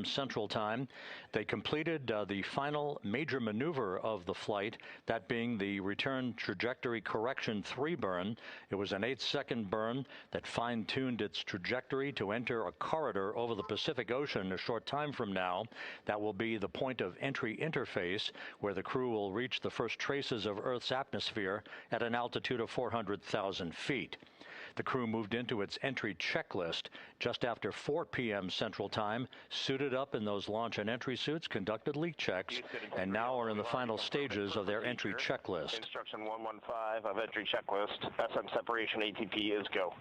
p.m. Central Time. They completed the final major maneuver of the flight, that being the return trajectory correction 3 burn. It was an 8-second burn that fine-tuned its trajectory to enter a corridor over the Pacific Ocean a short time from now. That will be the point of entry interface, where the crew will reach the first traces of Earth's atmosphere at an altitude of 400,000 feet. The crew moved into its entry checklist just after 4 p.m. Central Time, suited up in those launch and entry suits, conducted leak checks, and now are in the final stages of their entry checklist. Instruction 115 of entry checklist. SM separation ATP is go.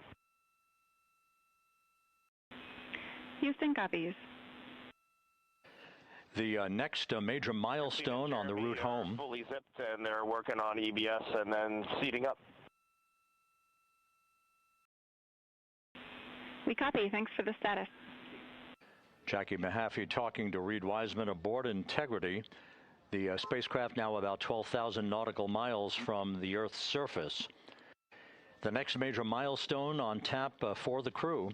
Houston copies. The next major milestone on the route home. Fully zipped, and they're working on EBS and then seating up. We copy. Thanks for the status. Jackie Mahaffey talking to Reed Wiseman aboard Integrity. The spacecraft now about 12,000 nautical miles from the Earth's surface. The next major milestone on tap for the crew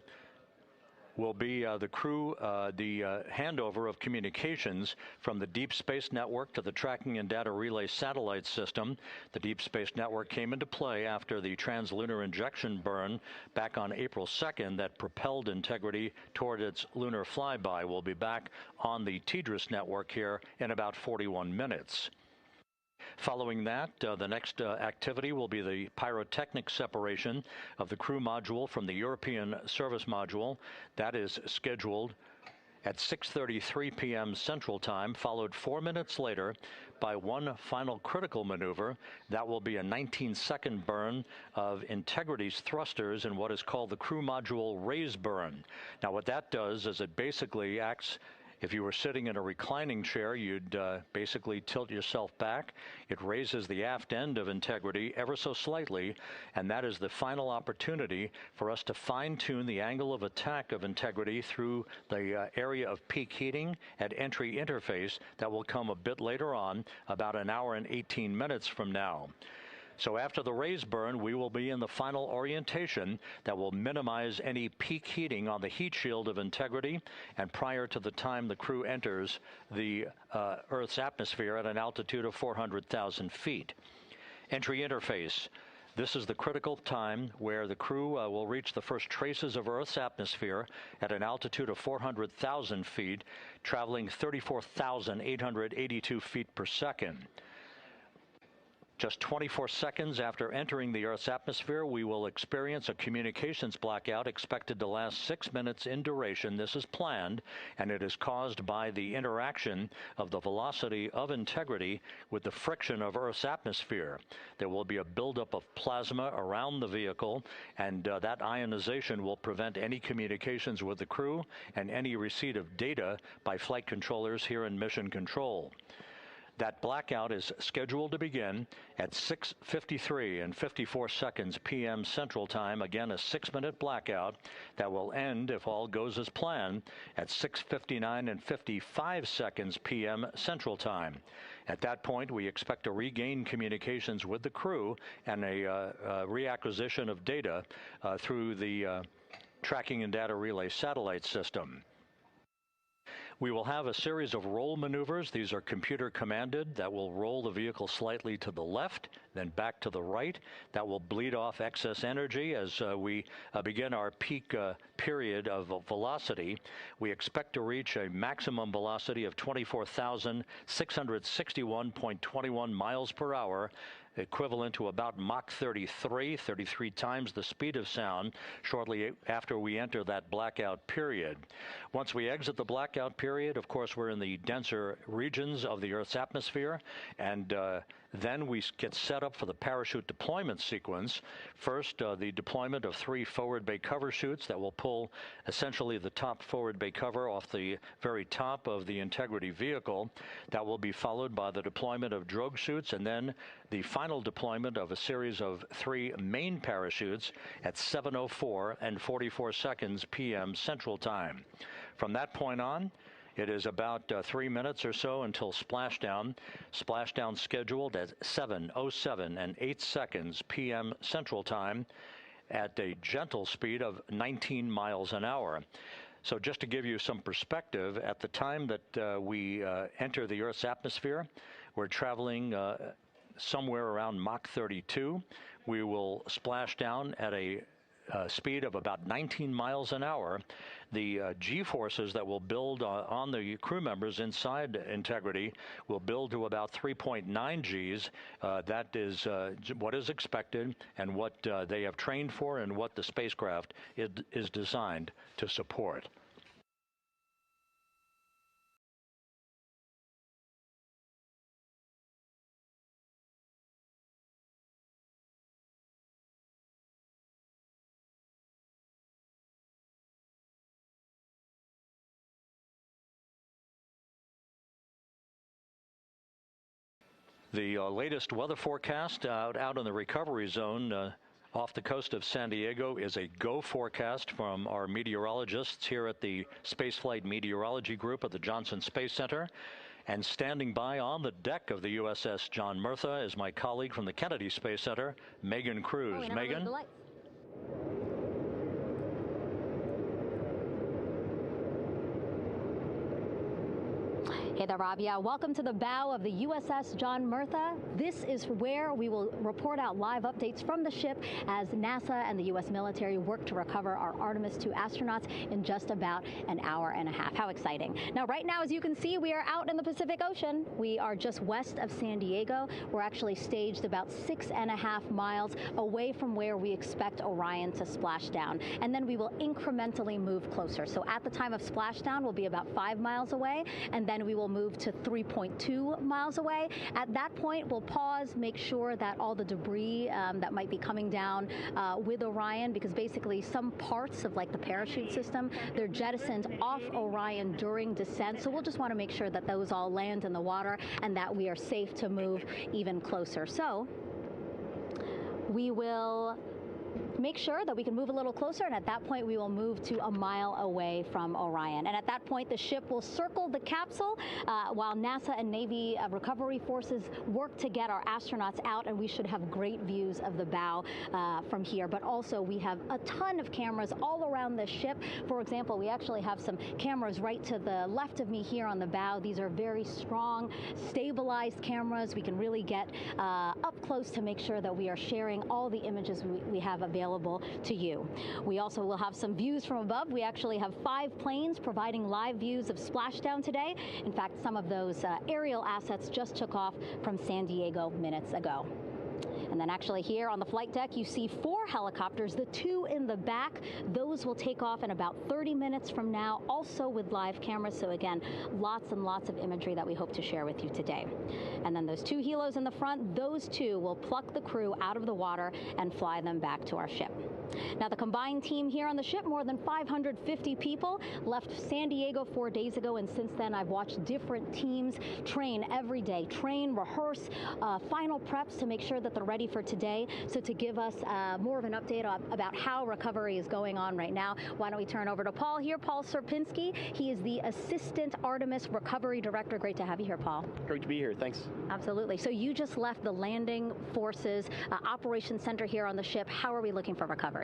will be the handover of communications from the Deep Space Network to the Tracking and Data Relay Satellite System. The Deep Space Network came into play after the translunar injection burn back on April 2nd that propelled Integrity toward its lunar flyby. We'll be back on the TDRS network here in about 41 minutes. Following that, the next activity will be the pyrotechnic separation of the crew module from the European service module. That is scheduled at 6:33 p.m. Central Time, followed 4 minutes later by one final critical maneuver. That will be a 19-second burn of Integrity's thrusters in what is called the crew module raise burn. Now, what that does is it basically acts. If you were sitting in a reclining chair, you'd basically tilt yourself back. It raises the aft end of Integrity ever so slightly, and that is the final opportunity for us to fine-tune the angle of attack of Integrity through the area of peak heating at entry interface. That will come a bit later on, about an hour and 18 minutes from now. So after the raise burn, we will be in the final orientation that will minimize any peak heating on the heat shield of Integrity, and prior to the time the crew enters the Earth's atmosphere at an altitude of 400,000 feet. Entry interface. This is the critical time where the crew will reach the first traces of Earth's atmosphere at an altitude of 400,000 feet, traveling 34,882 feet per second. Just 24 seconds after entering the Earth's atmosphere, we will experience a communications blackout expected to last 6 minutes in duration. This is planned, and it is caused by the interaction of the velocity of Integrity with the friction of Earth's atmosphere. There will be a buildup of plasma around the vehicle, and that ionization will prevent any communications with the crew and any receipt of data by flight controllers here in Mission Control. That blackout is scheduled to begin at 6:53 and 54 seconds p.m. Central Time. Again, a 6-minute blackout that will end, if all goes as planned, at 6:59 and 55 seconds p.m. Central Time. At that point, we expect to regain communications with the crew and a reacquisition of data through the Tracking and Data Relay Satellite System. We will have a series of roll maneuvers. These are computer commanded that will roll the vehicle slightly to the left, then back to the right. That will bleed off excess energy as we begin our peak period of velocity. We expect to reach a maximum velocity of 24,661.21 miles per hour, equivalent to about Mach 33 times the speed of sound, shortly after we enter that blackout period. Once we exit the blackout period, of course, we're in the denser regions of the Earth's atmosphere, and then we get set up for the parachute deployment sequence. First, the deployment of 3 forward bay cover chutes that will pull essentially the top forward bay cover off the very top of the Integrity vehicle. That will be followed by the deployment of drogue chutes, and then the final deployment of a series of 3 main parachutes at 7:04 and 44 seconds p.m. Central Time. From that point on, it is about 3 minutes or so until splashdown. Splashdown scheduled at 7:07 and 8 seconds p.m. Central Time at a gentle speed of 19 miles an hour. So just to give you some perspective, at the time that we enter the Earth's atmosphere, we're traveling somewhere around Mach 32. We will splash down at a speed of about 19 miles an hour. The G-forces that will build on the crew members inside Integrity will build to about 3.9 Gs. That is what is expected and what they have trained for and what the spacecraft is designed to support. The latest weather forecast out in the recovery zone off the coast of San Diego is a go forecast from our meteorologists here at the Spaceflight Meteorology Group at the Johnson Space Center. And standing by on the deck of the USS John Murtha is my colleague from the Kennedy Space Center, Megan Cruz. Megan? Hey there, Rob. Yeah, welcome to the bow of the USS John Murtha. This is where we will report out live updates from the ship as NASA and the U.S. military work to recover our Artemis 2 astronauts in just about an hour and a half. How exciting. Now, right now, as you can see, we are out in the Pacific Ocean. We are just west of San Diego. We're actually staged about 6.5 miles away from where we expect Orion to splash down. And then we will incrementally move closer. So at the time of splashdown, we'll be about 5 miles away, and then we will move to 3.2 miles away. At that point, we'll pause, make sure that all the debris that might be coming down with Orion, because basically some parts of like the parachute system, they're jettisoned off Orion during descent. So we'll just want to make sure that those all land in the water and that we are safe to move even closer. So we will make sure that we can move a little closer, and at that point we will move to a mile away from Orion. And at that point the ship will circle the capsule while NASA and Navy recovery forces work to get our astronauts out, and we should have great views of the bow from here. But also we have a ton of cameras all around the ship. For example, we actually have some cameras right to the left of me here on the bow. These are very strong, stabilized cameras. We can really get up close to make sure that we are sharing all the images we have available to you. We also will have some views from above. We actually have 5 planes providing live views of splashdown today. In fact, some of those aerial assets just took off from San Diego minutes ago. And then actually here on the flight deck, you see 4 helicopters, the 2 in the back. Those will take off in about 30 minutes from now, also with live cameras. So again, lots and lots of imagery that we hope to share with you today. And then those 2 helos in the front, those 2 will pluck the crew out of the water and fly them back to our ship. Now, the combined team here on the ship, more than 550 people, left San Diego 4 days ago, and since then I've watched different teams train every day, rehearse, final preps to make sure that they're ready for today. So to give us more of an update about how recovery is going on right now, why don't we turn over to Paul here, Paul Sierpinski. He is the Assistant Artemis Recovery Director. Great to have you here, Paul. Great to be here. Thanks. Absolutely. So you just left the landing forces operations center here on the ship. How are we looking for recovery?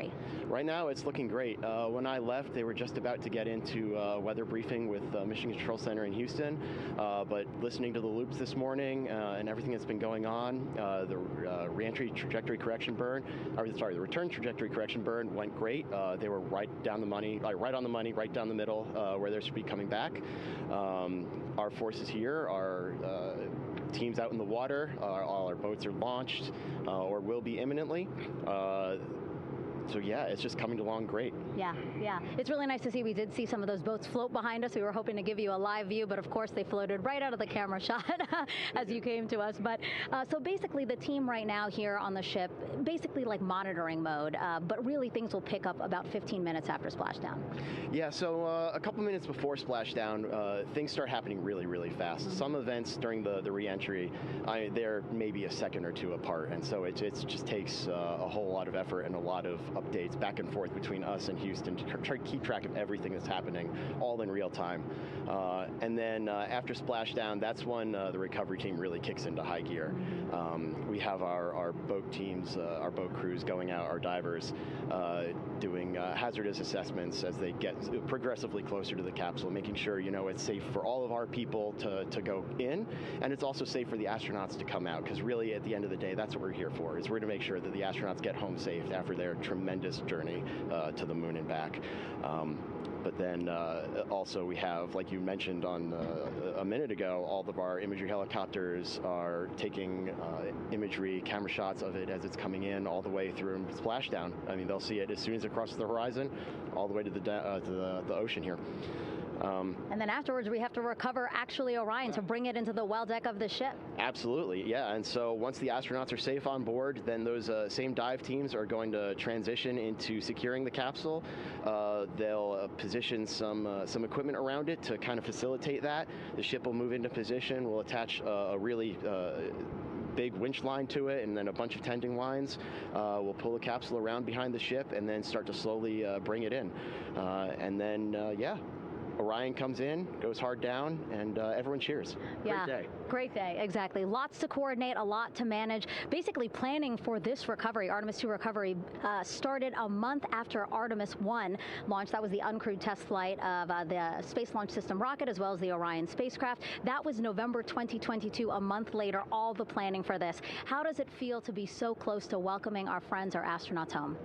Right now, it's looking great. When I left, they were just about to get into weather briefing with Mission Control Center in Houston. But listening to the loops this morning and everything that's been going on, the reentry trajectory correction burn, the return trajectory correction burn went great. They were right down the money, right on the money, right down the middle where they should be coming back. Our forces here are teams out in the water. All our boats are launched or will be imminently. So yeah, it's just coming along great. Yeah. It's really nice to see. We did see some of those boats float behind us. We were hoping to give you a live view, but of course they floated right out of the camera shot as you came to us. But so basically the team right now here on the ship, basically like monitoring mode, but really things will pick up about 15 minutes after splashdown. Yeah, so a couple minutes before splashdown, things start happening really, really fast. Mm-hmm. Some events during the re-entry, they're maybe a second or 2 apart, and so it just takes a whole lot of effort and a lot of updates back and forth between us and Houston to try to keep track of everything that's happening, all in real time. And then after splashdown, that's when the recovery team really kicks into high gear. We have our boat teams, our boat crews going out, our divers doing hazardous assessments as they get progressively closer to the capsule, making sure, it's safe for all of our people to go in, and it's also safe for the astronauts to come out, because really at the end of the day, that's what we're here for, is we're to make sure that the astronauts get home safe after their tremendous journey to the moon and back. But then also we have, like you mentioned on a minute ago, all of our imagery helicopters are taking imagery, camera shots of it as it's coming in all the way through splashdown. I mean, they'll see it as soon as it crosses the horizon, all the way to the ocean here. And then afterwards, we have to recover actually Orion to bring it into the well deck of the ship. Absolutely, yeah. And so once the astronauts are safe on board, then those same dive teams are going to transition into securing the capsule. They'll position some equipment around it to kind of facilitate that. The ship will move into position. We'll attach a really big winch line to it, and then a bunch of tending lines. We'll pull the capsule around behind the ship and then start to slowly bring it in. And then, Orion comes in, goes hard down, and everyone cheers. Yeah, great day. Great day, exactly. Lots to coordinate, a lot to manage. Basically, planning for this recovery, Artemis 2 recovery, started a month after Artemis 1 launched. That was the uncrewed test flight of the Space Launch System rocket, as well as the Orion spacecraft. That was November 2022, a month later, all the planning for this. How does it feel to be so close to welcoming our friends, our astronauts, home?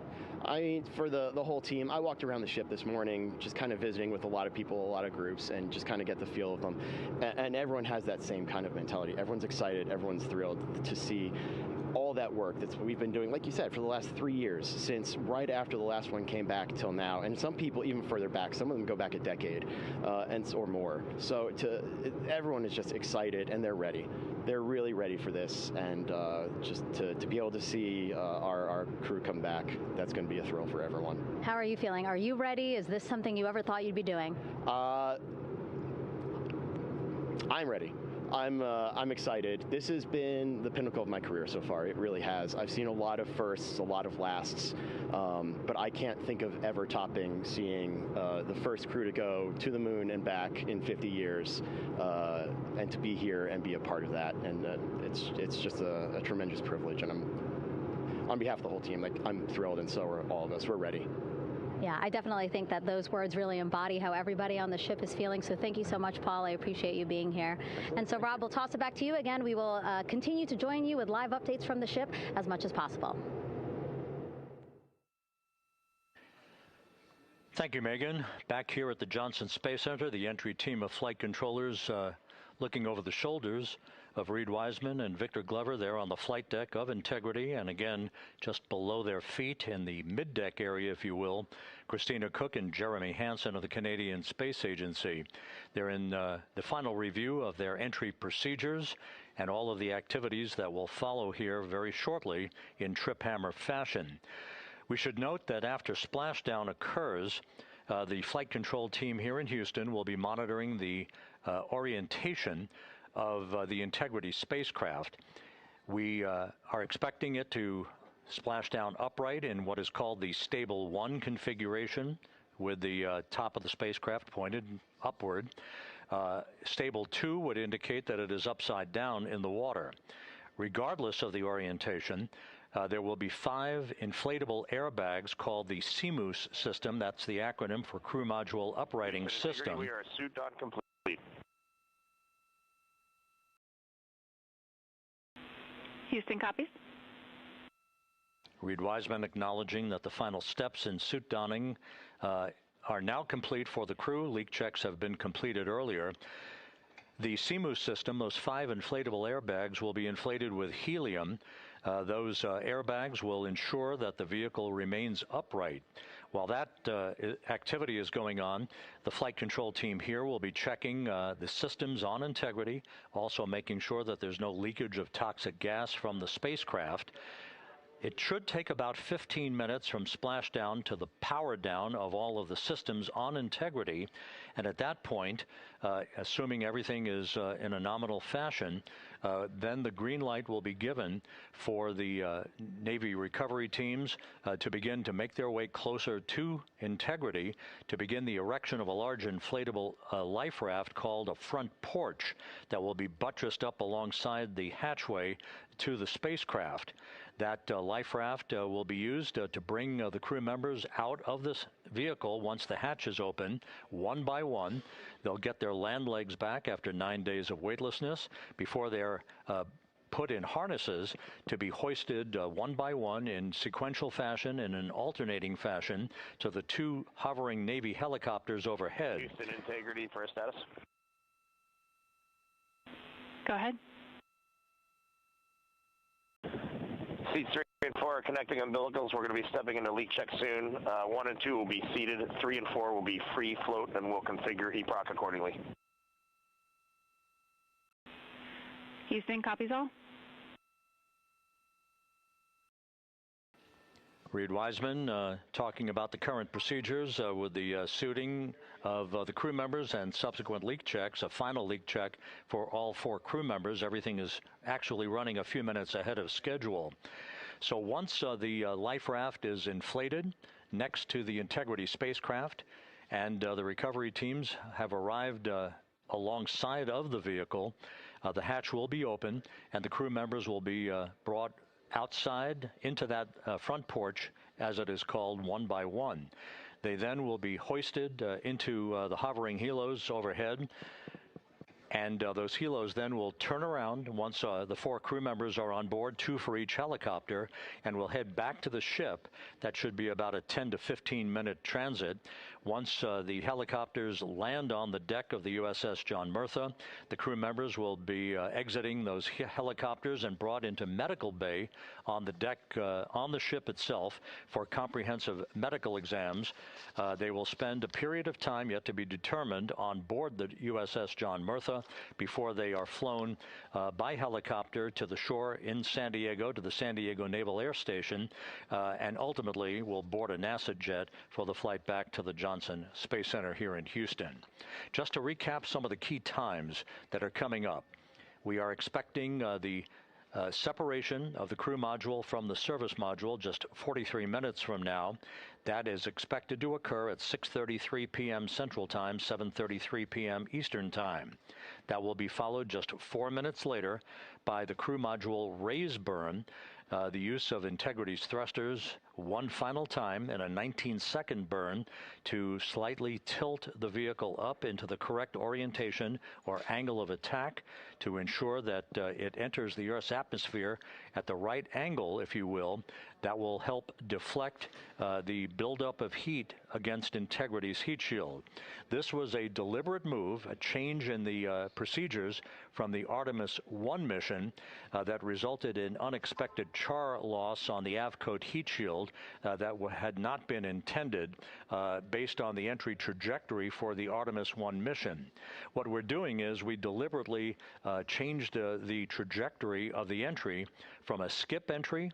I mean, for the whole team, I walked around the ship this morning just kind of visiting with a lot of people, a lot of groups, and just kind of get the feel of them. And everyone has that same kind of mentality. Everyone's excited. Everyone's thrilled to see all that work that we've been doing, like you said, for the last 3 years, since right after the last one came back till now. And some people even further back. Some of them go back a decade or more. So everyone is just excited, and they're ready. They're really ready for this. And just to be able to see our crew come back, that's going to be a thrill for everyone. How are you feeling? Are you ready? Is this something you ever thought you'd be doing? I'm ready. I'm excited. This has been the pinnacle of my career so far. It really has. I've seen a lot of firsts, a lot of lasts, but I can't think of ever topping seeing the first crew to go to the moon and back in 50 years, and to be here and be a part of that. And it's just a tremendous privilege. And on behalf of the whole team, I'm thrilled, and so are all of us. We're ready. Yeah, I definitely think that those words really embody how everybody on the ship is feeling. So thank you so much, Paul. I appreciate you being here. And so, Rob, we'll toss it back to you again. We will continue to join you with live updates from the ship as much as possible. Thank you, Megan. Back here at the Johnson Space Center, the entry team of flight controllers looking over the shoulders of Reed Wiseman and Victor Glover there on the flight deck of Integrity, and again just below their feet in the mid-deck area, if you will, Christina Cook and Jeremy Hansen of the Canadian Space Agency. They're in the final review of their entry procedures and all of the activities that will follow here very shortly in trip hammer fashion. We should note that after splashdown occurs, the flight control team here in Houston will be monitoring the orientation of the Integrity spacecraft. We are expecting it to splash down upright in what is called the Stable 1 configuration, with the top of the spacecraft pointed upward. Stable 2 would indicate that it is upside down in the water. Regardless of the orientation, there will be 5 inflatable airbags called the CMOOS system. That's the acronym for Crew Module Uprighting System. We are suit on complete. Houston copies. Reed Wiseman acknowledging that the final steps in suit donning are now complete for the crew. Leak checks have been completed earlier. The CMOOS system, those 5 inflatable airbags, will be inflated with helium. Those airbags will ensure that the vehicle remains upright. While that activity is going on, the flight control team here will be checking the systems on Integrity, also making sure that there's no leakage of toxic gas from the spacecraft. It should take about 15 minutes from splashdown to the power down of all of the systems on Integrity. And at that point, assuming everything is in a nominal fashion, then the green light will be given for the Navy recovery teams to begin to make their way closer to integrity, to begin the erection of a large inflatable life raft called a front porch that will be buttressed up alongside the hatchway to the spacecraft. That life raft will be used to bring the crew members out of this vehicle once the hatch is open, one by one. They'll get their land legs back after 9 days of weightlessness before they're put in harnesses to be hoisted one by one in sequential fashion, in an alternating fashion, to the two hovering Navy helicopters overhead. Houston, integrity for a status. Go ahead. Seats 3 and 4 are connecting umbilicals. We're going to be stepping into leak check soon. 1 and 2 will be seated. 3 and 4 will be free float, and we'll configure EPROC accordingly. Houston, copies all. Reed Wiseman talking about the current procedures with the suiting of the crew members and subsequent leak checks, a final leak check for all 4 crew members. Everything is actually running a few minutes ahead of schedule. So once the life raft is inflated next to the Integrity spacecraft and the recovery teams have arrived alongside of the vehicle, the hatch will be open and the crew members will be brought outside into that front porch, as it is called, one by one. They then will be hoisted into the hovering helos overhead, and those helos then will turn around once the 4 crew members are on board, 2 for each helicopter, and will head back to the ship. That should be about a 10 to 15 minute transit. Once the helicopters land on the deck of the USS John Murtha, the crew members will be exiting those helicopters and brought into medical bay on the deck on the ship itself for comprehensive medical exams. They will spend a period of time yet to be determined on board the USS John Murtha before they are flown by helicopter to the shore in San Diego, to the San Diego Naval Air Station, and ultimately will board a NASA jet for the flight back to the Johnson Space Center here in Houston. Just to recap some of the key times that are coming up, we are expecting the separation of the crew module from the service module just 43 minutes from now. That is expected to occur at 6:33 p.m. Central Time, 7:33 p.m. Eastern Time. That will be followed just 4 minutes later by the crew module raise burn, the use of Integrity's thrusters one final time in a 19-second burn to slightly tilt the vehicle up into the correct orientation or angle of attack to ensure that it enters the Earth's atmosphere at the right angle, if you will. That will help deflect the buildup of heat against Integrity's heat shield. This was a deliberate move, a change in the procedures from the Artemis 1 mission that resulted in unexpected char loss on the Avcoat heat shield that had not been intended based on the entry trajectory for the Artemis 1 mission. What we're doing is we deliberately changed the trajectory of the entry from a skip entry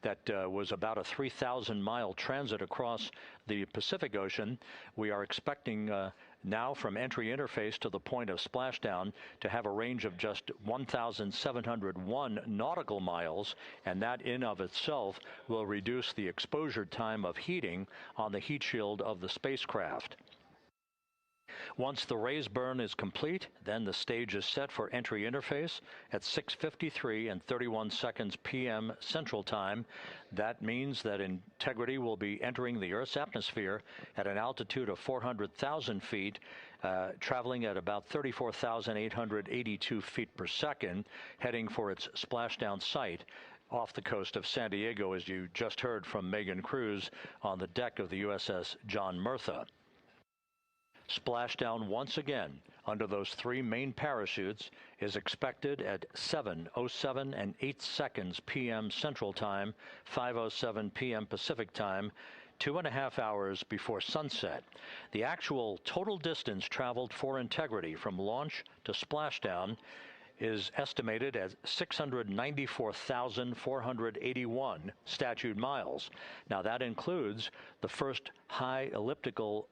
that was about a 3,000-mile transit across the Pacific Ocean. We are expecting now from entry interface to the point of splashdown to have a range of just 1,701 nautical miles, and that in of itself will reduce the exposure time of heating on the heat shield of the spacecraft. Once the raise burn is complete, then the stage is set for entry interface at 6:53 and 31 seconds p.m. Central Time. That means that Integrity will be entering the Earth's atmosphere at an altitude of 400,000 feet, traveling at about 34,882 feet per second, heading for its splashdown site off the coast of San Diego, as you just heard from Megan Cruz on the deck of the USS John Murtha. Splashdown once again under those 3 main parachutes is expected at 7:07 and 8 seconds p.m. Central Time, 5:07 p.m. Pacific Time, 2.5 hours before sunset. The actual total distance traveled for Integrity from launch to splashdown is estimated at 694,481 statute miles. Now that includes the first high elliptical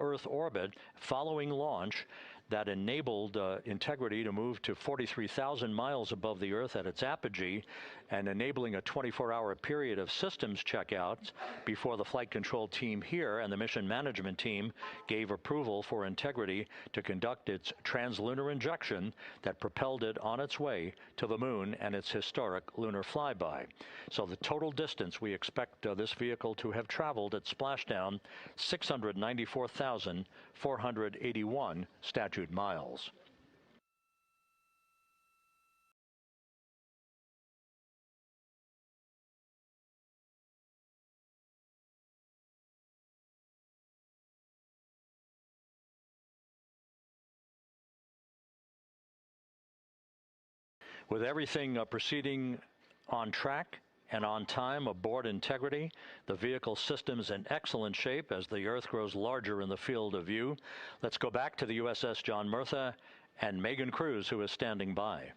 Earth orbit following launch. that enabled Integrity to move to 43,000 miles above the Earth at its apogee, and enabling a 24-hour period of systems checkouts before the flight control team here and the mission management team gave approval for Integrity to conduct its translunar injection that propelled it on its way to the moon and its historic lunar flyby. So the total distance we expect this vehicle to have traveled at splashdown, 694,481 statute miles. With everything proceeding on track and on time aboard Integrity, the vehicle system's in excellent shape as the Earth grows larger in the field of view. Let's go back to the USS John Murtha and Megan Cruz, who is standing by.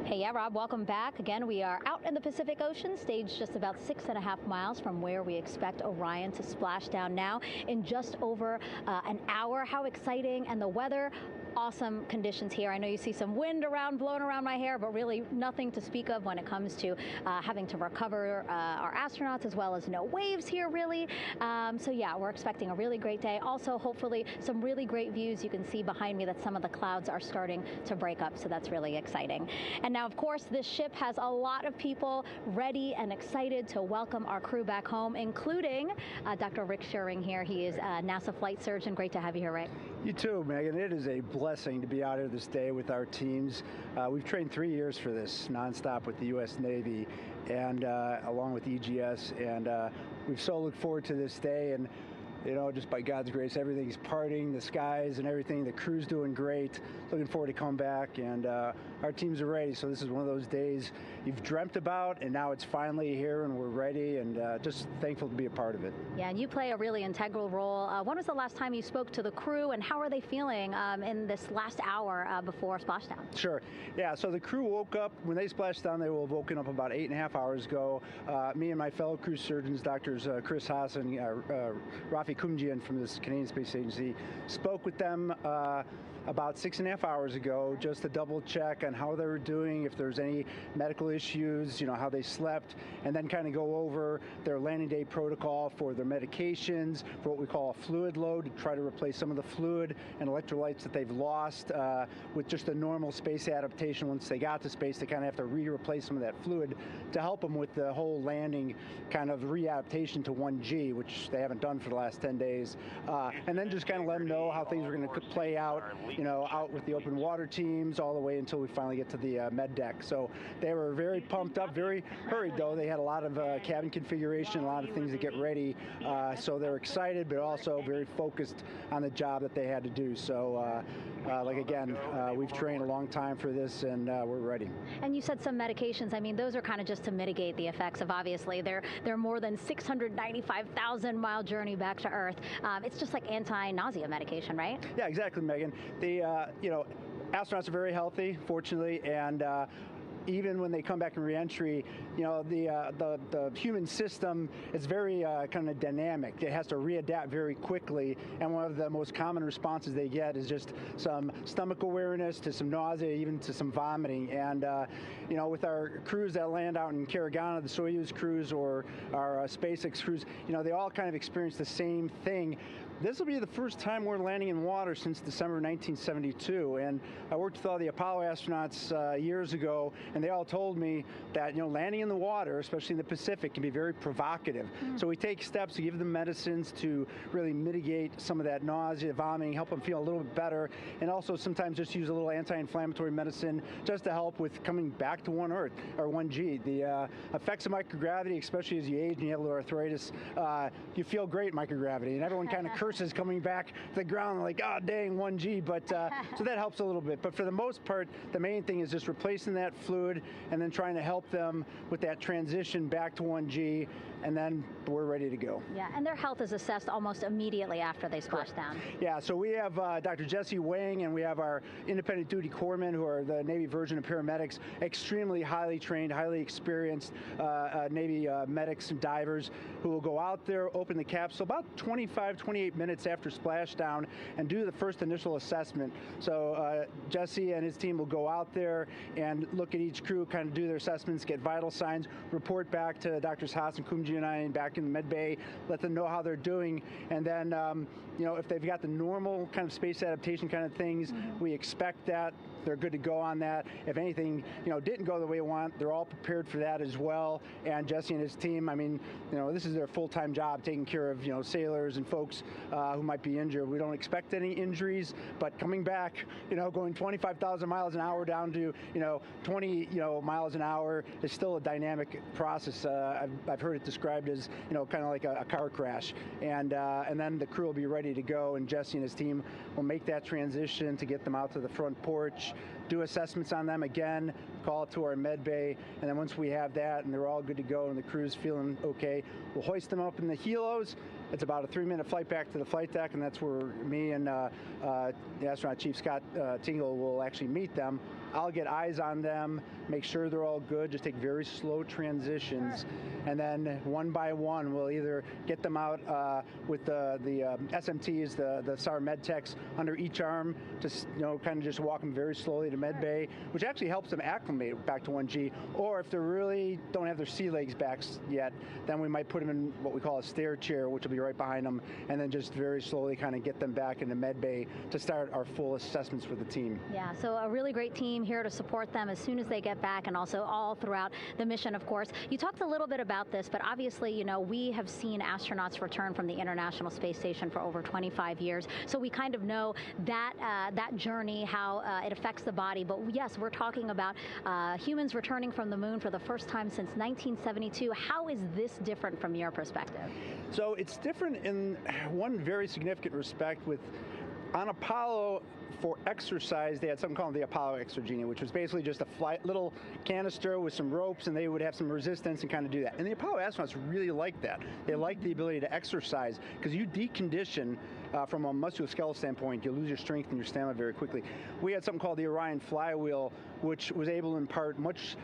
Hey, yeah, Rob, welcome back. Again, we are out in the Pacific Ocean, staged just about 6.5 miles from where we expect Orion to splash down now in just over an hour. How exciting. And the weather, awesome conditions here. I know you see some wind blowing around my hair, but really nothing to speak of when it comes to having to recover our astronauts, as well as no waves here, really. So yeah, we're expecting a really great day. Also, hopefully, some really great views. You can see behind me that some of the clouds are starting to break up, so that's really exciting. And now, of course, this ship has a lot of people ready and excited to welcome our crew back home, including Dr. Rick Schuring here. He is a NASA flight surgeon. Great to have you here, Rick. You too, Megan. It is a blessing to be out here this day with our teams. We've trained 3 years for this nonstop with the U.S. Navy and along with EGS, and we've so looked forward to this day. And you know, just by God's grace, everything's parting, the skies and everything. The crew's doing great. Looking forward to come back, and our teams are ready. So this is one of those days you've dreamt about, and now it's finally here, and we're ready, and just thankful to be a part of it. Yeah, and you play a really integral role. When was the last time you spoke to the crew, and how are they feeling in this last hour before splashdown? Sure. Yeah, so the crew woke up. When they splashed down, they were woken up about 8.5 hours ago. Me and my fellow crew surgeons, Doctors Chris Haas and Rafi Kumjian from this Canadian Space Agency, spoke with them about 6.5 hours ago, just to double check on how they were doing, if there's any medical issues, you know, how they slept, and then kind of go over their landing day protocol for their medications, for what we call a fluid load, to try to replace some of the fluid and electrolytes that they've lost with just a normal space adaptation. Once they got to space, they kind of have to replace some of that fluid to help them with the whole landing kind of readaptation to 1G, which they haven't done for the last 10 days. And then just kind of let them know how things are going to play out, you know, out with the open water teams all the way until we finally get to the med deck. So they were very pumped up, very hurried though. They had a lot of cabin configuration, a lot of things to get ready. So they're excited, but also very focused on the job that they had to do. So like again, we've trained a long time for this, and we're ready. And you said some medications. I mean, those are kind of just to mitigate the effects of, obviously, their more than 695,000 mile journey back to Earth. It's just like anti-nausea medication, right? Yeah, exactly, Megan. The you know, astronauts are very healthy, fortunately, and even when they come back in reentry, you know, the human system is very kind of dynamic. It has to readapt very quickly, and one of the most common responses they get is just some stomach awareness, to some nausea, even to some vomiting. And you know, with our crews that land out in Karagana, the Soyuz crews or our SpaceX crews, you know, they all kind of experience the same thing. This will be the first time we're landing in water since December 1972, and I worked with all the Apollo astronauts years ago, and they all told me that, you know, landing in the water, especially in the Pacific, can be very provocative. So we take steps to give them medicines to really mitigate some of that nausea, vomiting, help them feel a little bit better, and also sometimes just use a little anti-inflammatory medicine just to help with coming back to 1 Earth, or 1G. The effects of microgravity, especially as you age and you have a little arthritis, you feel great in microgravity, and everyone kind of curses coming back to the ground, like, oh, dang, 1G, but so that helps a little bit. But for the most part, the main thing is just replacing that fluid and then trying to help them with that transition back to 1G. and then we're ready to go. Yeah, and their health is assessed almost immediately after they splash down. Yeah, so we have Dr. Jesse Wang, and we have our independent duty corpsmen, who are the Navy version of paramedics, extremely highly trained, highly experienced Navy medics and divers who will go out there, open the capsule about 25, 28 minutes after splashdown and do the first initial assessment. So Jesse and his team will go out there and look at each crew, kind of do their assessments, get vital signs, report back to Drs. Haas and Kumji and I back in the med bay, let them know how they're doing, and then if they've got the normal kind of space adaptation kind of things, we expect that they're good to go on that. If anything, didn't go the way we want, they're all prepared for that as well. And Jesse and his team, I mean, this is their full-time job, taking care of, sailors and folks who might be injured. We don't expect any injuries, but coming back, going 25,000 miles an hour down to, 20, miles an hour is still a dynamic process. I've heard it described as, kind of like a car crash. And then the crew will be ready to go, and Jesse and his team will make that transition to get them out to the front porch, do assessments on them again, call it to our med bay, and then once we have that and they're all good to go and the crew's feeling okay, we'll hoist them up in the helos. It's about a 3-minute flight back to the flight deck, and that's where me and the astronaut chief, Scott Tingle, will actually meet them. I'll get eyes on them, make sure they're all good, just take very slow transitions, and then one by one we'll either get them out with the SMTs, the SAR med techs, under each arm, just kind of just walk them very slowly to med bay, which actually helps them acclimate back to 1G. Or if they really don't have their sea legs back yet, then we might put them in what we call a stair chair, which will be right behind them, and then just very slowly kind of get them back into med bay to start our full assessments for the team. Yeah, so a really great team here to support them as soon as they get back, and also all throughout the mission, of course. You talked a little bit about this, but obviously, we have seen astronauts return from the International Space Station for over 25 years, so we kind of know that that journey, how it affects the body. But yes, we're talking about humans returning from the moon for the first time since 1972. How is this different from your perspective? So it's different in one very significant respect. On Apollo, for exercise, they had something called the Apollo Exergenia, which was basically just a little canister with some ropes, and they would have some resistance and kind of do that. And the Apollo astronauts really liked that. They liked the ability to exercise, because you decondition from a musculoskeletal standpoint, you lose your strength and your stamina very quickly. We had something called the Orion flywheel, which was able to impart much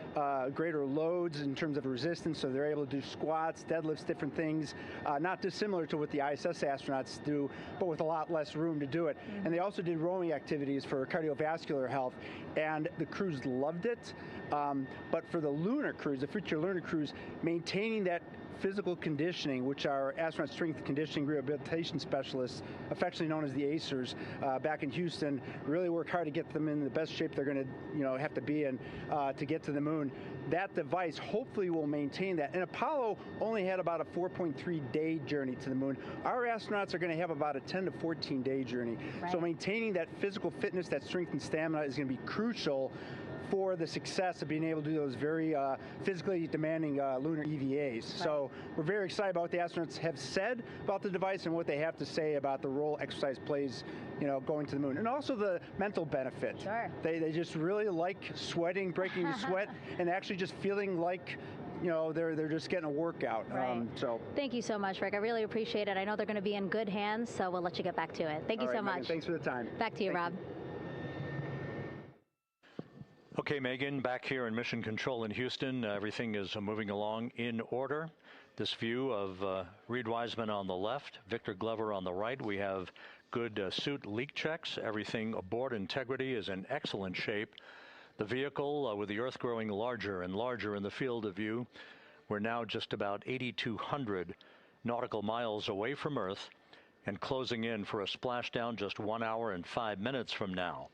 greater loads in terms of resistance, so they're able to do squats, deadlifts, different things, not dissimilar to what the ISS astronauts do, but with a lot less room to do it. And they also did rowing activities for cardiovascular health, and the crews loved it. But for the lunar crews, the future lunar crews, maintaining that physical conditioning, which our astronaut strength conditioning rehabilitation specialists, affectionately known as the ACERs, back in Houston, really work hard to get them in the best shape they're going to have to be in to get to the moon. That device hopefully will maintain that. And Apollo only had about a 4.3-day journey to the moon. Our astronauts are going to have about a 10 to 14-day journey. Right. So maintaining that physical fitness, that strength and stamina is going to be crucial for the success of being able to do those very physically demanding lunar EVAs. Right. So we're very excited about what the astronauts have said about the device and what they have to say about the role exercise plays, going to the moon. And also the mental benefit. Sure. They just really like sweating, breaking the sweat, and actually just feeling like they're just getting a workout. Right. Thank you so much, Rick. I really appreciate it. I know they're going to be in good hands, so we'll let you get back to it. Thank you so much. Megan, thanks for the time. Back to you, Rob. Okay, Megan, back here in Mission Control in Houston, everything is moving along in order. This view of Reed Wiseman on the left, Victor Glover on the right. We have good suit leak checks. Everything aboard integrity is in excellent shape. The vehicle, with the Earth growing larger and larger in the field of view, we're now just about 8,200 nautical miles away from Earth and closing in for a splashdown just 1 hour and 5 minutes from now.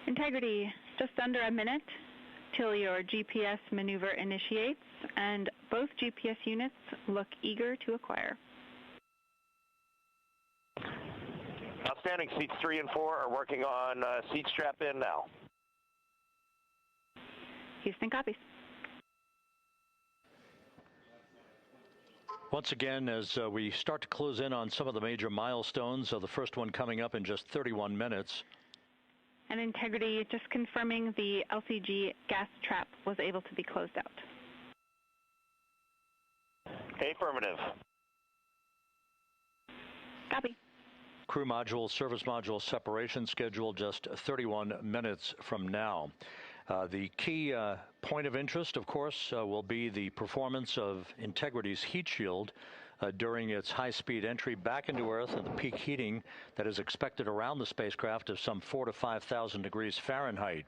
Integrity, just under a minute till your GPS maneuver initiates, and both GPS units look eager to acquire. Outstanding. Seats 3 and 4 are working on seat strap in now. Houston copies. Once again, as we start to close in on some of the major milestones, the first one coming up in just 31 minutes. And Integrity, just confirming the LCG gas trap was able to be closed out. Affirmative. Copy. Crew module, service module separation scheduled just 31 minutes from now. The key point of interest, of course, will be the performance of Integrity's heat shield during its high-speed entry back into Earth and the peak heating that is expected around the spacecraft of some 4,000 to 5,000 degrees Fahrenheit.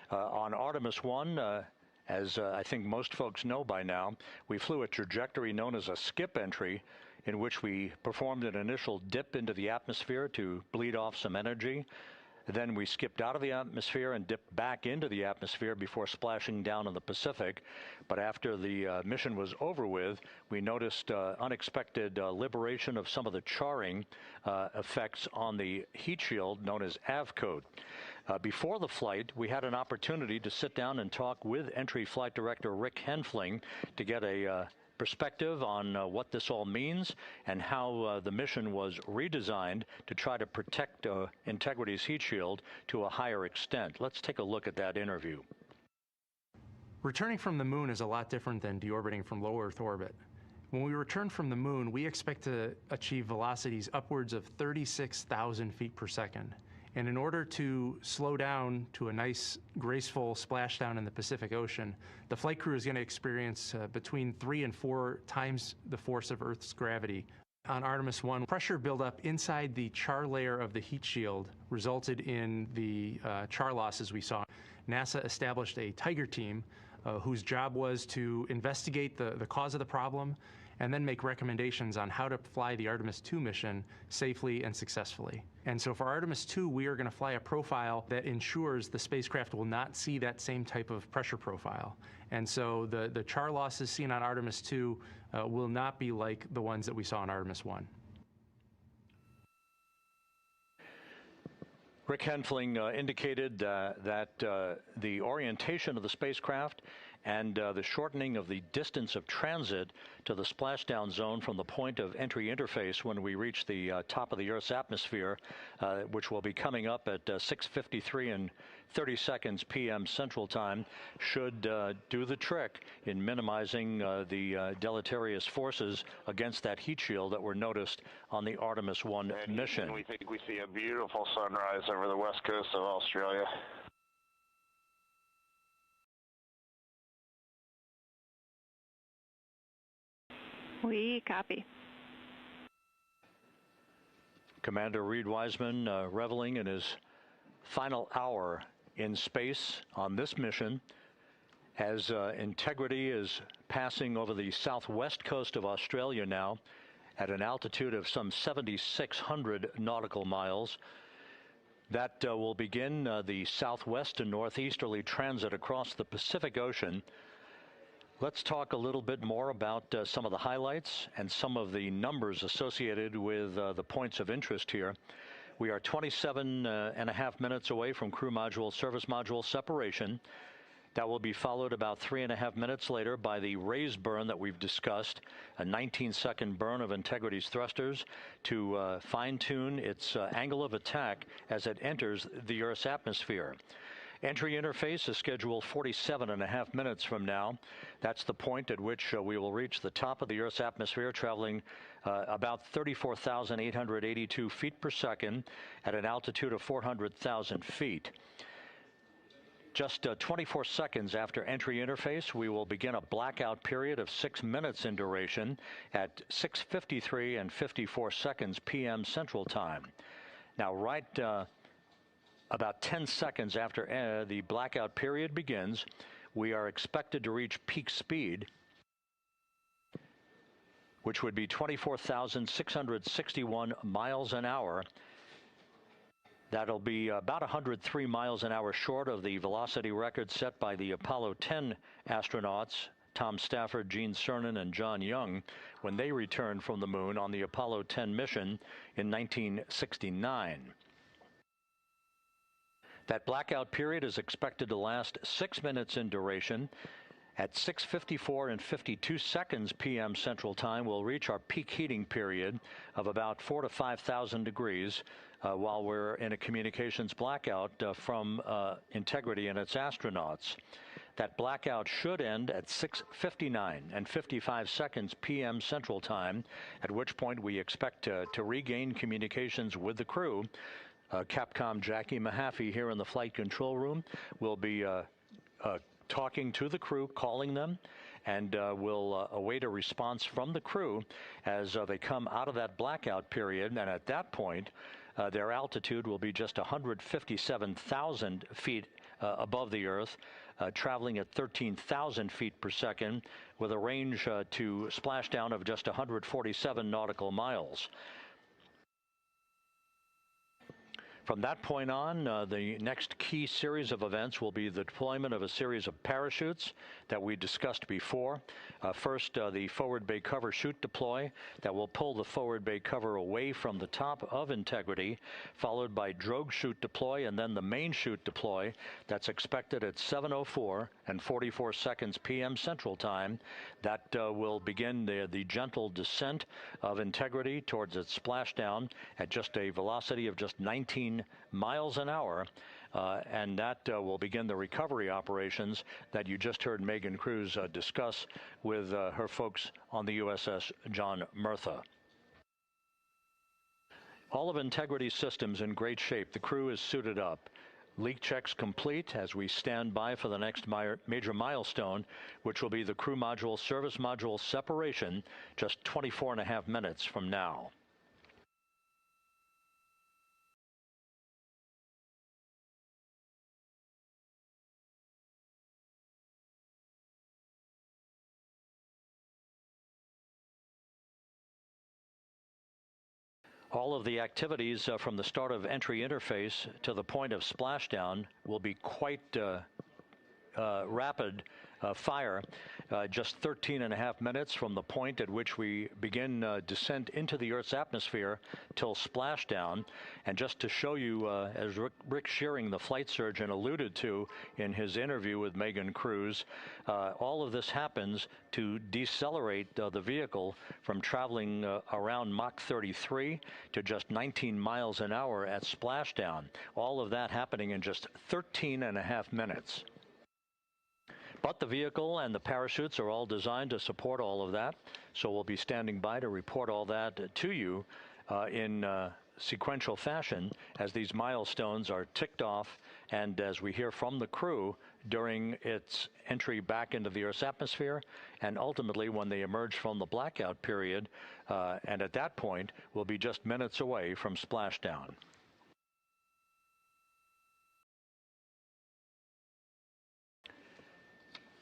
On Artemis 1, as I think most folks know by now, we flew a trajectory known as a skip entry, in which we performed an initial dip into the atmosphere to bleed off some energy. Then we skipped out of the atmosphere and dipped back into the atmosphere before splashing down in the Pacific. But after the mission was over with, we noticed unexpected liberation of some of the charring effects on the heat shield known as AVCOAT. Before the flight, we had an opportunity to sit down and talk with Entry Flight Director Rick Henfling to get a perspective on what this all means and how the mission was redesigned to try to protect Integrity's heat shield to a higher extent. Let's take a look at that interview. Returning from the moon is a lot different than deorbiting from low Earth orbit. When we return from the moon, we expect to achieve velocities upwards of 36,000 feet per second. And in order to slow down to a nice, graceful splashdown in the Pacific Ocean, the flight crew is going to experience between 3 and 4 times the force of Earth's gravity. On Artemis 1, pressure buildup inside the char layer of the heat shield resulted in the char losses we saw. NASA established a Tiger team whose job was to investigate the cause of the problem and then make recommendations on how to fly the Artemis 2 mission safely and successfully. And so for Artemis 2, we are going to fly a profile that ensures the spacecraft will not see that same type of pressure profile. And so the char losses seen on Artemis 2 will not be like the ones that we saw on Artemis 1. Rick Henfling indicated that the orientation of the spacecraft and the shortening of the distance of transit to the splashdown zone from the point of entry interface when we reach the top of the Earth's atmosphere, which will be coming up at 6:53 and 30 seconds p.m. Central Time, should do the trick in minimizing the deleterious forces against that heat shield that were noticed on the Artemis 1 mission. We think we see a beautiful sunrise over the west coast of Australia. We copy. Commander Reed Wiseman reveling in his final hour in space on this mission as Integrity is passing over the southwest coast of Australia now at an altitude of some 7,600 nautical miles. That will begin the southwest and northeasterly transit across the Pacific Ocean. Let's talk a little bit more about some of the highlights and some of the numbers associated with the points of interest here. We are 27 and a half minutes away from crew module, service module separation. That will be followed about 3.5 minutes later by the raise burn that we've discussed, a 19-second burn of Integrity's thrusters to fine-tune its angle of attack as it enters the Earth's atmosphere. Entry interface is scheduled 47 and a half minutes from now. That's the point at which we will reach the top of the Earth's atmosphere, traveling about 34,882 feet per second at an altitude of 400,000 feet. Just 24 seconds after entry interface, we will begin a blackout period of 6 minutes in duration at 6:53 and 54 seconds p.m. Central Time. Now, about 10 seconds after the blackout period begins, we are expected to reach peak speed, which would be 24,661 miles an hour. That'll be about 103 miles an hour short of the velocity record set by the Apollo 10 astronauts, Tom Stafford, Gene Cernan, and John Young, when they returned from the moon on the Apollo 10 mission in 1969. That blackout period is expected to last 6 minutes in duration. At 6:54 and 52 seconds p.m. Central Time, we'll reach our peak heating period of about 4,000 to 5,000 degrees while we're in a communications blackout from Integrity and its astronauts. That blackout should end at 6:59 and 55 seconds p.m. Central Time, at which point we expect to regain communications with the crew. Capcom Jackie Mahaffey here in the flight control room will be talking to the crew, calling them, and we'll await a response from the crew as they come out of that blackout period. And at that point, their altitude will be just 157,000 feet above the Earth, traveling at 13,000 feet per second, with a range to splashdown of just 147 nautical miles. From that point on, the next key series of events will be the deployment of a series of parachutes that we discussed before. First, the forward bay cover chute deploy that will pull the forward bay cover away from the top of Integrity, followed by drogue chute deploy, and then the main chute deploy that's expected at 7:04 and 44 seconds p.m. Central Time. That will begin the gentle descent of Integrity towards its splashdown at just a velocity of just 19 miles an hour, and that will begin the recovery operations that you just heard Megan Cruz discuss with her folks on the USS John Murtha. All of Integrity's systems in great shape. The crew is suited up. Leak checks complete as we stand by for the next major milestone, which will be the crew module service module separation just 24.5 minutes from now. All of the activities from the start of entry interface to the point of splashdown will be quite rapid fire, just 13.5 minutes from the point at which we begin descent into the Earth's atmosphere till splashdown. And just to show you, as Rick Shearing, the flight surgeon, alluded to in his interview with Megan Cruz, all of this happens to decelerate the vehicle from traveling around Mach 33 to just 19 miles an hour at splashdown. All of that happening in just 13.5 minutes. But the vehicle and the parachutes are all designed to support all of that, so we'll be standing by to report all that to you in sequential fashion as these milestones are ticked off and as we hear from the crew during its entry back into the Earth's atmosphere, and ultimately when they emerge from the blackout period, and at that point we'll be just minutes away from splashdown.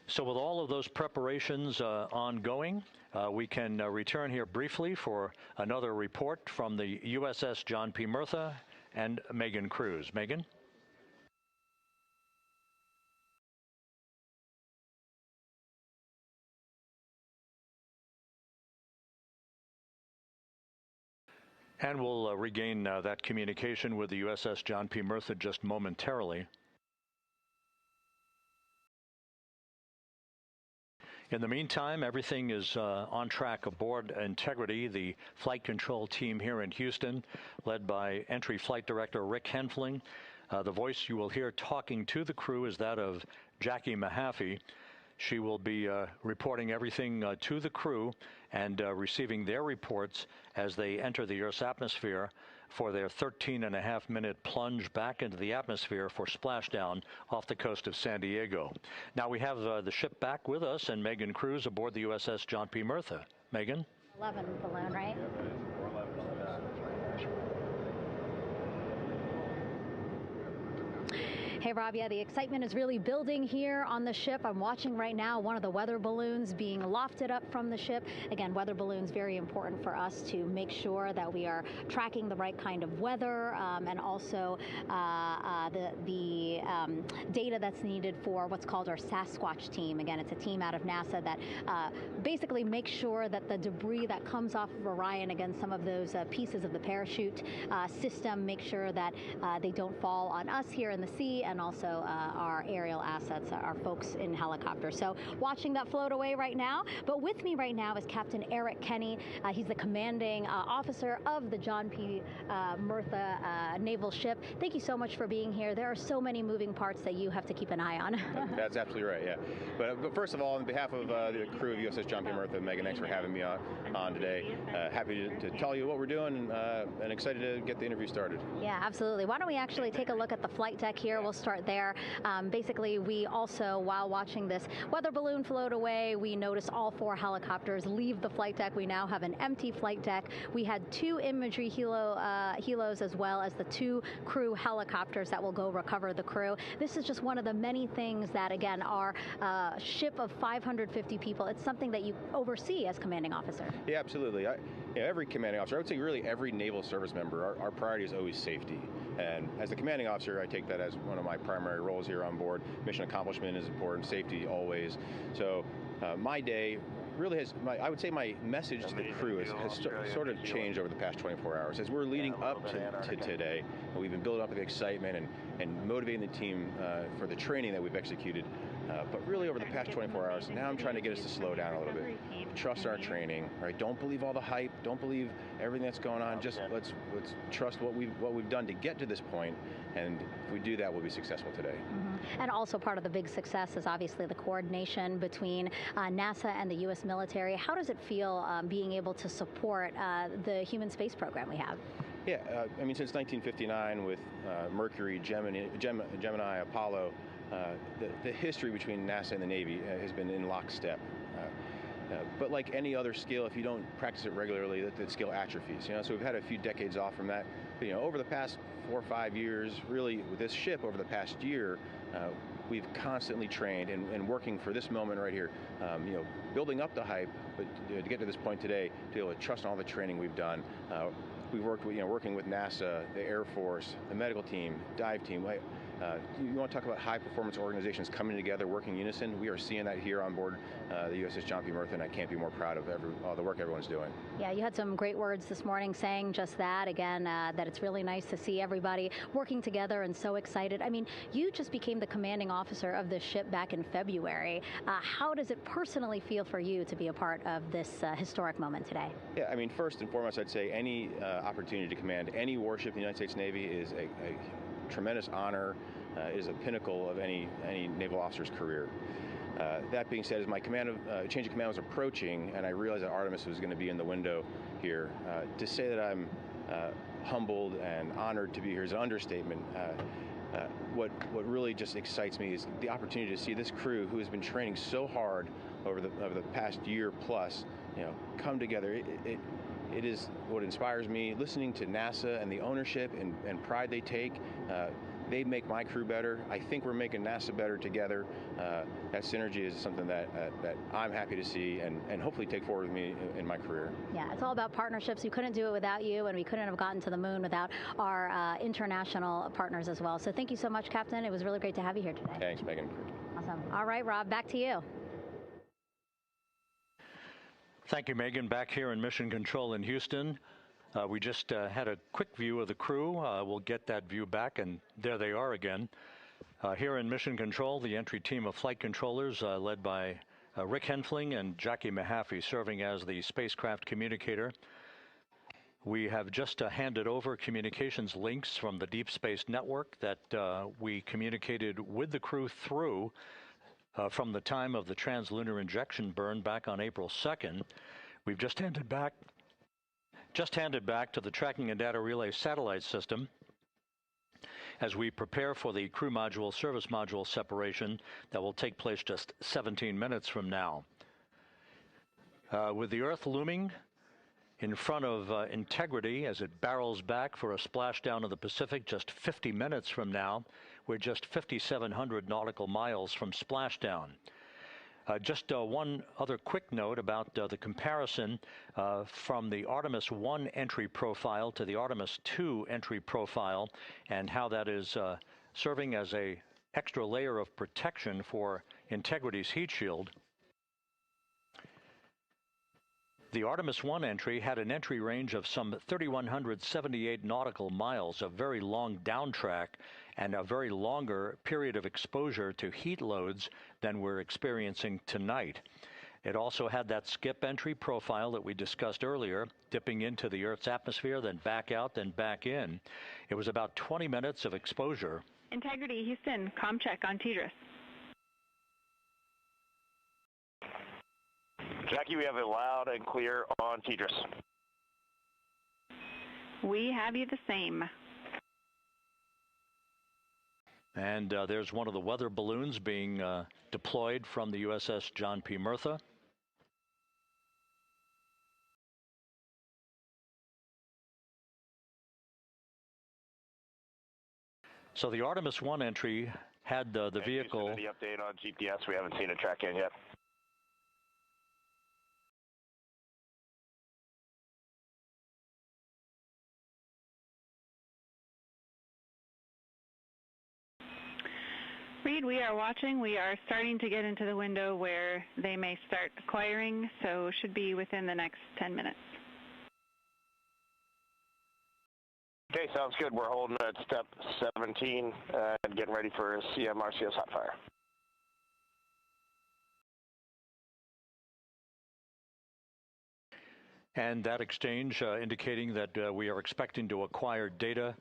So with all of those preparations ongoing, we can return here briefly for another report from the USS John P. Murtha and Megan Cruz. Megan? And we'll regain that communication with the USS John P. Murtha just momentarily. In the meantime, everything is on track aboard Integrity, the flight control team here in Houston, led by Entry Flight Director Rick Henfling. The voice you will hear talking to the crew is that of Jackie Mahaffey. She will be reporting everything to the crew and receiving their reports as they enter the Earth's atmosphere for their 13.5-minute plunge back into the atmosphere for splashdown off the coast of San Diego. Now we have the ship back with us and Megan Cruz aboard the USS John P. Murtha. Megan? 11 balloon, right? Hey, Rob, yeah, the excitement is really building here on the ship. I'm watching right now one of the weather balloons being lofted up from the ship. Again, weather balloons, very important for us to make sure that we are tracking the right kind of weather and also the data that's needed for what's called our Sasquatch team. Again, it's a team out of NASA that basically makes sure that the debris that comes off of Orion, again, some of those pieces of the parachute system, make sure that they don't fall on us here in the sea, and also our aerial assets, our folks in helicopters. So watching that float away right now. But with me right now is Captain Eric Kenny. He's the commanding officer of the John P. Murtha naval ship. Thank you so much for being here. There are so many moving parts that you have to keep an eye on. That's absolutely right, yeah. But first of all, on behalf of the crew of USS John P. Murtha, Megan, thanks for having me on today. Happy to tell you what we're doing and excited to get the interview started. Yeah, absolutely. Why don't we actually take a look at the flight deck here? We'll start there. Basically, we also, while watching this weather balloon float away, we noticed all 4 helicopters leave the flight deck. We now have an empty flight deck. We had 2 imagery helos as well as the 2 crew helicopters that will go recover the crew. This is just one of the many things that, again, our ship of 550 people, it's something that you oversee as commanding officer. Yeah, absolutely. Every commanding officer, I would say really every naval service member, our priority is always safety. And as the commanding officer, I take that as one of my primary roles here on board. Mission accomplishment is important, safety always. So my day really has, I would say my message to the crew has sort of changed over the past 24 hours. As we're leading up to today, we've been building up the excitement and motivating the team for the training that we've executed. But really over the past 24 hours, now I'm trying to get us to slow down a little bit. Trust our training, right? Don't believe all the hype. Don't believe everything that's going on. Just let's trust what we've done to get to this point. And if we do that, we'll be successful today. Mm-hmm. And also part of the big success is obviously the coordination between NASA and the U.S. military. How does it feel being able to support the human space program we have? Yeah, I mean, since 1959 with Mercury, Gemini, Apollo, the history between NASA and the Navy has been in lockstep. But like any other skill, if you don't practice it regularly, that skill atrophies. So we've had a few decades off from that. But, over the past 4 or 5 years, really with this ship over the past year, we've constantly trained and working for this moment right here. Building up the hype, but to get to this point today, to be able to trust in all the training we've done. We've worked with, working with NASA, the Air Force, the medical team, dive team. You want to talk about high-performance organizations coming together, working in unison? We are seeing that here on board the USS John P. Murtha, and I can't be more proud of all the work everyone's doing. Yeah, you had some great words this morning saying just that, again, that it's really nice to see everybody working together and so excited. I mean, you just became the commanding officer of this ship back in February. How does it personally feel for you to be a part of this historic moment today? Yeah, I mean, first and foremost, I'd say any opportunity to command any warship in the United States Navy is a tremendous honor, is a pinnacle of any naval officer's career. That being said, as my change of command was approaching, and I realized that Artemis was going to be in the window here, to say that I'm humbled and honored to be here is an understatement. What really just excites me is the opportunity to see this crew, who has been training so hard over the past year plus, come together. It is what inspires me. Listening to NASA and the ownership and pride they take, they make my crew better. I think we're making NASA better together. That synergy is something that I'm happy to see and hopefully take forward with me in my career. Yeah, it's all about partnerships. We couldn't do it without you, and we couldn't have gotten to the moon without our international partners as well. So thank you so much, Captain. It was really great to have you here today. Thanks, Megan. Awesome. All right, Rob, back to you. Thank you, Megan. Back here in Mission Control in Houston. We just had a quick view of the crew. We'll get that view back, and there they are again. Here in Mission Control, the entry team of flight controllers led by Rick Henfling and Jackie Mahaffey serving as the spacecraft communicator. We have just handed over communications links from the Deep Space Network that we communicated with the crew through from the time of the translunar injection burn back on April 2nd. We've just handed back to the tracking and data relay satellite system as we prepare for the crew module service module separation that will take place just 17 minutes from now. With the Earth looming in front of Integrity as it barrels back for a splashdown of the Pacific just 50 minutes from now, we're just 5,700 nautical miles from splashdown. Just one other quick note about the comparison from the Artemis 1 entry profile to the Artemis 2 entry profile and how that is serving as an extra layer of protection for Integrity's heat shield. The Artemis 1 entry had an entry range of some 3,178 nautical miles, a very long downtrack, and a very longer period of exposure to heat loads than we're experiencing tonight. It also had that skip entry profile that we discussed earlier, dipping into the Earth's atmosphere, then back out, then back in. It was about 20 minutes of exposure. Integrity, Houston, comm check on TDRS. Jackie, we have it loud and clear on TDRS. We have you the same. And there's one of the weather balloons being deployed from the USS John P. Murtha. So the Artemis 1 entry had the vehicle. The update on GPS, we haven't seen it track in yet. Reed, we are watching. We are starting to get into the window where they may start acquiring, so should be within the next 10 minutes. Okay, sounds good. We're holding at step 17 and getting ready for CM-RCS hot fire. And that exchange indicating that we are expecting to acquire data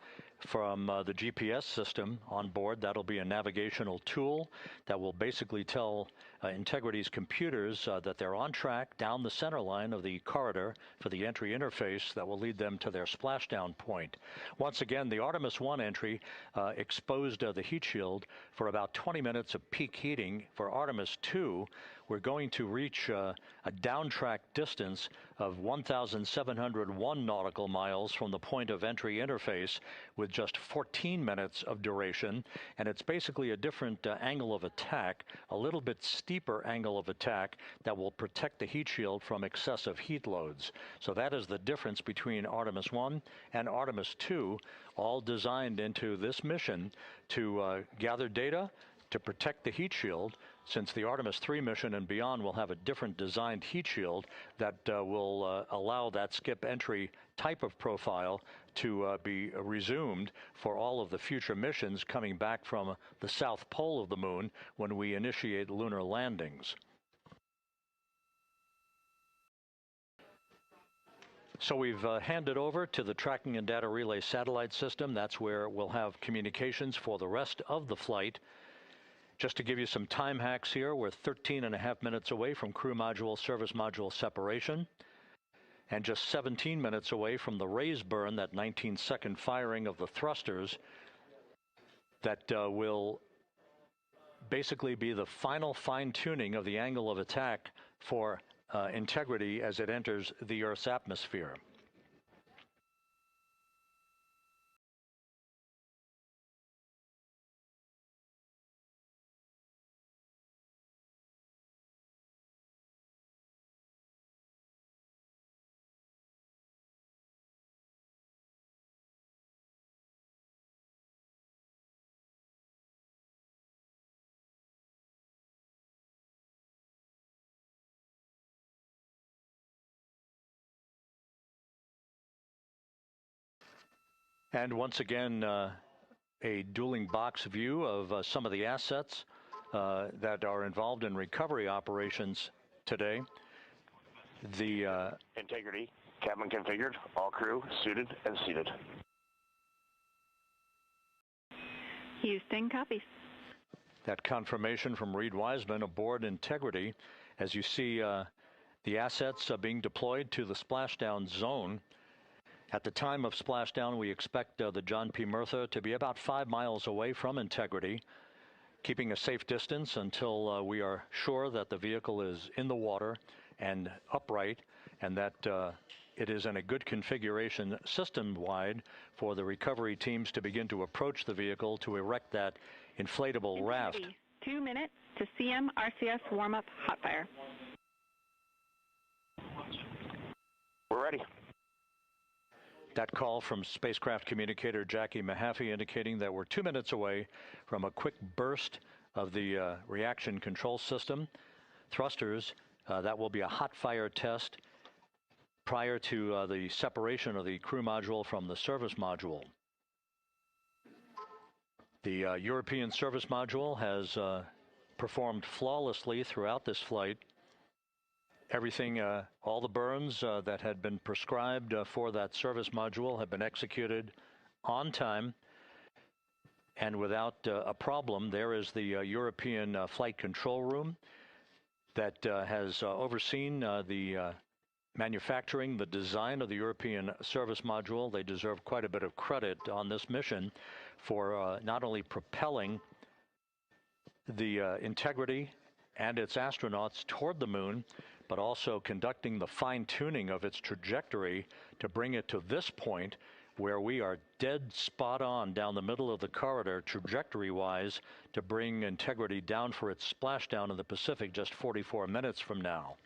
from the GPS system on board. That'll be a navigational tool that will basically tell Integrity's computers that they're on track down the center line of the corridor for the entry interface that will lead them to their splashdown point. Once again, the Artemis 1 entry exposed the heat shield for about 20 minutes of peak heating. For Artemis 2, we're going to reach a downtrack distance of 1,701 nautical miles from the point of entry interface, with just 14 minutes of duration. And it's basically a different angle of attack, a little bit steeper angle of attack that will protect the heat shield from excessive heat loads. So that is the difference between Artemis 1 and Artemis 2, all designed into this mission to gather data, to protect the heat shield, since the Artemis 3 mission and beyond will have a different designed heat shield that will allow that skip entry type of profile to be resumed for all of the future missions coming back from the south pole of the moon when we initiate lunar landings. So we've handed over to the Tracking and Data Relay Satellite System. That's where we'll have communications for the rest of the flight. Just to give you some time hacks here, we're 13.5 minutes away from crew module, service module separation, and just 17 minutes away from the raise burn, that 19-second firing of the thrusters that will basically be the final fine-tuning of the angle of attack for Integrity as it enters the Earth's atmosphere. And once again, a dueling box view of some of the assets that are involved in recovery operations today. The Integrity, cabin configured, all crew suited and seated. Houston, copies. That confirmation from Reed Wiseman aboard Integrity, as you see the assets being deployed to the splashdown zone. At the time of splashdown, we expect the John P. Murtha to be about 5 miles away from Integrity, keeping a safe distance until we are sure that the vehicle is in the water and upright, and that it is in a good configuration system-wide for the recovery teams to begin to approach the vehicle to erect that inflatable raft. 2 minutes to CM-RCS warm-up hot fire. We're ready. That call from spacecraft communicator Jackie Mahaffey indicating that we're 2 minutes away from a quick burst of the reaction control system. Thrusters, that will be a hot fire test prior to the separation of the crew module from the service module. The European service module has performed flawlessly throughout this flight. Everything, all the burns that had been prescribed for that service module have been executed on time and without a problem. There is the European flight control room that has overseen the manufacturing, the design of the European service module. They deserve quite a bit of credit on this mission for not only propelling the Integrity and its astronauts toward the moon, but also conducting the fine-tuning of its trajectory to bring it to this point where we are dead spot on down the middle of the corridor trajectory-wise to bring Integrity down for its splashdown in the Pacific just 44 minutes from now.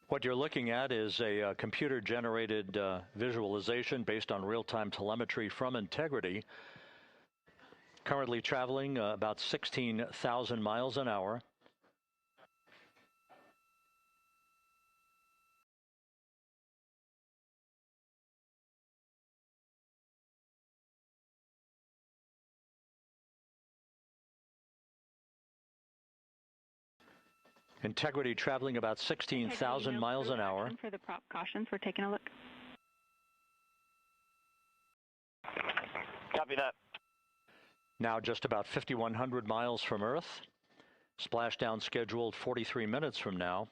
What you're looking at is a computer-generated visualization based on real-time telemetry from Integrity, currently traveling about 16,000 miles an hour. Integrity traveling about 16,000 miles an hour. For the prop cautions, we're taking a look. Copy that. Now just about 5,100 miles from Earth. Splashdown scheduled 43 minutes from now.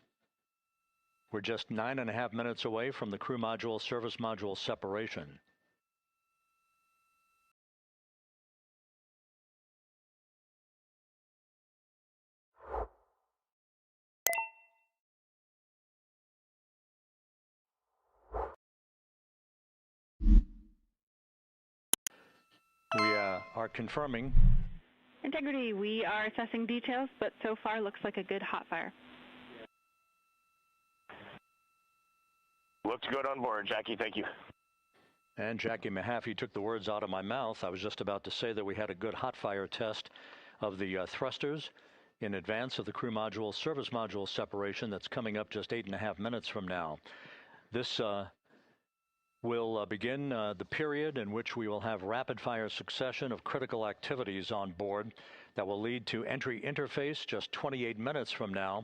We're just 9.5 minutes away from the crew module service module separation. We are confirming. Integrity, we are assessing details, but so far looks like a good hot fire. Looks good on board, Jackie. Thank you. And Jackie Mahaffey took the words out of my mouth. I was just about to say that we had a good hot fire test of the thrusters in advance of the crew module service module separation that's coming up just 8.5 minutes from now. This will begin the period in which we will have rapid-fire succession of critical activities on board that will lead to entry interface just 28 minutes from now,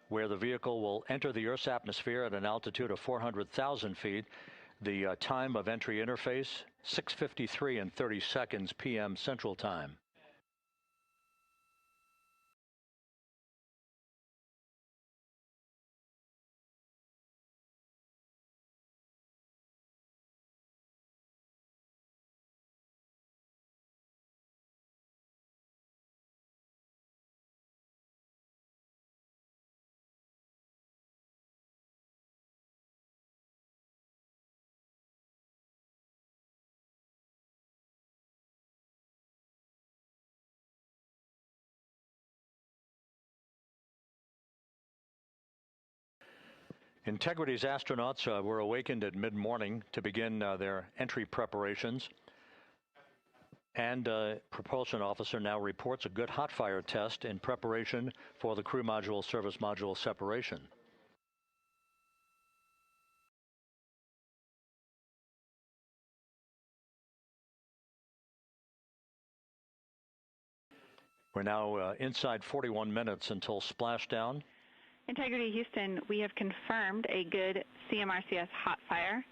where the vehicle will enter the Earth's atmosphere at an altitude of 400,000 feet. The time of entry interface, 6:53 and 30 seconds p.m. Central Time. Integrity's astronauts were awakened at mid-morning to begin their entry preparations. And propulsion officer now reports a good hot fire test in preparation for the crew module service module separation. We're now inside 41 minutes until splashdown. Integrity Houston, we have confirmed a good CMRCS hot fire,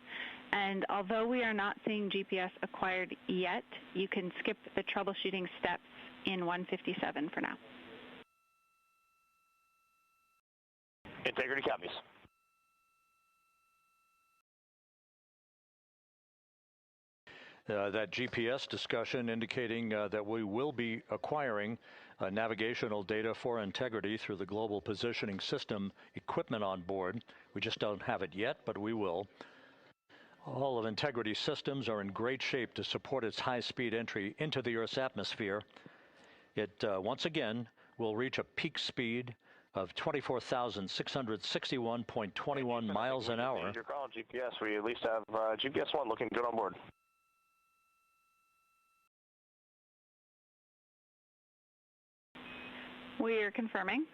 and although we are not seeing GPS acquired yet, you can skip the troubleshooting steps in 157 for now. Integrity copies. That GPS discussion indicating that we will be acquiring navigational data for integrity through the global positioning system equipment on board. We just don't have it yet, but we will. All of Integrity's systems are in great shape to support its high-speed entry into the Earth's atmosphere. It, once again, will reach a peak speed of 24,661.21 miles an hour. Your call, GPS. We at least have GPS 1 looking good on board. We are confirming.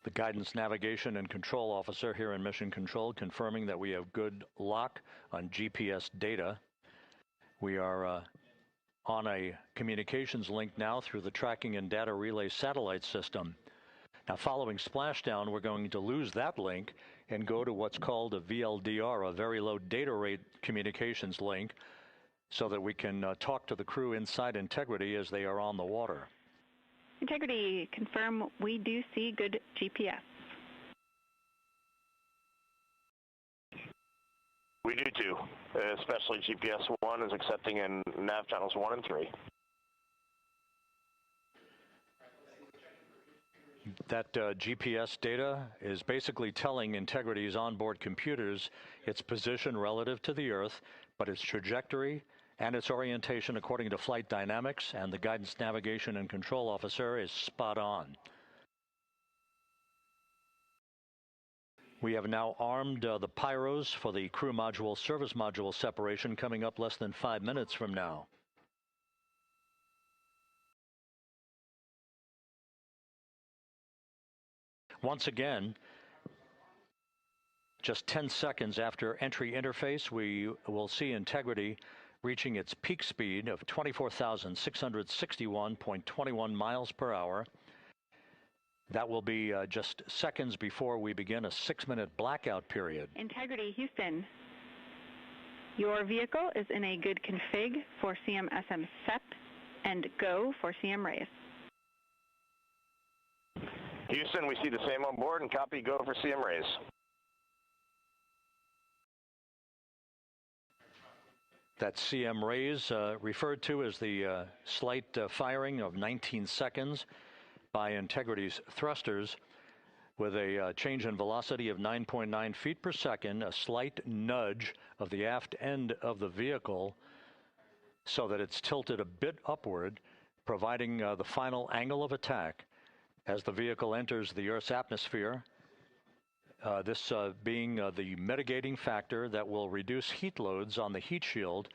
The Guidance, Navigation, and Control Officer here in Mission Control confirming that we have good lock on GPS data. We are on a communications link now through the Tracking and Data Relay Satellite System. Now, following splashdown, we're going to lose that link and go to what's called a VLDR, a Very Low Data Rate Communications link, so that we can talk to the crew inside Integrity as they are on the water. Integrity, confirm we do see good GPS. We do too, especially GPS 1 is accepting in nav channels 1 and 3. That GPS data is basically telling Integrity's onboard computers its position relative to the Earth, but its trajectory and its orientation according to flight dynamics and the Guidance, Navigation, and Control Officer is spot on. We have now armed the pyros for the crew module service module separation coming up less than 5 minutes from now. Once again, just 10 seconds after entry interface, we will see Integrity reaching its peak speed of 24,661.21 miles per hour. That will be just seconds before we begin a 6-minute blackout period. Integrity, Houston. Your vehicle is in a good config for CM-SM SEP and go for CM raise. Houston, we see the same on board and copy go for CM raise. That CM raise referred to as the slight firing of 19 seconds by Integrity's thrusters with a change in velocity of 9.9 feet per second, a slight nudge of the aft end of the vehicle so that it's tilted a bit upward, providing the final angle of attack as the vehicle enters the Earth's atmosphere. This being the mitigating factor that will reduce heat loads on the heat shield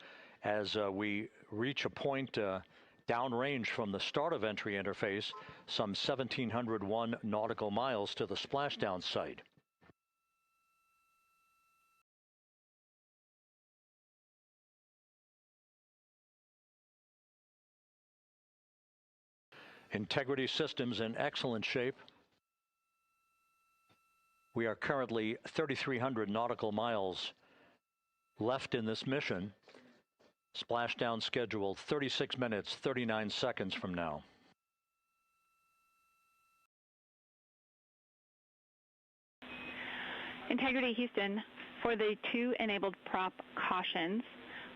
as we reach a point downrange from the start of entry interface, some 1,701 nautical miles to the splashdown site. Integrity systems in excellent shape. We are currently 3,300 nautical miles left in this mission. Splashdown scheduled 36 minutes, 39 seconds from now. Integrity, Houston. For the 2 enabled prop cautions,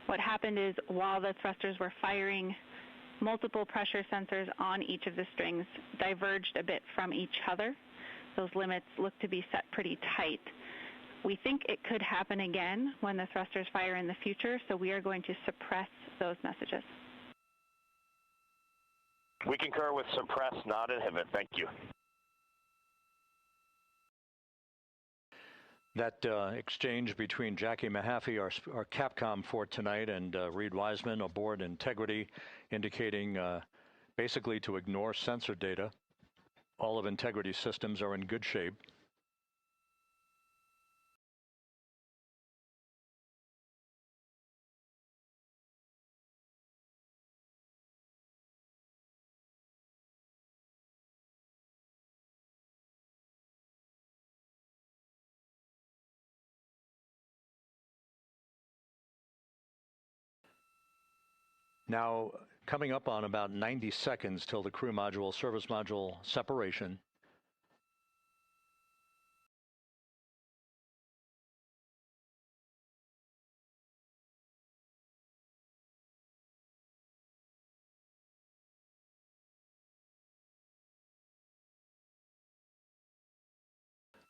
what happened is while the thrusters were firing, multiple pressure sensors on each of the strings diverged a bit from each other. Those limits look to be set pretty tight. We think it could happen again when the thrusters fire in the future, so we are going to suppress those messages. We concur with suppress, not inhibit. Thank you. That exchange between Jackie Mahaffey, our Capcom for tonight, and Reed Wiseman aboard Integrity, indicating basically to ignore sensor data. All of Integrity's systems are in good shape. Now, coming up on about 90 seconds till the crew module, service module separation.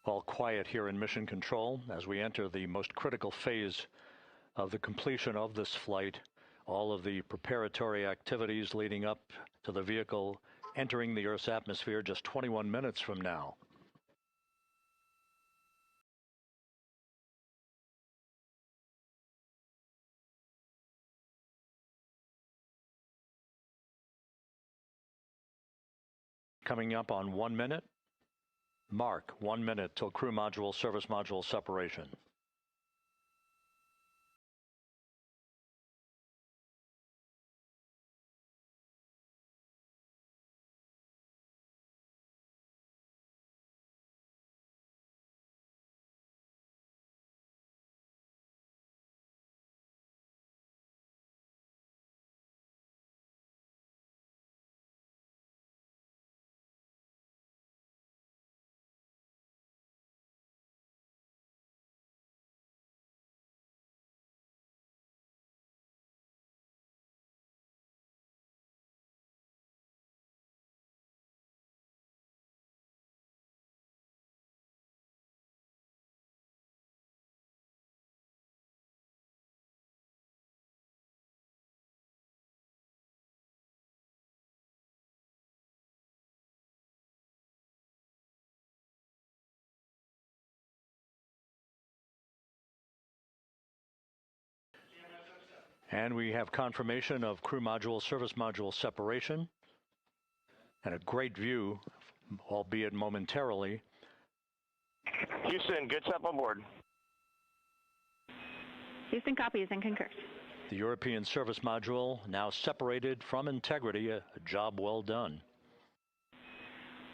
All quiet here in Mission Control as we enter the most critical phase of the completion of this flight. All of the preparatory activities leading up to the vehicle entering the Earth's atmosphere just 21 minutes from now. Coming up on 1 minute. Mark 1 minute till crew module, service module separation. And we have confirmation of crew module, service module separation, and a great view, albeit momentarily. Houston, good step on board. Houston copies and concurs. The European service module now separated from Integrity, a job well done.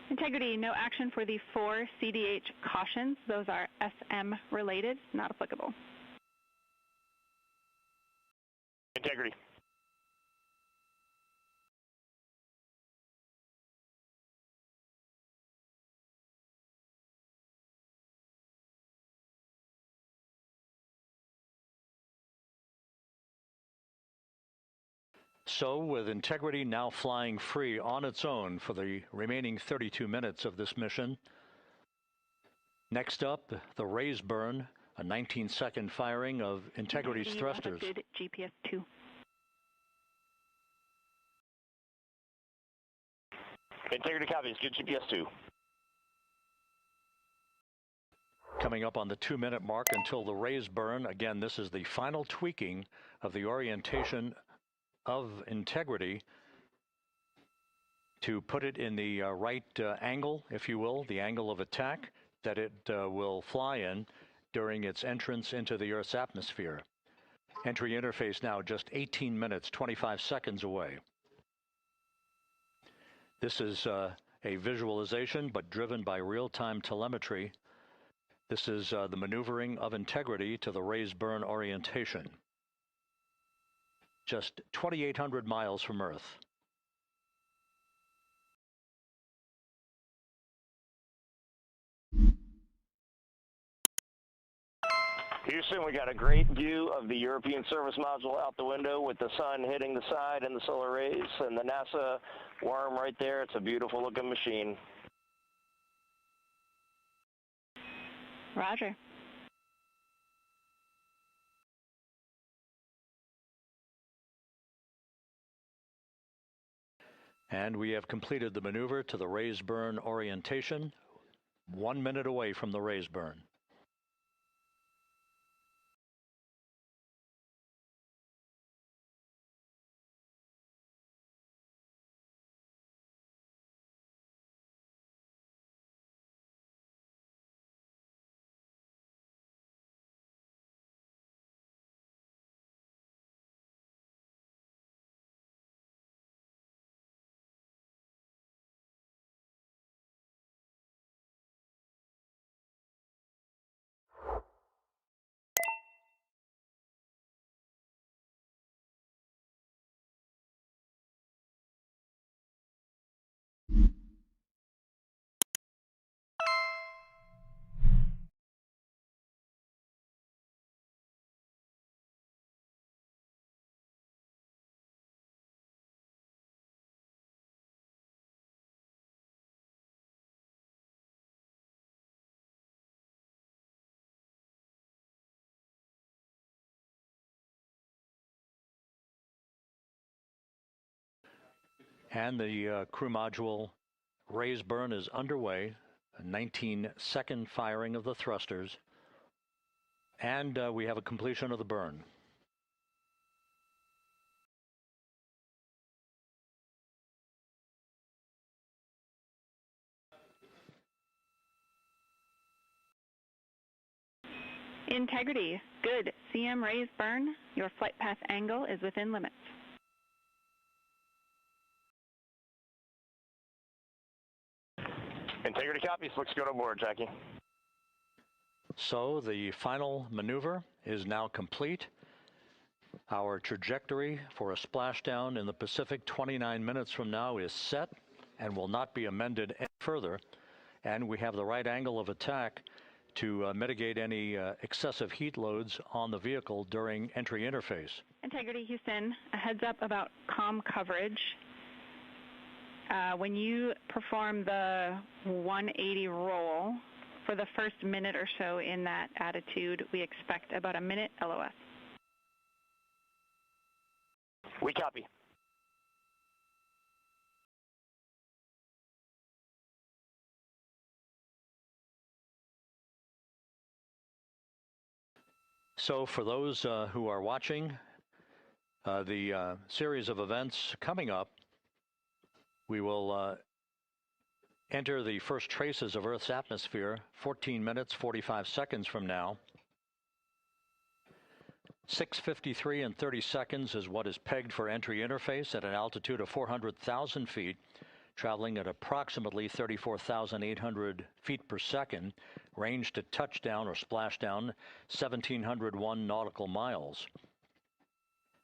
Integrity, no action for the 4 CDH cautions. Those are SM related, not applicable. Integrity. So, with Integrity now flying free on its own for the remaining 32 minutes of this mission. Next up, the raise burn, a 19-second firing of Integrity's thrusters. Good GPS 2. Integrity copies, good GPS 2. Coming up on the 2-minute mark until the raise burn. Again, this is the final tweaking of the orientation of Integrity to put it in the right angle, if you will, the angle of attack that it will fly in during its entrance into the Earth's atmosphere. Entry interface now just 18 minutes, 25 seconds away. This is a visualization, but driven by real-time telemetry. This is the maneuvering of Integrity to the raise burn orientation. Just 2,800 miles from Earth. Houston, we got a great view of the European service module out the window with the sun hitting the side and the solar rays and the NASA worm right there. It's a beautiful looking machine. Roger. And we have completed the maneuver to the raise burn orientation, 1 minute away from the raise burn. And the crew module raise burn is underway, a 19-second firing of the thrusters, and we have a completion of the burn. Integrity, good. CM raise burn. Your flight path angle is within limits. Integrity copies. Looks good on board, Jackie. So the final maneuver is now complete. Our trajectory for a splashdown in the Pacific 29 minutes from now is set and will not be amended any further. And we have the right angle of attack to mitigate any excessive heat loads on the vehicle during entry interface. Integrity, Houston, a heads up about comm coverage. When you perform the 180 roll, for the first minute or so in that attitude, we expect about a minute LOS. We copy. So for those who are watching the series of events coming up, we will enter the first traces of Earth's atmosphere 14 minutes, 45 seconds from now. 6:53 and 30 seconds is what is pegged for entry interface at an altitude of 400,000 feet, traveling at approximately 34,800 feet per second, range to touchdown or splashdown 1,701 nautical miles.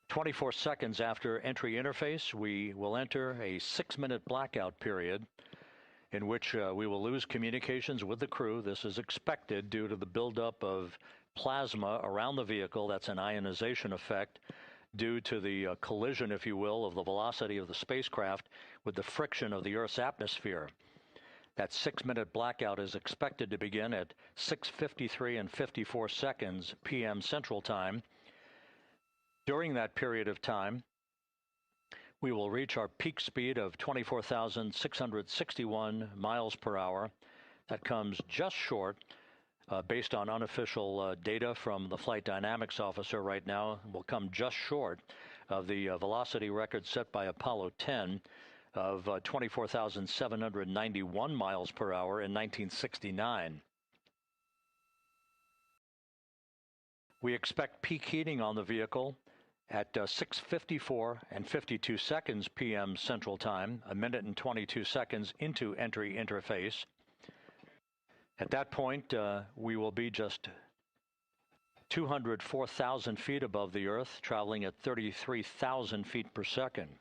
24 seconds after entry interface, we will enter a 6-minute blackout period in which we will lose communications with the crew. This is expected due to the buildup of plasma around the vehicle. That's an ionization effect due to the collision, if you will, of the velocity of the spacecraft with the friction of the Earth's atmosphere. That 6-minute blackout is expected to begin at 6:53 and 54 seconds p.m. Central Time. During that period of time, we will reach our peak speed of 24,661 miles per hour. That comes just short, based on unofficial data from the flight dynamics officer right now, will come just short of the velocity record set by Apollo 10 of 24,791 miles per hour in 1969. We expect peak heating on the vehicle at 6:54 and 52 seconds p.m. Central Time, a minute and 22 seconds into entry interface. At that point, we will be just 204,000 feet above the Earth, traveling at 33,000 feet per second.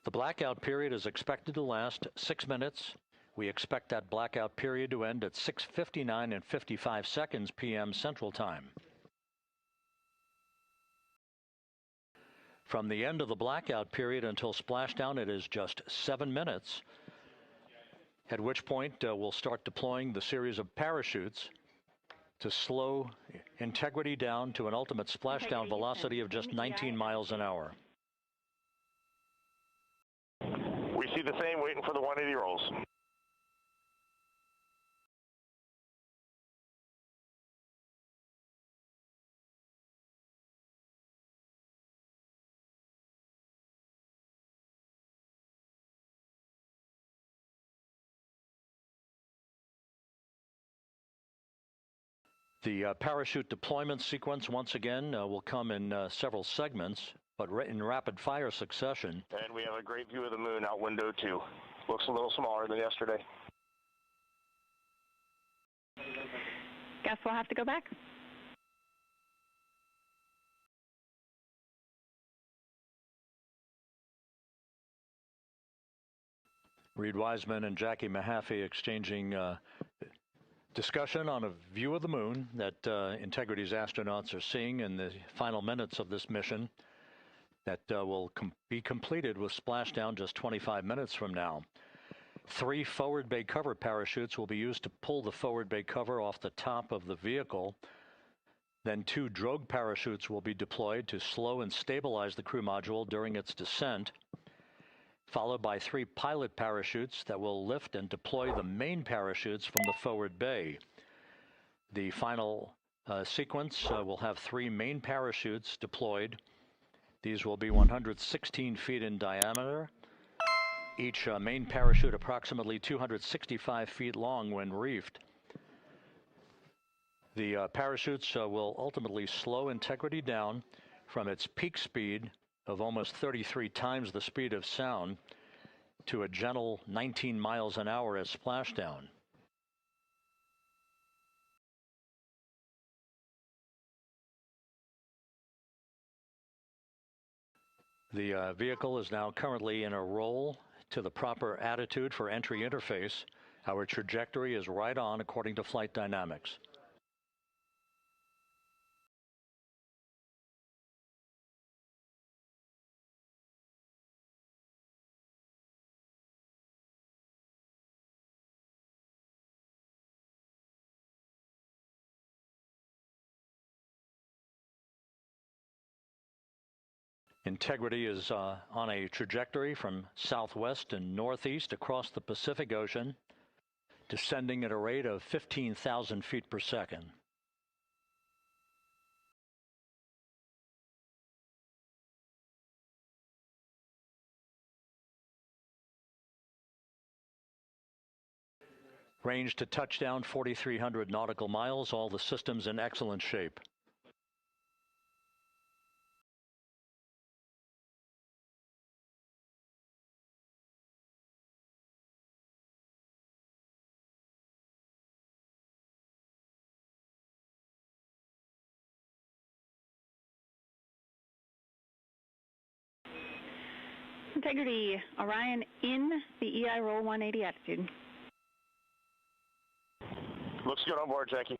The blackout period is expected to last 6 minutes. We expect that blackout period to end at 6:59 and 55 seconds p.m. Central Time. From the end of the blackout period until splashdown, it is just 7 minutes, at which point we'll start deploying the series of parachutes to slow integrity down to an ultimate splashdown velocity of just 19 miles an hour. We see the same, waiting for the 180 rolls. The parachute deployment sequence, once again, will come in several segments, but in rapid-fire succession. And we have a great view of the moon out window 2. Looks a little smaller than yesterday. Guess we'll have to go back. Reed Wiseman and Jackie Mahaffey exchanging discussion on a view of the moon that Integrity's astronauts are seeing in the final minutes of this mission that will be completed with splashdown just 25 minutes from now. 3 forward bay cover parachutes will be used to pull the forward bay cover off the top of the vehicle. Then 2 drogue parachutes will be deployed to slow and stabilize the crew module during its descent, followed by 3 pilot parachutes that will lift and deploy the main parachutes from the forward bay. The final sequence will have 3 main parachutes deployed. These will be 116 feet in diameter, each main parachute approximately 265 feet long when reefed. The parachutes will ultimately slow Integrity down from its peak speed of almost 33 times the speed of sound to a gentle 19 miles an hour at splashdown. The vehicle is now currently in a roll to the proper attitude for entry interface. Our trajectory is right on according to flight dynamics. Integrity is on a trajectory from southwest and northeast across the Pacific Ocean, descending at a rate of 15,000 feet per second. Range to touchdown 4,300 nautical miles, all the systems in excellent shape. Integrity, Orion in the EI roll 180 attitude. Looks good on board, Jackie.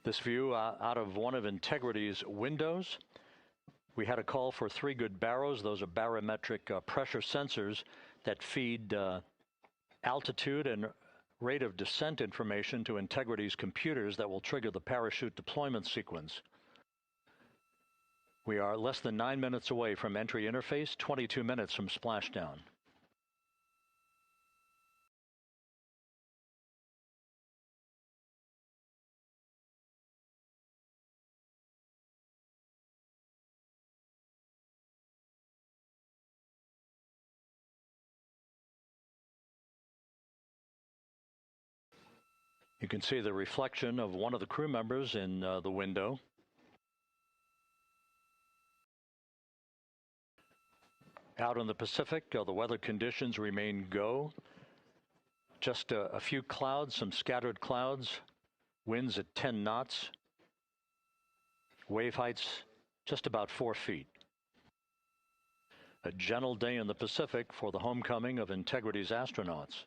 This view out of one of Integrity's windows. We had a call for 3 good baros. Those are barometric pressure sensors that feed altitude and rate of descent information to Integrity's computers that will trigger the parachute deployment sequence. We are less than 9 minutes away from entry interface, 22 minutes from splashdown. You can see the reflection of one of the crew members in the window. Out in the Pacific, the weather conditions remain go. Just a few clouds, some scattered clouds, winds at 10 knots, wave heights just about 4 feet. A gentle day in the Pacific for the homecoming of Integrity's astronauts.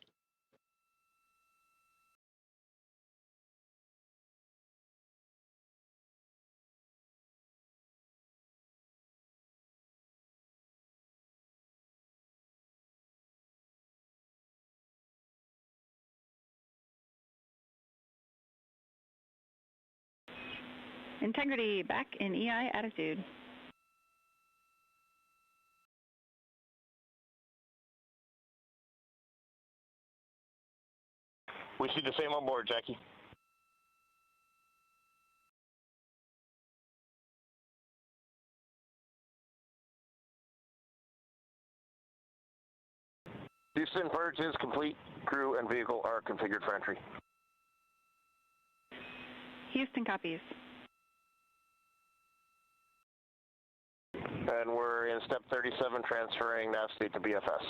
Integrity back in EI attitude. We see the same on board, Jackie. Houston, purge is complete. Crew and vehicle are configured for entry. Houston copies. And we're in step 37, transferring nav state to BFS.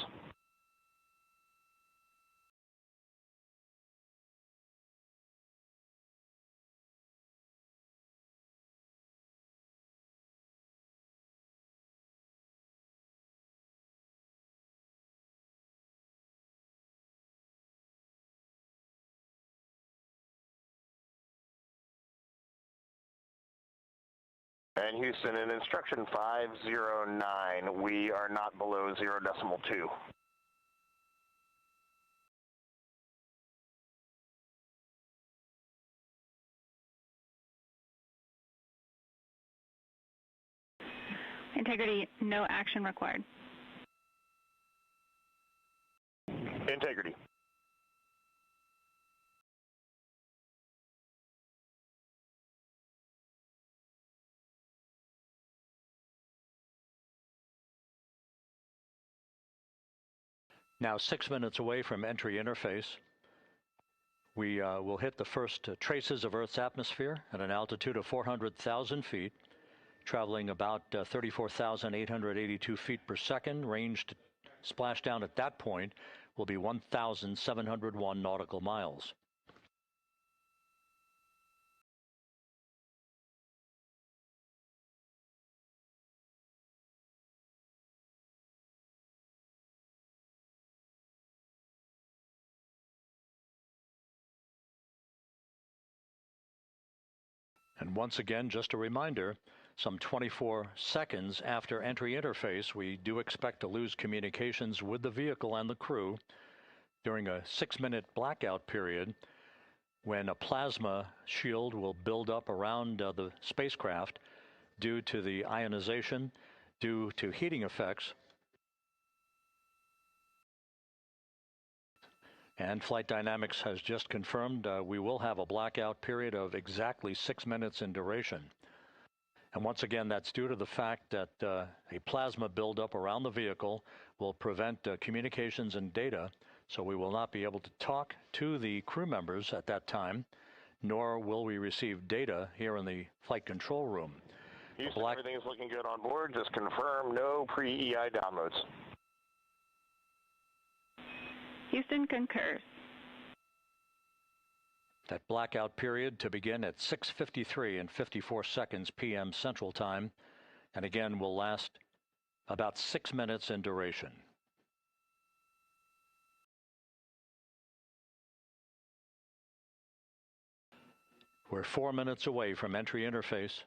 And Houston, in instruction 509, we are not below 0.2. Integrity, no action required. Integrity. Now 6 minutes away from entry interface. We will hit the first traces of Earth's atmosphere at an altitude of 400,000 feet, traveling about 34,882 feet per second. Range to splashdown at that point will be 1,701 nautical miles. And once again, just a reminder, some 24 seconds after entry interface, we do expect to lose communications with the vehicle and the crew during a 6-minute blackout period when a plasma shield will build up around the spacecraft due to the ionization, due to heating effects. And Flight Dynamics has just confirmed we will have a blackout period of exactly 6 minutes in duration. And once again, that's due to the fact that a plasma buildup around the vehicle will prevent communications and data, so we will not be able to talk to the crew members at that time, nor will we receive data here in the flight control room. Houston, everything is looking good on board. Just confirm no pre-EI downloads. Houston concurs. That blackout period to begin at 6:53 and 54 seconds p.m. Central Time, and again will last about 6 minutes in duration. We're 4 minutes away from entry interface.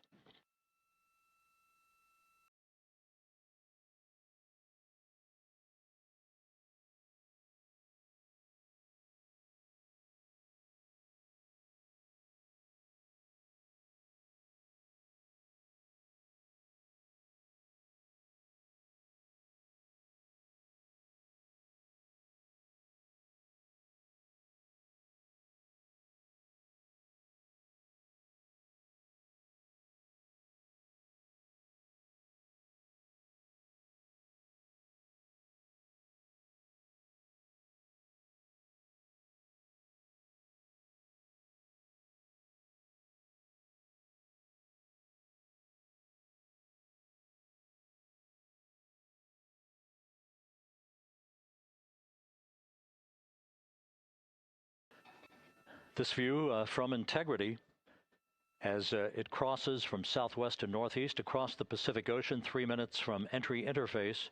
This view from Integrity as it crosses from southwest to northeast across the Pacific Ocean, 3 minutes from entry interface.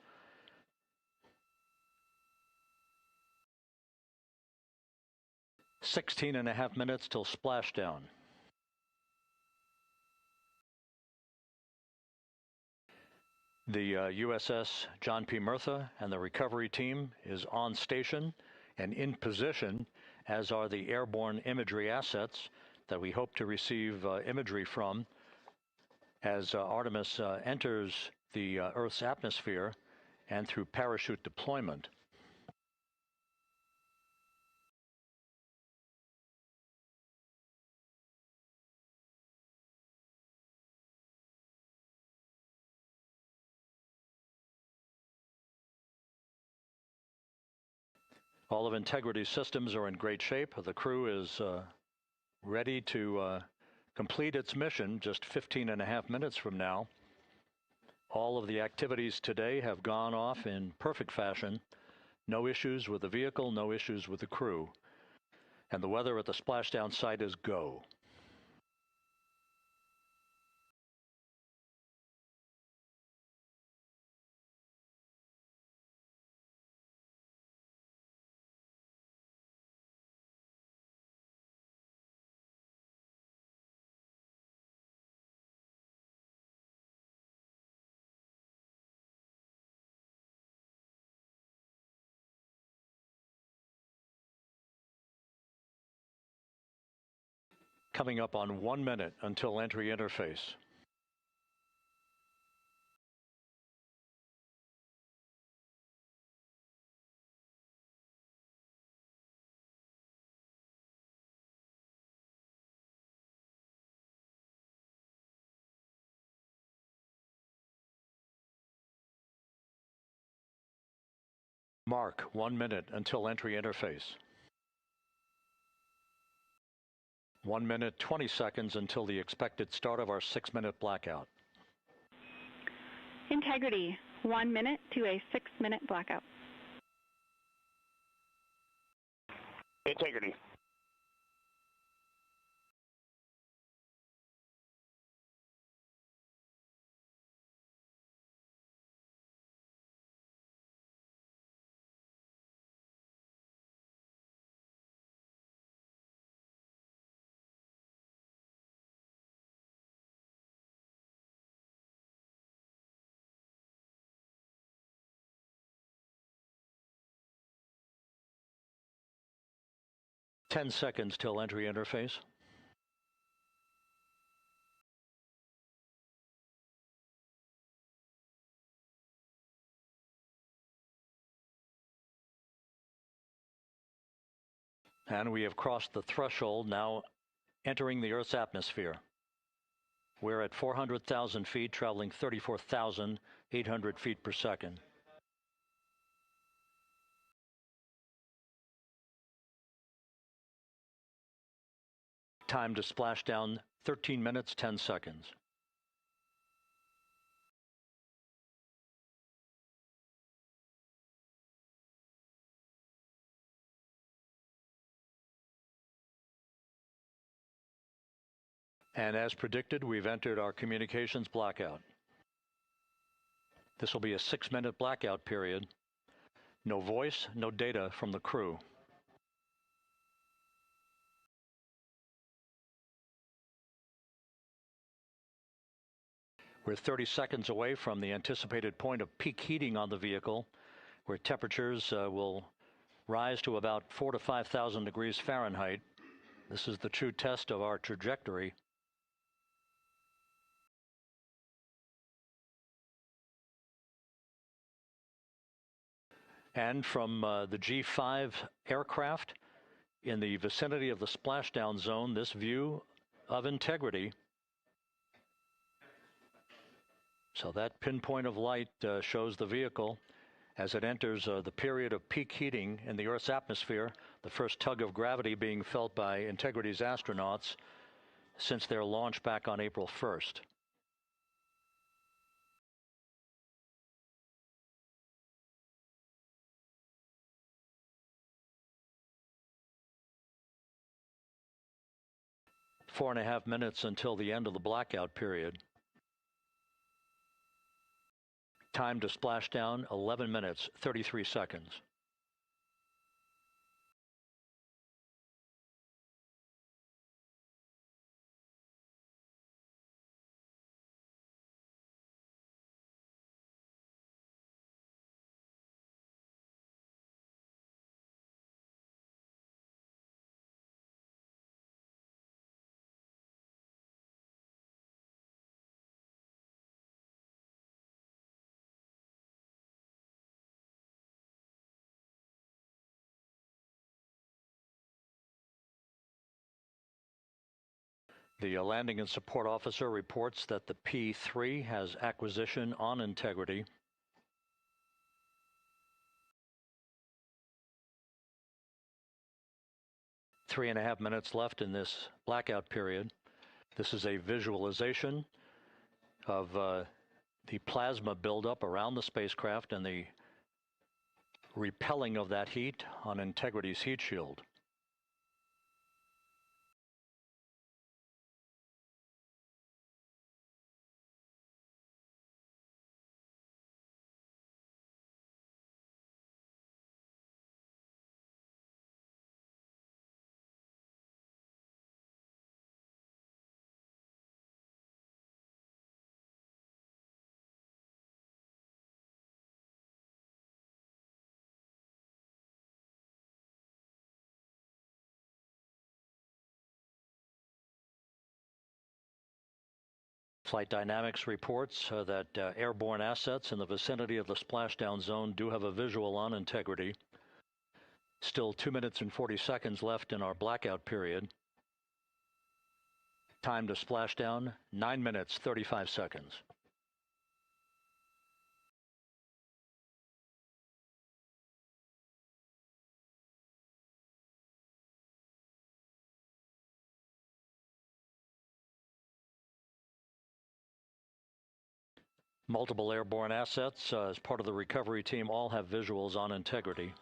"16.5 minutes till splashdown." The USS John P. Murtha and the recovery team is on station and in position, as are the airborne imagery assets that we hope to receive imagery from as Artemis enters the Earth's atmosphere and through parachute deployment. All of Integrity's systems are in great shape. The crew is ready to complete its mission just 15.5 minutes from now. All of the activities today have gone off in perfect fashion. No issues with the vehicle, no issues with the crew. And the weather at the splashdown site is go. Coming up on 1 minute until entry interface. Mark 1 minute until entry interface. 1 minute 20 seconds until the expected start of our 6-minute blackout. Integrity, 1 minute to a 6-minute blackout. Integrity. Ten seconds till entry interface. And we have crossed the threshold, now entering the Earth's atmosphere. We're at 400,000 feet, traveling 34,800 feet per second. Time to splash down, 13 minutes, 10 seconds. And as predicted, we've entered our communications blackout. This will be a 6-minute blackout period. No voice, no data from the crew. We're 30 seconds away from the anticipated point of peak heating on the vehicle, where temperatures will rise to about 4,000 to 5,000 degrees Fahrenheit. This is the true test of our trajectory. And from the G5 aircraft in the vicinity of the splashdown zone, this view of integrity. So that pinpoint of light shows the vehicle as it enters the period of peak heating in the Earth's atmosphere, the first tug of gravity being felt by Integrity's astronauts since their launch back on April 1st. Four and a half minutes until the end of the blackout period. Time to splash down, 11 minutes, 33 seconds. The landing and support officer reports that the P-3 has acquisition on Integrity. Three and a half minutes left in this blackout period. This is a visualization of the plasma buildup around the spacecraft and the repelling of that heat on Integrity's heat shield. Flight Dynamics reports that airborne assets in the vicinity of the splashdown zone do have a visual on Integrity. Still 2 minutes and 40 seconds left in our blackout period. Time to splashdown, 9 minutes, 35 seconds. Multiple airborne assets as part of the recovery team all have visuals on integrity.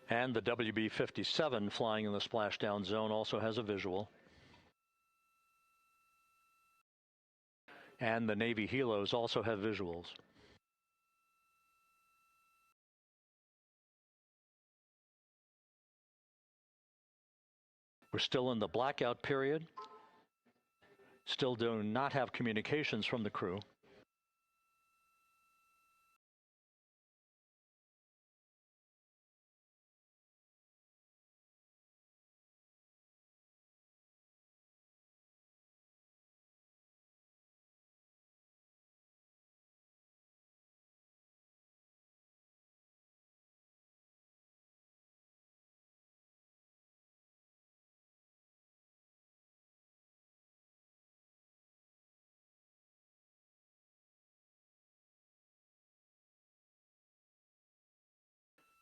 And the WB-57 flying in the splashdown zone also has a visual. And the Navy helos also have visuals. We're still in the blackout period. Still do not have communications from the crew.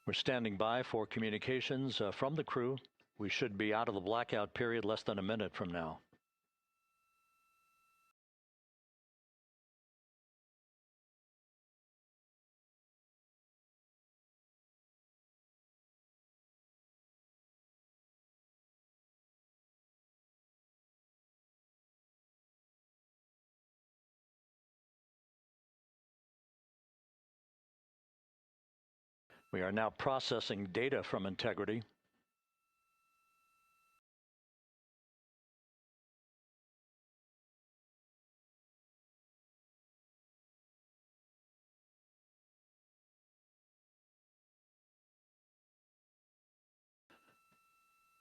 We're standing by for communications from the crew. We should be out of the blackout period less than a minute from now. We are now processing data from integrity.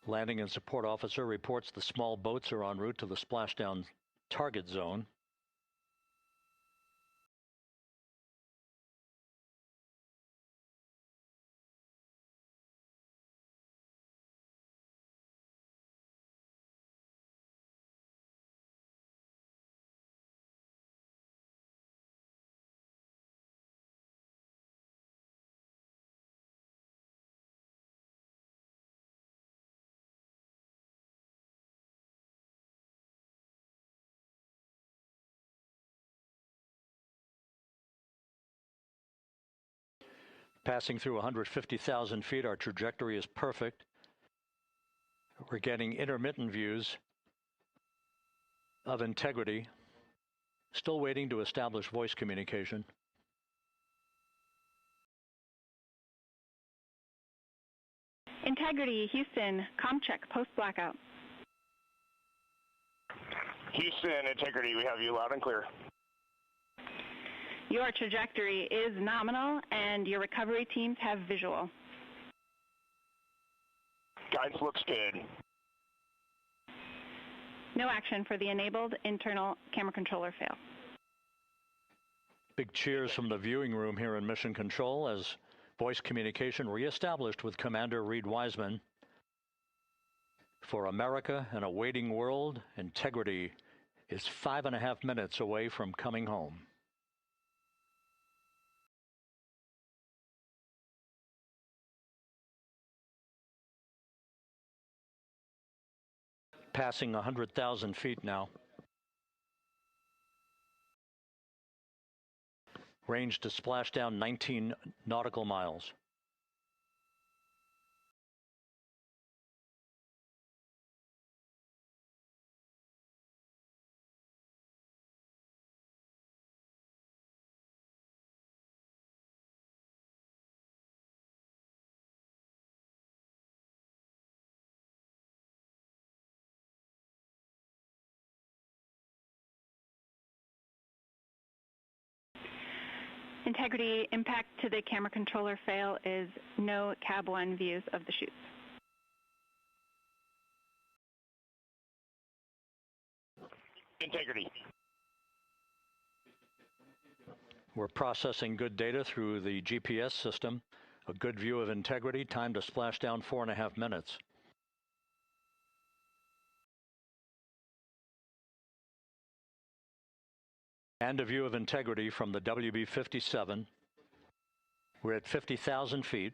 Landing and support officer reports the small boats are en route to the splashdown target zone. Passing through 150,000 feet, our trajectory is perfect. We're getting intermittent views of integrity. Still waiting to establish voice communication. Integrity, Houston, comm check, post-blackout. Houston, Integrity, we have you loud and clear. Your trajectory is nominal, and your recovery teams have visual. Guidance looks good. No action for the enabled internal camera controller fail. Big cheers from the viewing room here in Mission Control as voice communication reestablished with Commander Reed Wiseman. For America and a waiting world, Integrity is 5.5 minutes away from coming home. Passing 100,000 feet now. Range to splashdown 19 nautical miles. Integrity, impact to the camera controller fail is no Cab 1 views of the chutes. Integrity. We're processing good data through the GPS system. A good view of Integrity, time to splashdown 4.5 minutes. And a view of Integrity from the WB-57. We're at 50,000 feet.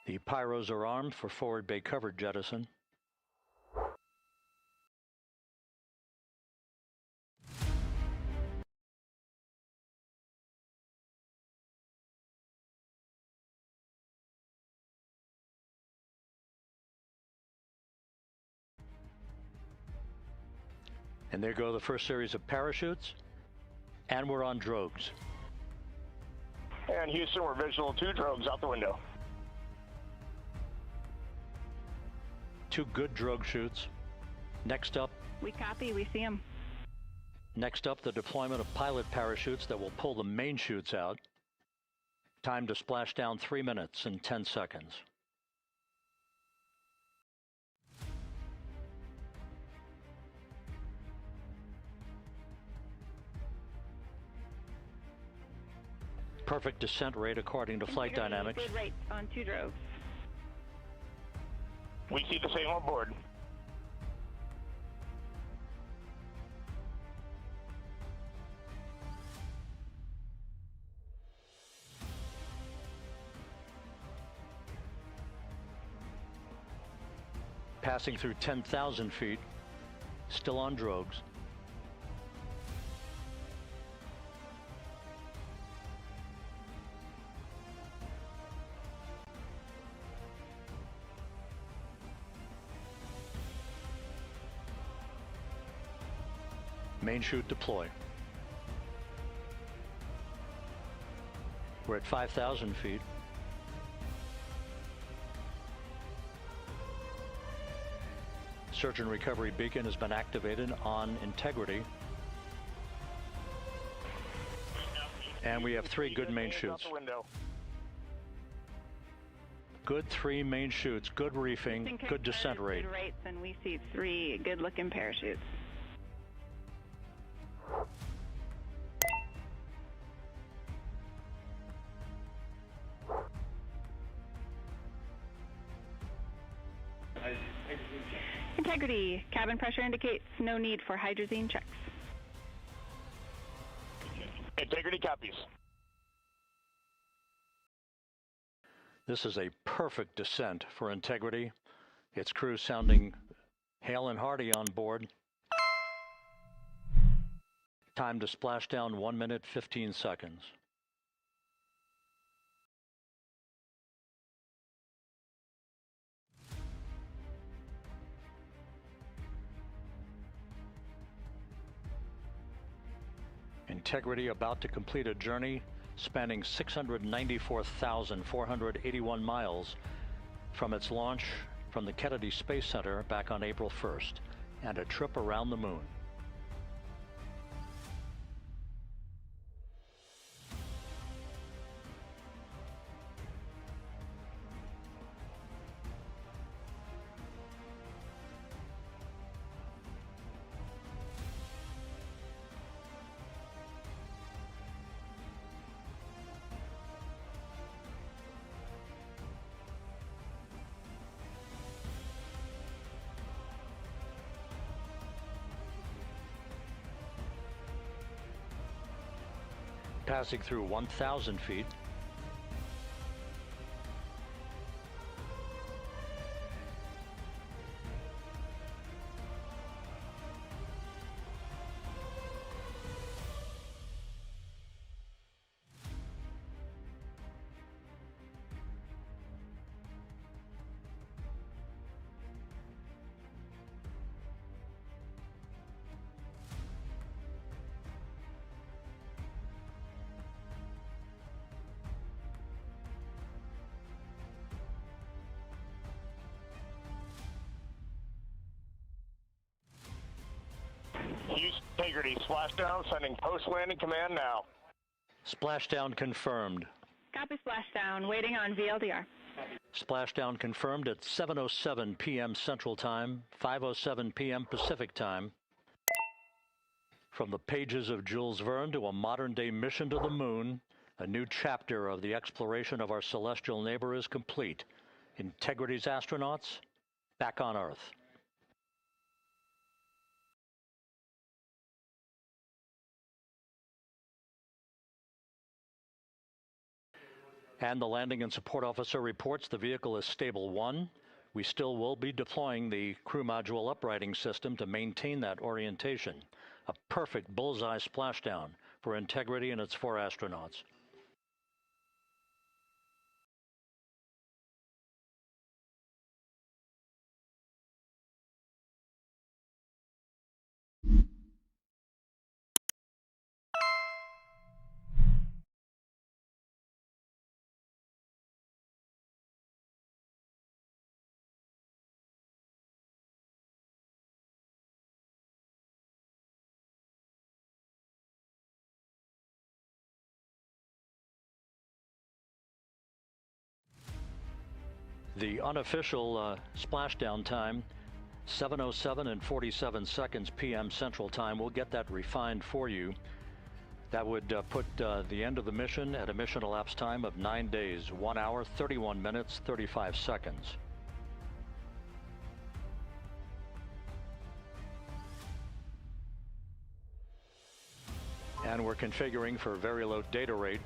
The pyros are armed for forward bay covered jettison. And there go the first series of parachutes, and we're on drogues. And Houston, we're visual 2 drogues out the window. 2 good drogue shoots. Next up. We copy, we see them. Next up, the deployment of pilot parachutes that will pull the main chutes out. Time to splash down 3 minutes and 10 seconds. Perfect descent rate according to flight dynamics. Good rates on 2 drogues. We see the same on board. Passing through 10,000 feet, still on drogues. Main chute deploy. We're at 5,000 feet. Search and recovery beacon has been activated on Integrity. And we have 3 good main chutes. Good 3 main chutes, good reefing, good descent rate. Good rates, and we see 3 good-looking parachutes. Integrity. Cabin pressure indicates no need for hydrazine checks. Integrity copies. This is a perfect descent for Integrity. Its crew sounding hale and hearty on board. Time to splash down 1 minute, 15 seconds. Integrity about to complete a journey spanning 694,481 miles from its launch from the Kennedy Space Center back on April 1st, and a trip around the moon. Passing through 1,000 feet. Integrity, splashdown, sending post-landing command now. Splashdown confirmed. Copy splashdown, waiting on VLDR. Splashdown confirmed at 7:07 p.m. Central Time, 5:07 p.m. Pacific Time. From the pages of Jules Verne to a modern-day mission to the moon, a new chapter of the exploration of our celestial neighbor is complete. Integrity's astronauts back on Earth. And the landing and support officer reports the vehicle is stable 1. We still will be deploying the crew module uprighting system to maintain that orientation. A perfect bullseye splashdown for Integrity and its 4 astronauts. The unofficial splashdown time, 7:07 and 47 seconds p.m. Central Time. We'll get that refined for you. That would put the end of the mission at a mission elapsed time of 9 days, 1 hour, 31 minutes, 35 seconds. And we're configuring for very low data rate.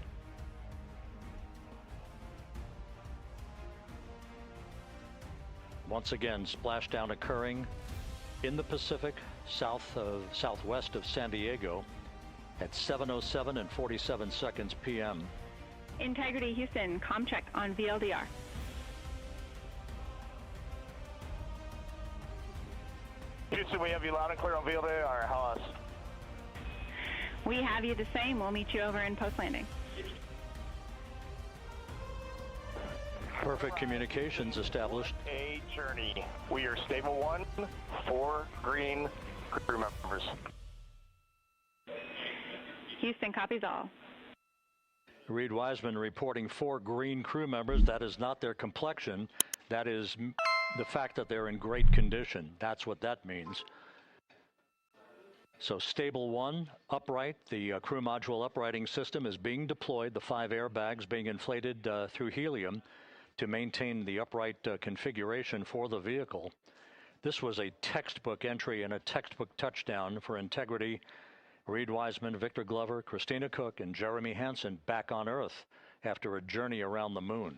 Once again, splashdown occurring in the Pacific, southwest of San Diego at 7:07 and 47 seconds p.m. Integrity Houston, comm check on VLDR. Houston, we have you loud and clear on VLDR. How else? We have you the same. We'll meet you over in post-landing. Perfect communications established. A journey. We are stable 1, 4 green crew members. Houston copies all. Reed Wiseman reporting 4 green crew members. That is not their complexion. That is the fact that they're in great condition. That's what that means. So stable 1, upright. The crew module uprighting system is being deployed. The 5 airbags being inflated through helium to maintain the upright configuration for the vehicle. This was a textbook entry and a textbook touchdown for Integrity. Reed Wiseman, Victor Glover, Christina Cook, and Jeremy Hansen back on Earth after a journey around the moon.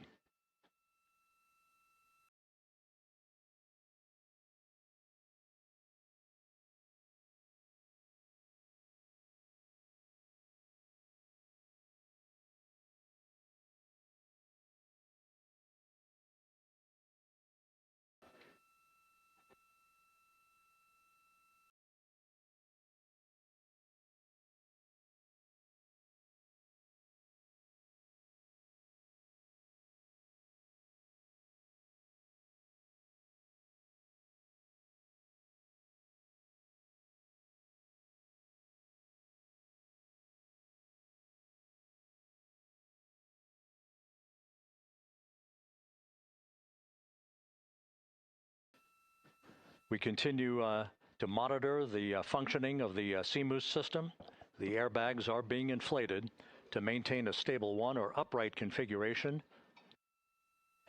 We continue to monitor the functioning of the CMOOS system. The airbags are being inflated to maintain a stable 1 or upright configuration.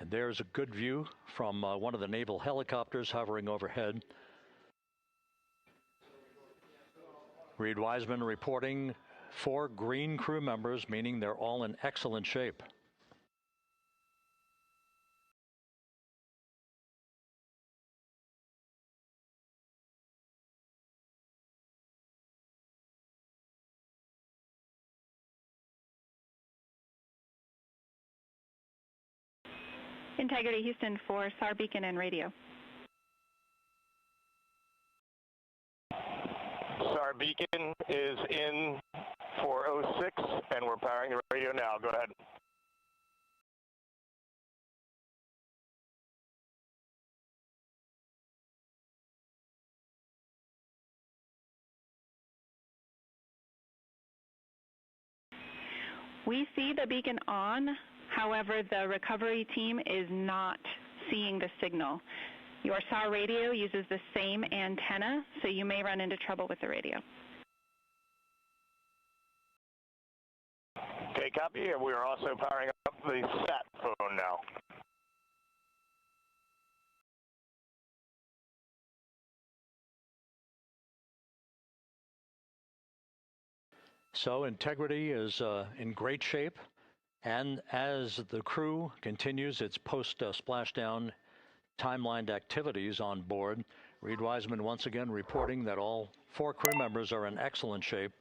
And there's a good view from one of the naval helicopters hovering overhead. Reed Wiseman reporting 4 green crew members, meaning they're all in excellent shape. Integrity Houston for SAR beacon and radio. SAR beacon is in for 06, and we're powering the radio now. Go ahead. We see the beacon on. However, the recovery team is not seeing the signal. Your SAW radio uses the same antenna, so you may run into trouble with the radio. Okay, copy. We are also powering up the sat phone now. So Integrity is in great shape, and as the crew continues its post-splashdown timelined activities on board, Reed Wiseman once again reporting that all 4 crew members are in excellent shape.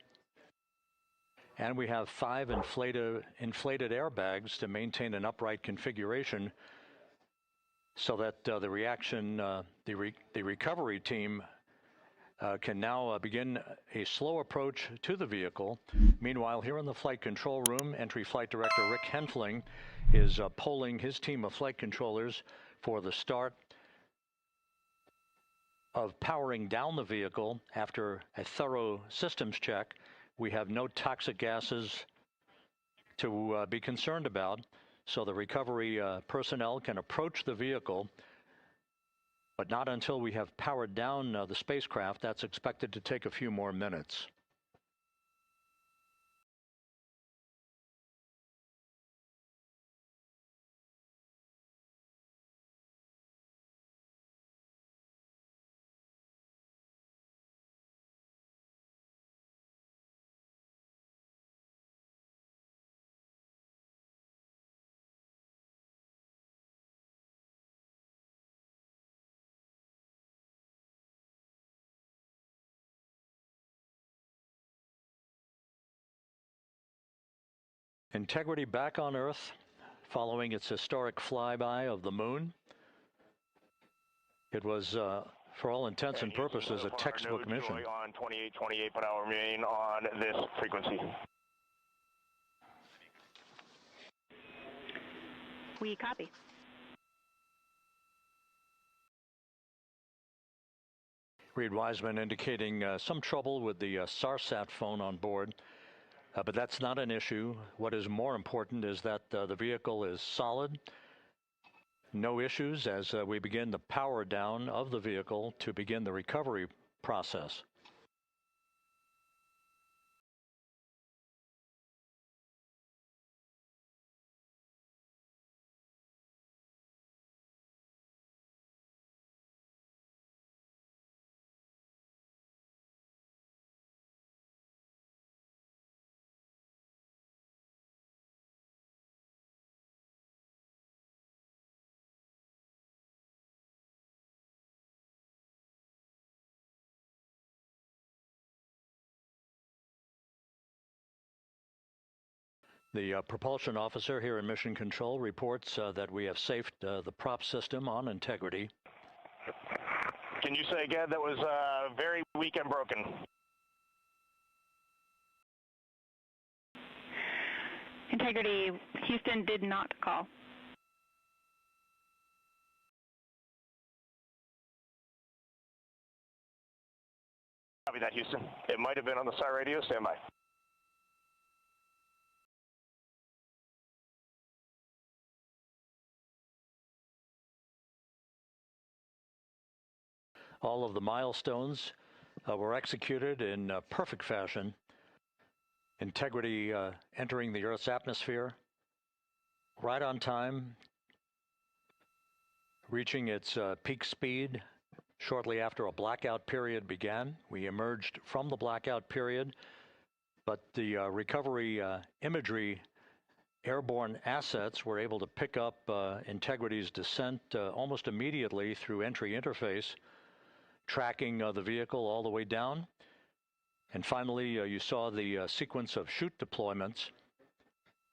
And we have 5 inflated airbags to maintain an upright configuration so that the recovery team can now begin a slow approach to the vehicle. Meanwhile, here in the flight control room, Entry Flight Director Rick Henfling is polling his team of flight controllers for the start of powering down the vehicle after a thorough systems check. We have no toxic gases to be concerned about, so the recovery personnel can approach the vehicle, but not until we have powered down the spacecraft. That's expected to take a few more minutes. Integrity back on Earth following its historic flyby of the moon. It was, for all intents and purposes, a textbook mission. On 28, but I'll remain on this frequency. We copy. Reed Wiseman indicating some trouble with the SARSAT phone on board. But that's not an issue. What is more important is that the vehicle is solid. No issues as we begin the power down of the vehicle to begin the recovery process. The propulsion officer here in Mission Control reports that we have safed the prop system on Integrity. Can you say again? That was very weak and broken. Integrity, Houston did not call. Copy that, Houston. It might have been on the SAR radio. Stand by. All of the milestones were executed in perfect fashion. Integrity entering the Earth's atmosphere right on time, reaching its peak speed shortly after a blackout period began. We emerged from the blackout period, but the recovery imagery airborne assets were able to pick up Integrity's descent almost immediately through entry interface, tracking the vehicle all the way down. And finally, you saw the sequence of chute deployments.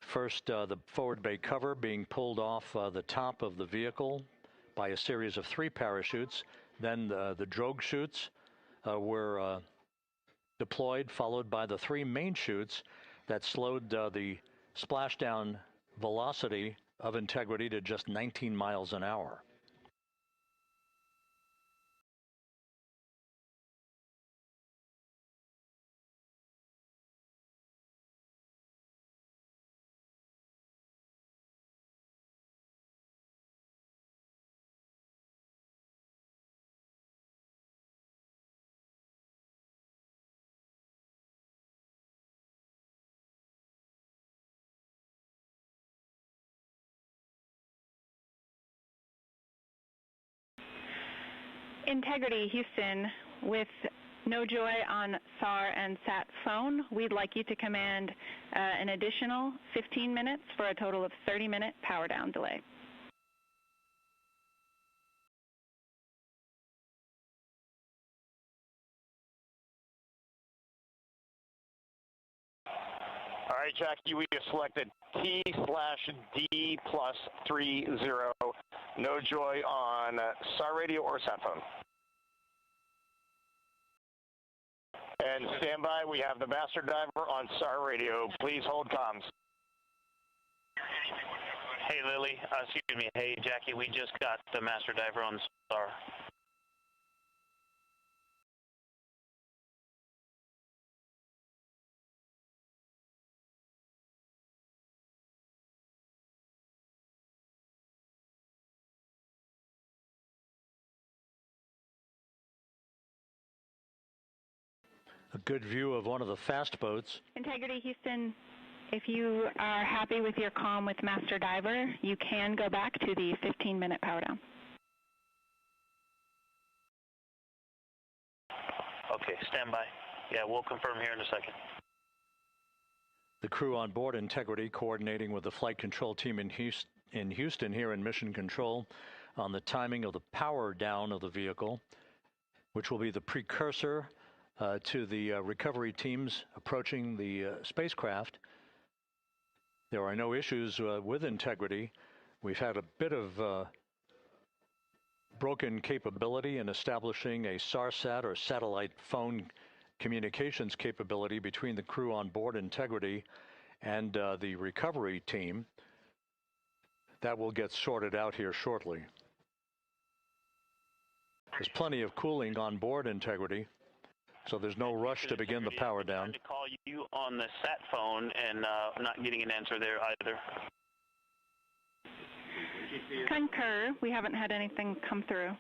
First, the forward bay cover being pulled off the top of the vehicle by a series of 3 parachutes. Then the drogue chutes were deployed, followed by the 3 main chutes that slowed the splashdown velocity of Integrity to just 19 miles an hour. Integrity, Houston, with no joy on SAR and SAT phone, we'd like you to command an additional 15 minutes for a total of 30-minute power down delay. All right, Jackie, we have selected T/D+30. No joy on SAR radio or SAT phone. And stand by, we have the master diver on SAR radio. Please hold comms. Hey, Lily. Excuse me. Hey, Jackie, we just got the master diver on SAR. A good view of one of the fast boats. Integrity, Houston, if you are happy with your comm with master diver, you can go back to the 15-minute power down. Okay, stand by. Yeah, we'll confirm here in a second. The crew on board Integrity coordinating with the flight control team in Houston here in Mission Control on the timing of the power down of the vehicle, which will be the precursor to the recovery teams approaching the spacecraft. There are no issues with Integrity. We've had a bit of broken capability in establishing a SARSAT or satellite phone communications capability between the crew on board Integrity and the recovery team. That will get sorted out here shortly. There's plenty of cooling on board Integrity, so there's no rush to begin the power down. I'm trying to call you on the sat phone and not getting an answer there either. Concur. We haven't had anything come through.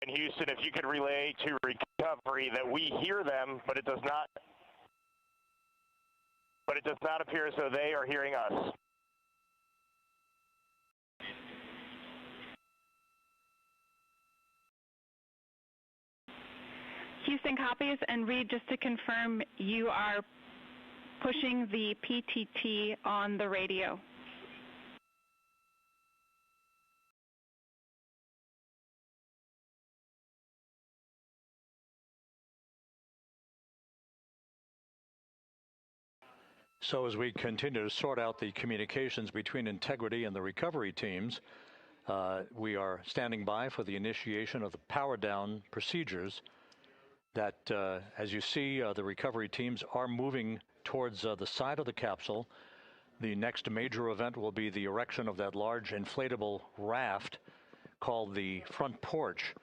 In Houston, if you could relay to recovery that we hear them, but it does not appear as though they are hearing us. Houston copies, and Reed, just to confirm, you are pushing the PTT on the radio. So as we continue to sort out the communications between Integrity and the recovery teams, we are standing by for the initiation of the power down procedures that, as you see, the recovery teams are moving towards the side of the capsule. The next major event will be the erection of that large inflatable raft called the front porch.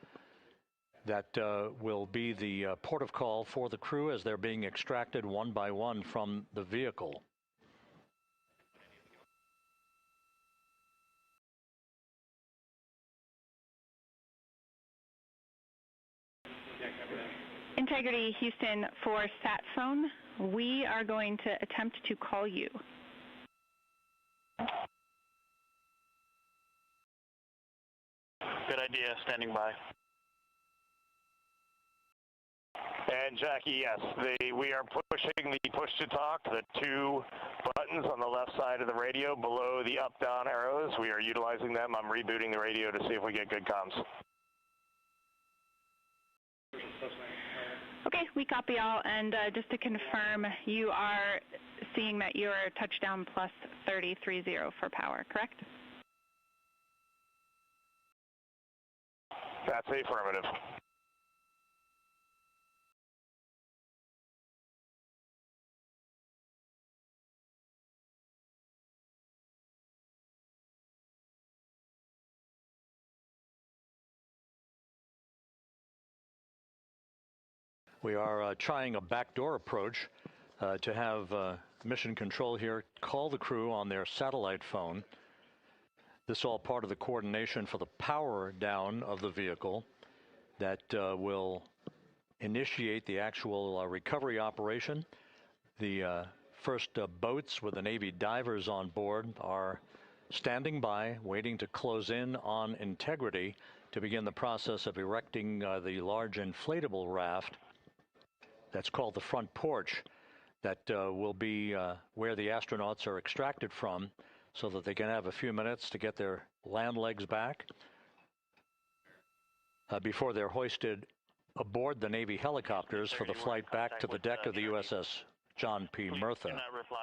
That will be the port of call for the crew as they're being extracted one by one from the vehicle. Integrity, Houston, for sat phone, we are going to attempt to call you. Good idea, standing by. And Jackie, yes, we are pushing the push to talk, the two buttons on the left side of the radio below the up-down arrows. We are utilizing them. I'm rebooting the radio to see if we get good comms. Okay, we copy all, and just to confirm, you are seeing that you're touchdown plus 3030 for power, correct? That's affirmative. We are trying a backdoor approach to have Mission Control here call the crew on their satellite phone. This all part of the coordination for the power down of the vehicle that will initiate the actual recovery operation. The first boats with the Navy divers on board are standing by, waiting to close in on Integrity to begin the process of erecting the large inflatable raft that's called the front porch that will be where the astronauts are extracted from so that they can have a few minutes to get their land legs back before they're hoisted aboard the Navy helicopters for the flight back to the deck of the USS John P. Murtha. Cannot reply.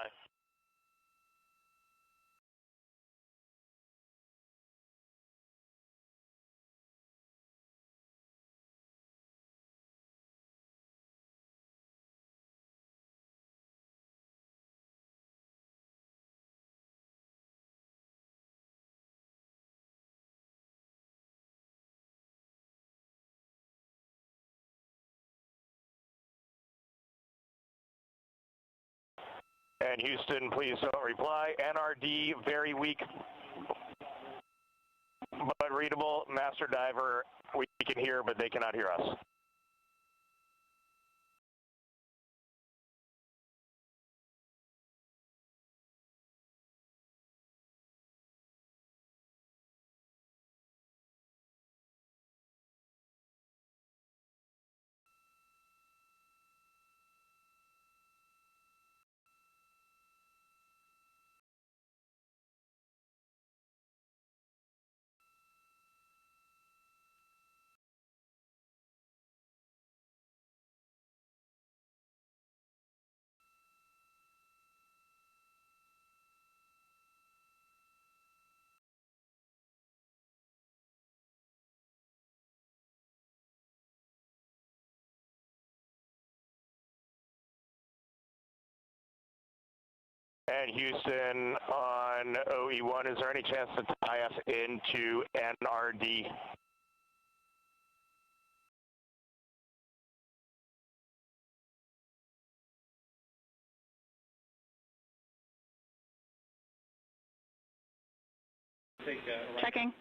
And Houston, please don't reply. NRD, very weak, but readable. Master Diver, we can hear, but they cannot hear us. And Houston on OE1, is there any chance to tie us into NRD? Checking.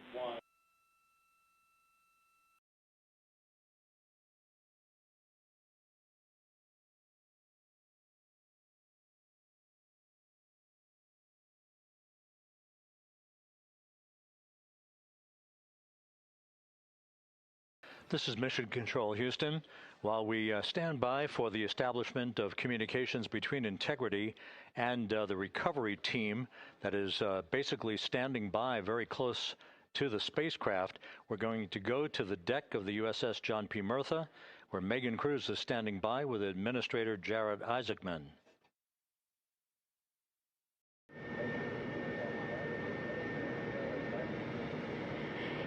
This is Mission Control, Houston. While we stand by for the establishment of communications between Integrity and the recovery team that is basically standing by very close to the spacecraft, we're going to go to the deck of the USS John P. Murtha, where Megan Cruz is standing by with Administrator Jared Isaacman.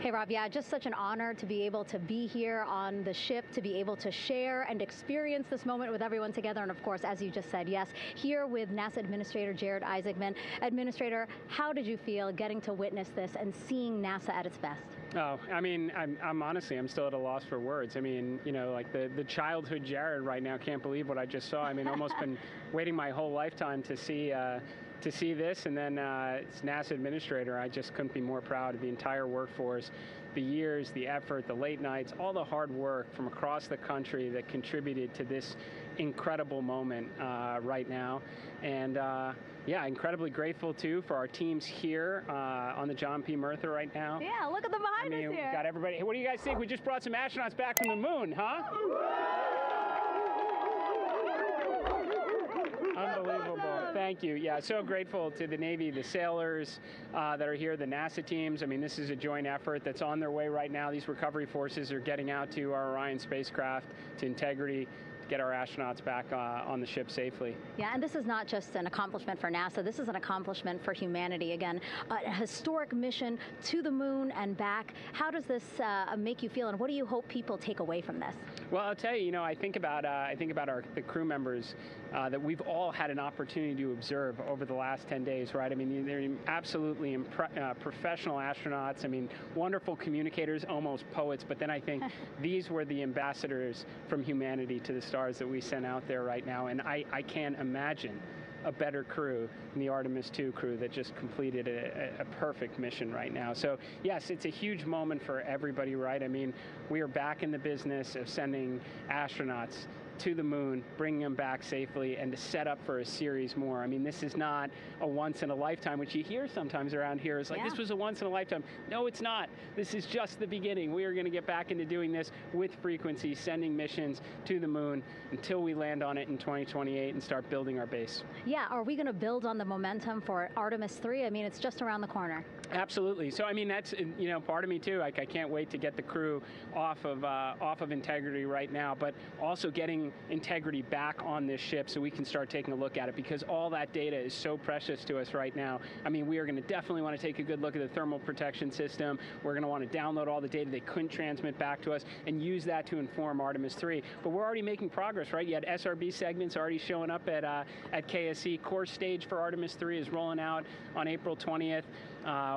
Hey, Rob, yeah, just such an honor to be able to be here on the ship, to be able to share and experience this moment with everyone together. And of course, as you just said, yes, here with NASA Administrator Jared Isaacman. Administrator, how did you feel getting to witness this and seeing NASA at its best? Oh, I mean, I'm honestly, I'm still at a loss for words. I mean, you know, like the childhood Jared right now can't believe what I just saw. I mean, almost been waiting my whole lifetime to see this, and then it's NASA Administrator. I just couldn't be more proud of the entire workforce, the years, the effort, the late nights, all the hard work from across the country that contributed to this incredible moment right now. And yeah, incredibly grateful too for our teams here on the John P. Murtha right now. Yeah, look at them behind us here. We got everybody. Hey, what do you guys think? We just brought some astronauts back from the moon, huh? Unbelievable. Thank you. Yeah, so grateful to the Navy, the sailors that are here, the NASA teams. I mean, this is a joint effort that's on their way right now. These recovery forces are getting out to our Orion spacecraft, to Integrity, to get our astronauts back on the ship safely. Yeah, and this is not just an accomplishment for NASA. This is an accomplishment for humanity. Again, a historic mission to the moon and back. How does this make you feel, and what do you hope people take away from this? Well, I'll tell you, you know, I think about the crew members that we've all had an opportunity to observe over the last 10 days, right? I mean, they're absolutely professional astronauts. I mean, wonderful communicators, almost poets. But then I think these were the ambassadors from humanity to the stars that we sent out there right now. And I can't imagine a better crew than the Artemis II crew that just completed a perfect mission right now. So yes, it's a huge moment for everybody, right? I mean, we are back in the business of sending astronauts to the moon, bringing them back safely, and to set up for a series more. I mean, this is not a once in a lifetime, which you hear sometimes around here. It's like, this was a once in a lifetime. No, it's not. This is just the beginning. We are going to get back into doing this with frequency, sending missions to the moon until we land on it in 2028 and start building our base. Yeah, are we going to build on the momentum for Artemis III? I mean, it's just around the corner. Absolutely. So, I mean, that's, you know, part of me too. Like, I can't wait to get the crew off of Integrity right now, but also getting Integrity back on this ship so we can start taking a look at it, because all that data is so precious to us right now. I mean, we are going to definitely want to take a good look at the thermal protection system. We're going to want to download all the data they couldn't transmit back to us and use that to inform Artemis III. But we're already making progress, right? You had SRB segments already showing up at KSC. Core stage for Artemis III is rolling out on April 20th.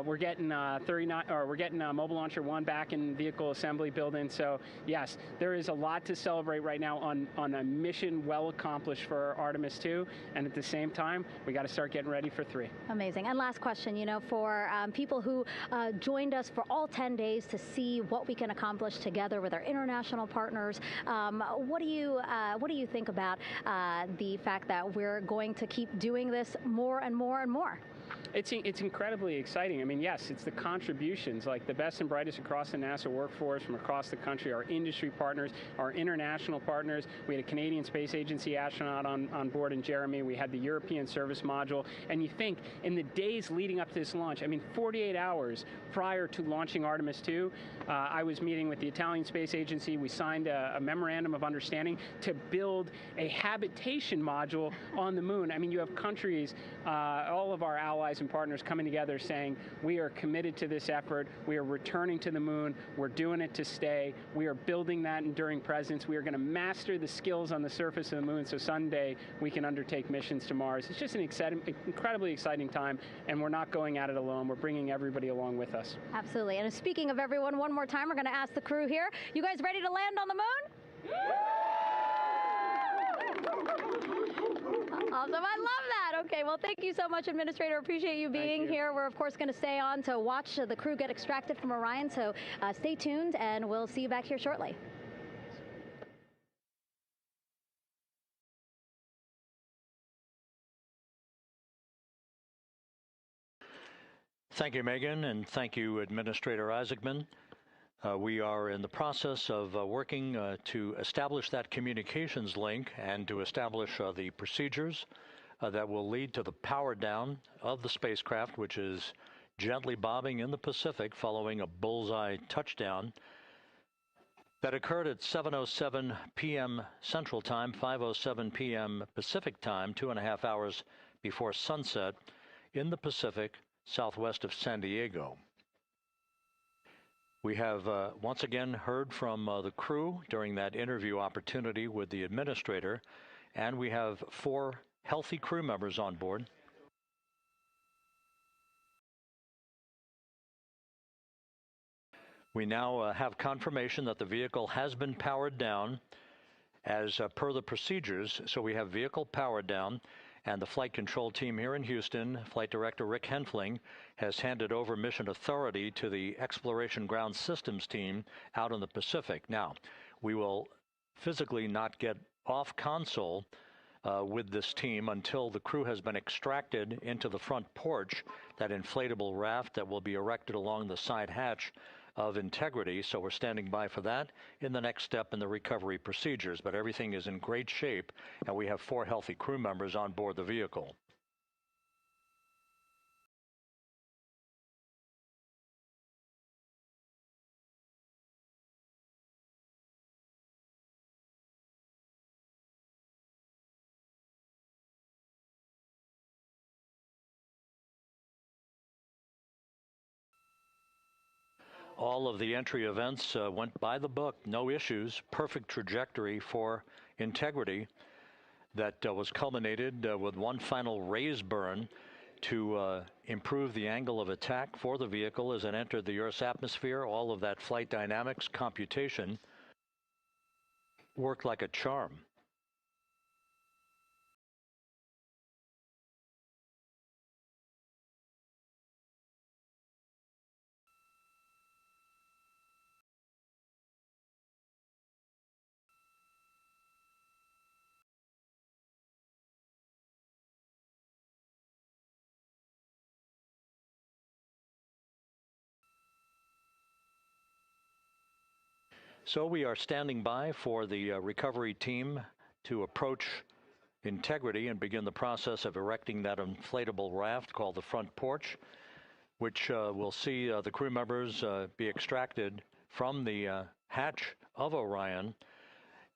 We're getting Mobile Launcher 1 back in vehicle assembly building. So yes, there is a lot to celebrate right now on a mission well accomplished for Artemis II, and at the same time, we got to start getting ready for 3. Amazing. And last question, you know, for people who joined us for all 10 days to see what we can accomplish together with our international partners, what do you think about the fact that we're going to keep doing this more and more and more? It's incredibly exciting. I mean, yes, it's the contributions, like the best and brightest across the NASA workforce from across the country, our industry partners, our international partners. We had a Canadian Space Agency astronaut on board in Jeremy. We had the European Service Module. And you think, in the days leading up to this launch, I mean, 48 hours prior to launching Artemis II, I was meeting with the Italian Space Agency. We signed a memorandum of understanding to build a habitation module on the moon. I mean, you have countries, all of our allies and partners coming together saying, we are committed to this effort, we are returning to the moon, we're doing it to stay, we are building that enduring presence, we are going to master the skills on the surface of the moon so someday we can undertake missions to Mars. It's just an incredibly exciting time, and we're not going at it alone, we're bringing everybody along with us. Absolutely, and speaking of everyone, one more time, we're going to ask the crew here, you guys ready to land on the moon? Awesome. I love that. Okay, well, thank you so much, Administrator. Appreciate you being here. We're, of course, going to stay on to watch the crew get extracted from Orion, so stay tuned, and we'll see you back here shortly. Thank you, Megan, and thank you, Administrator Isaacman. We are in the process of working to establish that communications link and to establish the procedures that will lead to the power down of the spacecraft, which is gently bobbing in the Pacific following a bullseye touchdown that occurred at 7:07 p.m. Central Time, 5:07 p.m. Pacific Time, 2.5 hours before sunset in the Pacific southwest of San Diego. We have once again heard from the crew during that interview opportunity with the administrator, and we have 4 healthy crew members on board. We now have confirmation that the vehicle has been powered down as per the procedures. So we have vehicle powered down, and the flight control team here in Houston, Flight Director Rick Henfling, has handed over mission authority to the Exploration Ground Systems team out in the Pacific. Now, we will physically not get off console with this team until the crew has been extracted into the front porch, that inflatable raft that will be erected along the side hatch of Integrity. So we're standing by for that in the next step in the recovery procedures. But everything is in great shape, and we have 4 healthy crew members on board the vehicle. All of the entry events went by the book, no issues, perfect trajectory for Integrity that was culminated with one final raise burn to improve the angle of attack for the vehicle as it entered the Earth's atmosphere. All of that flight dynamics computation worked like a charm. So we are standing by for the recovery team to approach Integrity and begin the process of erecting that inflatable raft called the front porch, which will see the crew members be extracted from the hatch of Orion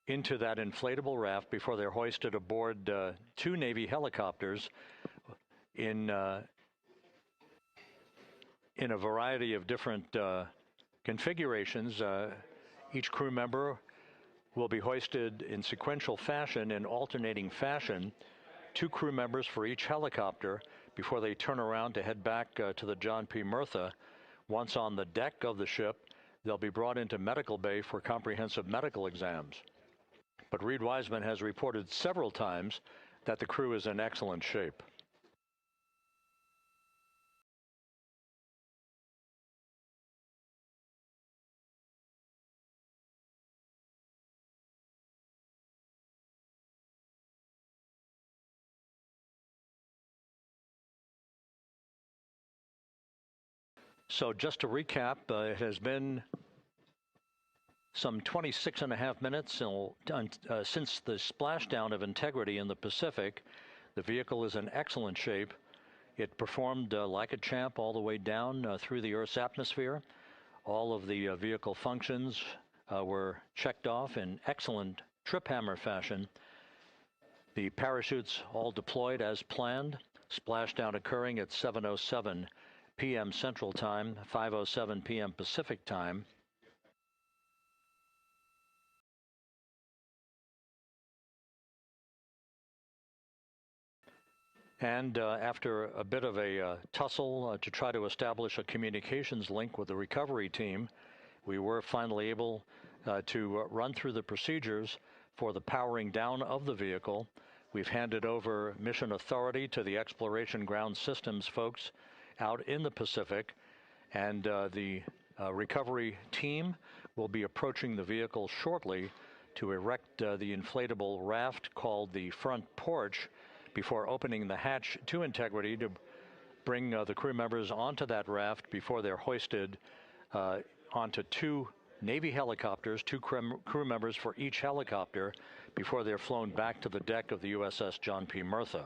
into that inflatable raft before they're hoisted aboard two Navy helicopters in a variety of different configurations. Each crew member will be hoisted in sequential fashion, in alternating fashion, two crew members for each helicopter before they turn around to head back to the John P. Murtha. Once on the deck of the ship, they'll be brought into medical bay for comprehensive medical exams. But Reed Wiseman has reported several times that the crew is in excellent shape. So just to recap, it has been some 26 and a half minutes since the splashdown of Integrity in the Pacific. The vehicle is in excellent shape. It performed like a champ all the way down through the Earth's atmosphere. All of the vehicle functions were checked off in excellent trip hammer fashion. The parachutes all deployed as planned. Splashdown occurring at 7:07 p.m. Central Time, 5:07 p.m. Pacific Time. And after a bit of a tussle to try to establish a communications link with the recovery team, we were finally able to run through the procedures for the powering down of the vehicle. We've handed over mission authority to the Exploration Ground Systems folks out in the Pacific, and the recovery team will be approaching the vehicle shortly to erect the inflatable raft called the front porch before opening the hatch to Integrity to bring the crew members onto that raft before they're hoisted onto two Navy helicopters, two crew members for each helicopter, before they're flown back to the deck of the USS John P. Murtha.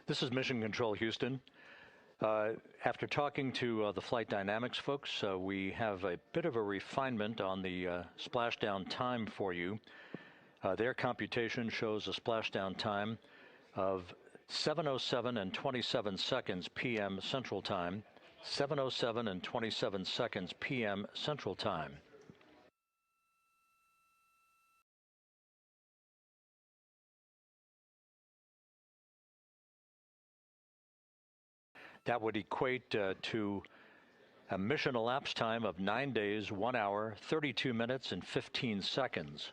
This is Mission Control Houston. After talking to the flight dynamics folks, we have a bit of a refinement on the splashdown time for you. Their computation shows a splashdown time of 7:07 and 27 seconds p.m. Central Time, 7:07 and 27 seconds p.m. Central Time. That would equate to a mission elapsed time of 9 days, 1 hour, 32 minutes, and 15 seconds.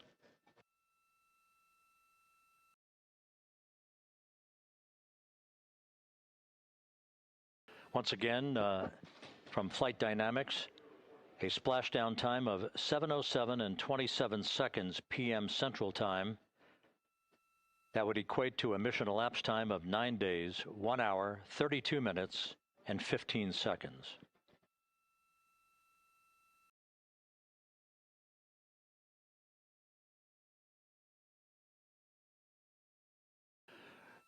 Once again, from Flight Dynamics, a splashdown time of 7:07 and 27 seconds p.m. Central Time. That would equate to a mission elapsed time of 9 days, 1 hour, 32 minutes, and 15 seconds.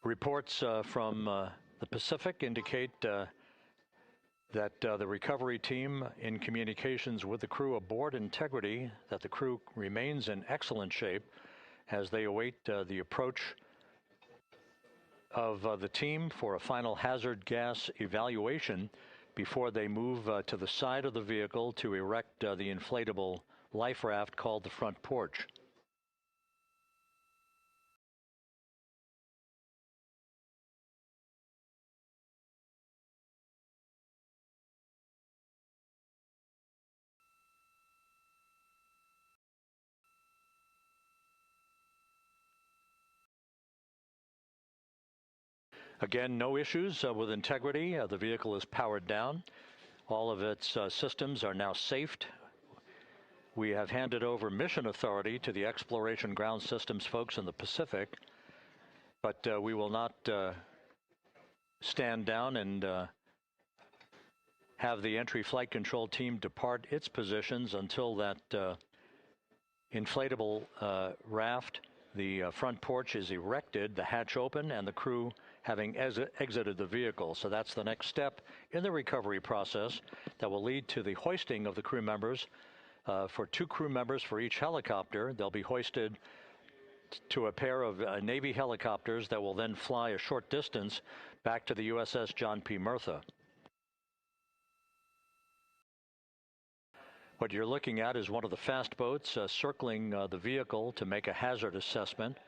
Reports from the Pacific indicate that the recovery team, in communications with the crew aboard Integrity, that the crew remains in excellent shape as they await the approach of the team for a final hazard gas evaluation before they move to the side of the vehicle to erect the inflatable life raft called the front porch. Again, no issues with Integrity. The vehicle is powered down. All of its systems are now safed. We have handed over mission authority to the Exploration Ground Systems folks in the Pacific, but we will not stand down and have the entry flight control team depart its positions until that inflatable raft, the front porch, is erected, the hatch open, and the crew having exited the vehicle. So that's the next step in the recovery process that will lead to the hoisting of the crew members. For 2 crew members for each helicopter, they'll be hoisted to a pair of Navy helicopters that will then fly a short distance back to the USS John P. Murtha. What you're looking at is one of the fast boats circling the vehicle to make a hazard assessment.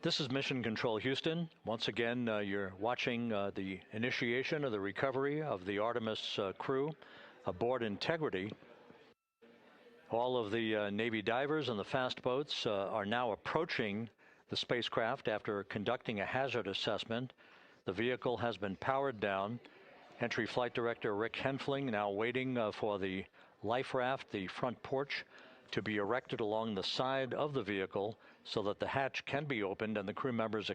This is Mission Control Houston. Once again, you're watching the initiation of the recovery of the Artemis crew aboard Integrity. All of the Navy divers and the fast boats are now approaching the spacecraft after conducting a hazard assessment. The vehicle has been powered down. Entry Flight Director Rick Henfling now waiting for the life raft, the front porch, to be erected along the side of the vehicle so that the hatch can be opened and the crew members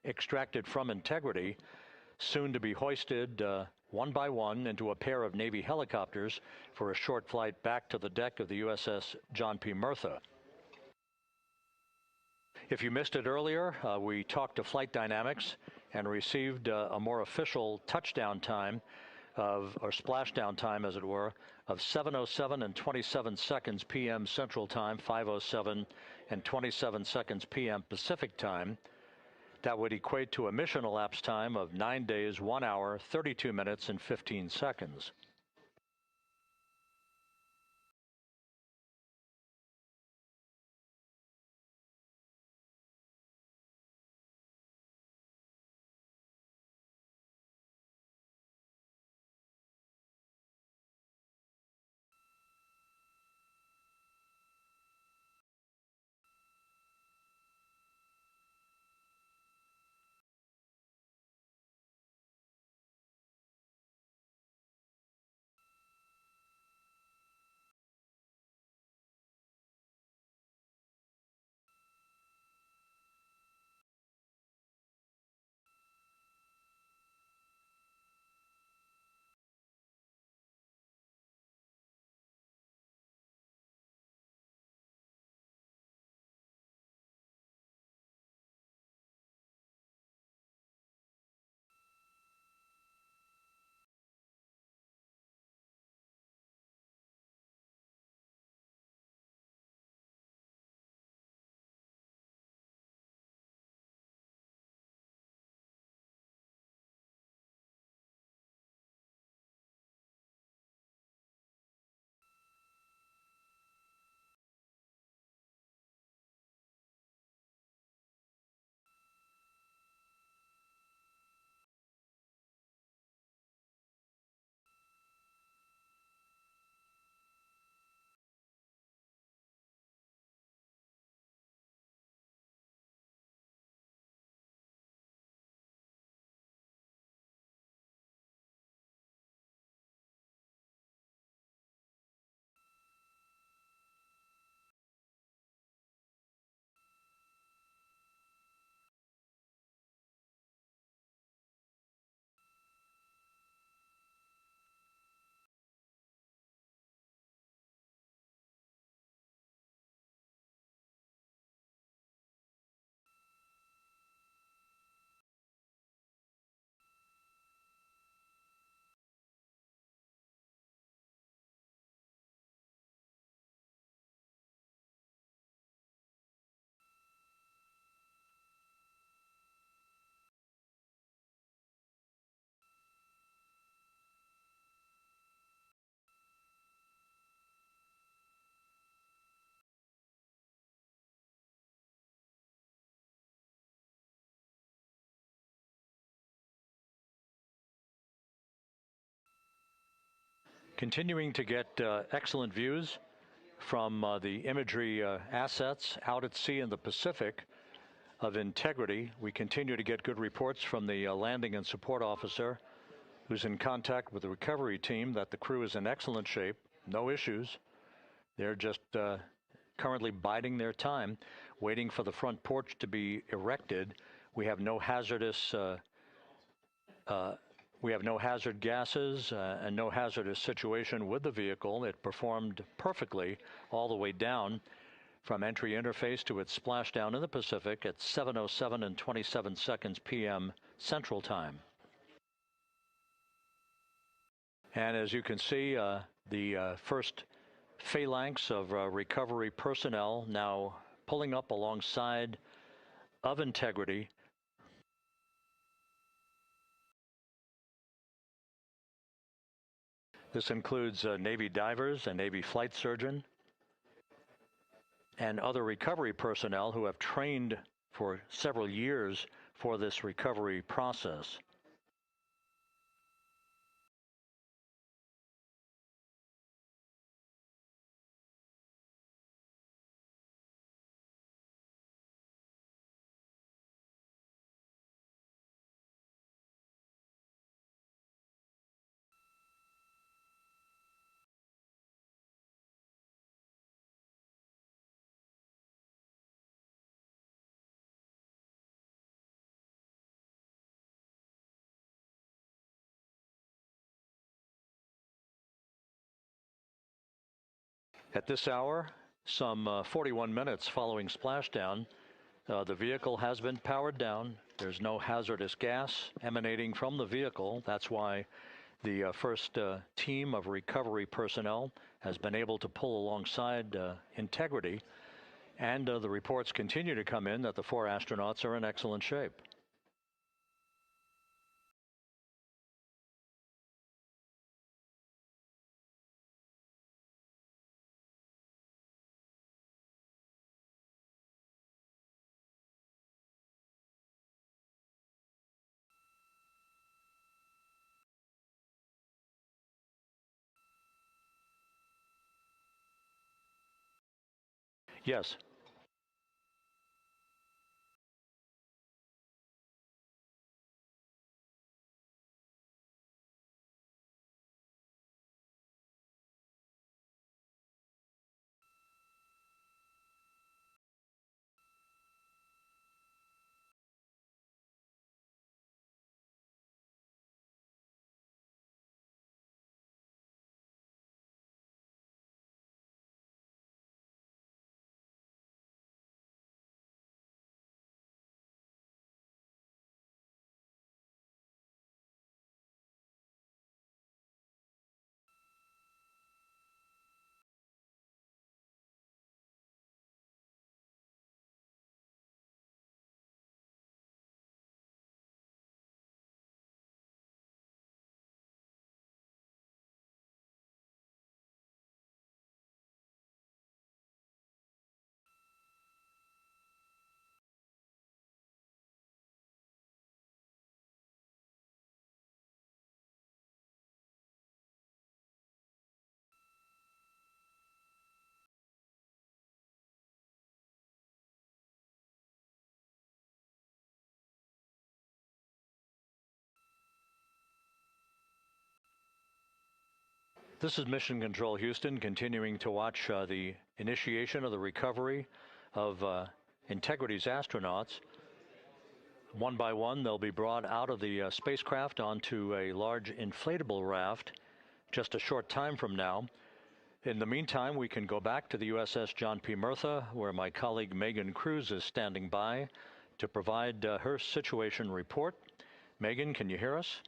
extracted from Integrity, soon to be hoisted one by one into a pair of Navy helicopters for a short flight back to the deck of the USS John P. Murtha. If you missed it earlier, we talked to Flight Dynamics and received a more official touchdown time or splashdown time, as it were, of 7:07 and 27 seconds p.m. Central Time, 5:07 and 27 seconds p.m. Pacific Time. That would equate to a mission elapsed time of 9 days, 1 hour, 32 minutes, and 15 seconds. Continuing to get excellent views from the imagery assets out at sea in the Pacific of Integrity. We continue to get good reports from the landing and support officer who's in contact with the recovery team that the crew is in excellent shape, no issues. They're just currently biding their time, waiting for the front porch to be erected. We have no hazardous hazard gases and no hazardous situation with the vehicle. It performed perfectly all the way down from entry interface to its splashdown in the Pacific at 7:07 and 27 seconds p.m. Central Time. And as you can see, the first phalanx of recovery personnel now pulling up alongside of Integrity. This includes Navy divers, a Navy flight surgeon, and other recovery personnel who have trained for several years for this recovery process. At this hour, some 41 minutes following splashdown, the vehicle has been powered down. There's no hazardous gas emanating from the vehicle. That's why the first team of recovery personnel has been able to pull alongside Integrity. And the reports continue to come in that the 4 astronauts are in excellent shape. Yes. This is Mission Control Houston, continuing to watch the initiation of the recovery of Integrity's astronauts. One by one, they'll be brought out of the spacecraft onto a large inflatable raft just a short time from now. In the meantime, we can go back to the USS John P. Murtha, where my colleague Megan Cruz is standing by to provide her situation report. Megan, can you hear us?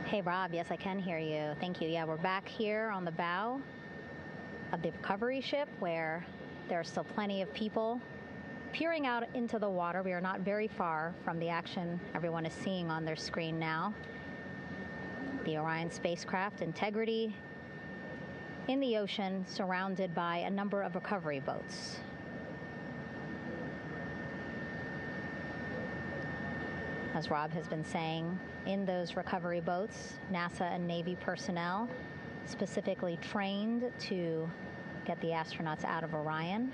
Hey, Rob. Yes, I can hear you. Thank you. Yeah, we're back here on the bow of the recovery ship where there are still plenty of people peering out into the water. We are not very far from the action everyone is seeing on their screen now. The Orion spacecraft, Integrity, in the ocean, surrounded by a number of recovery boats. As Rob has been saying, in those recovery boats, NASA and Navy personnel specifically trained to get the astronauts out of Orion.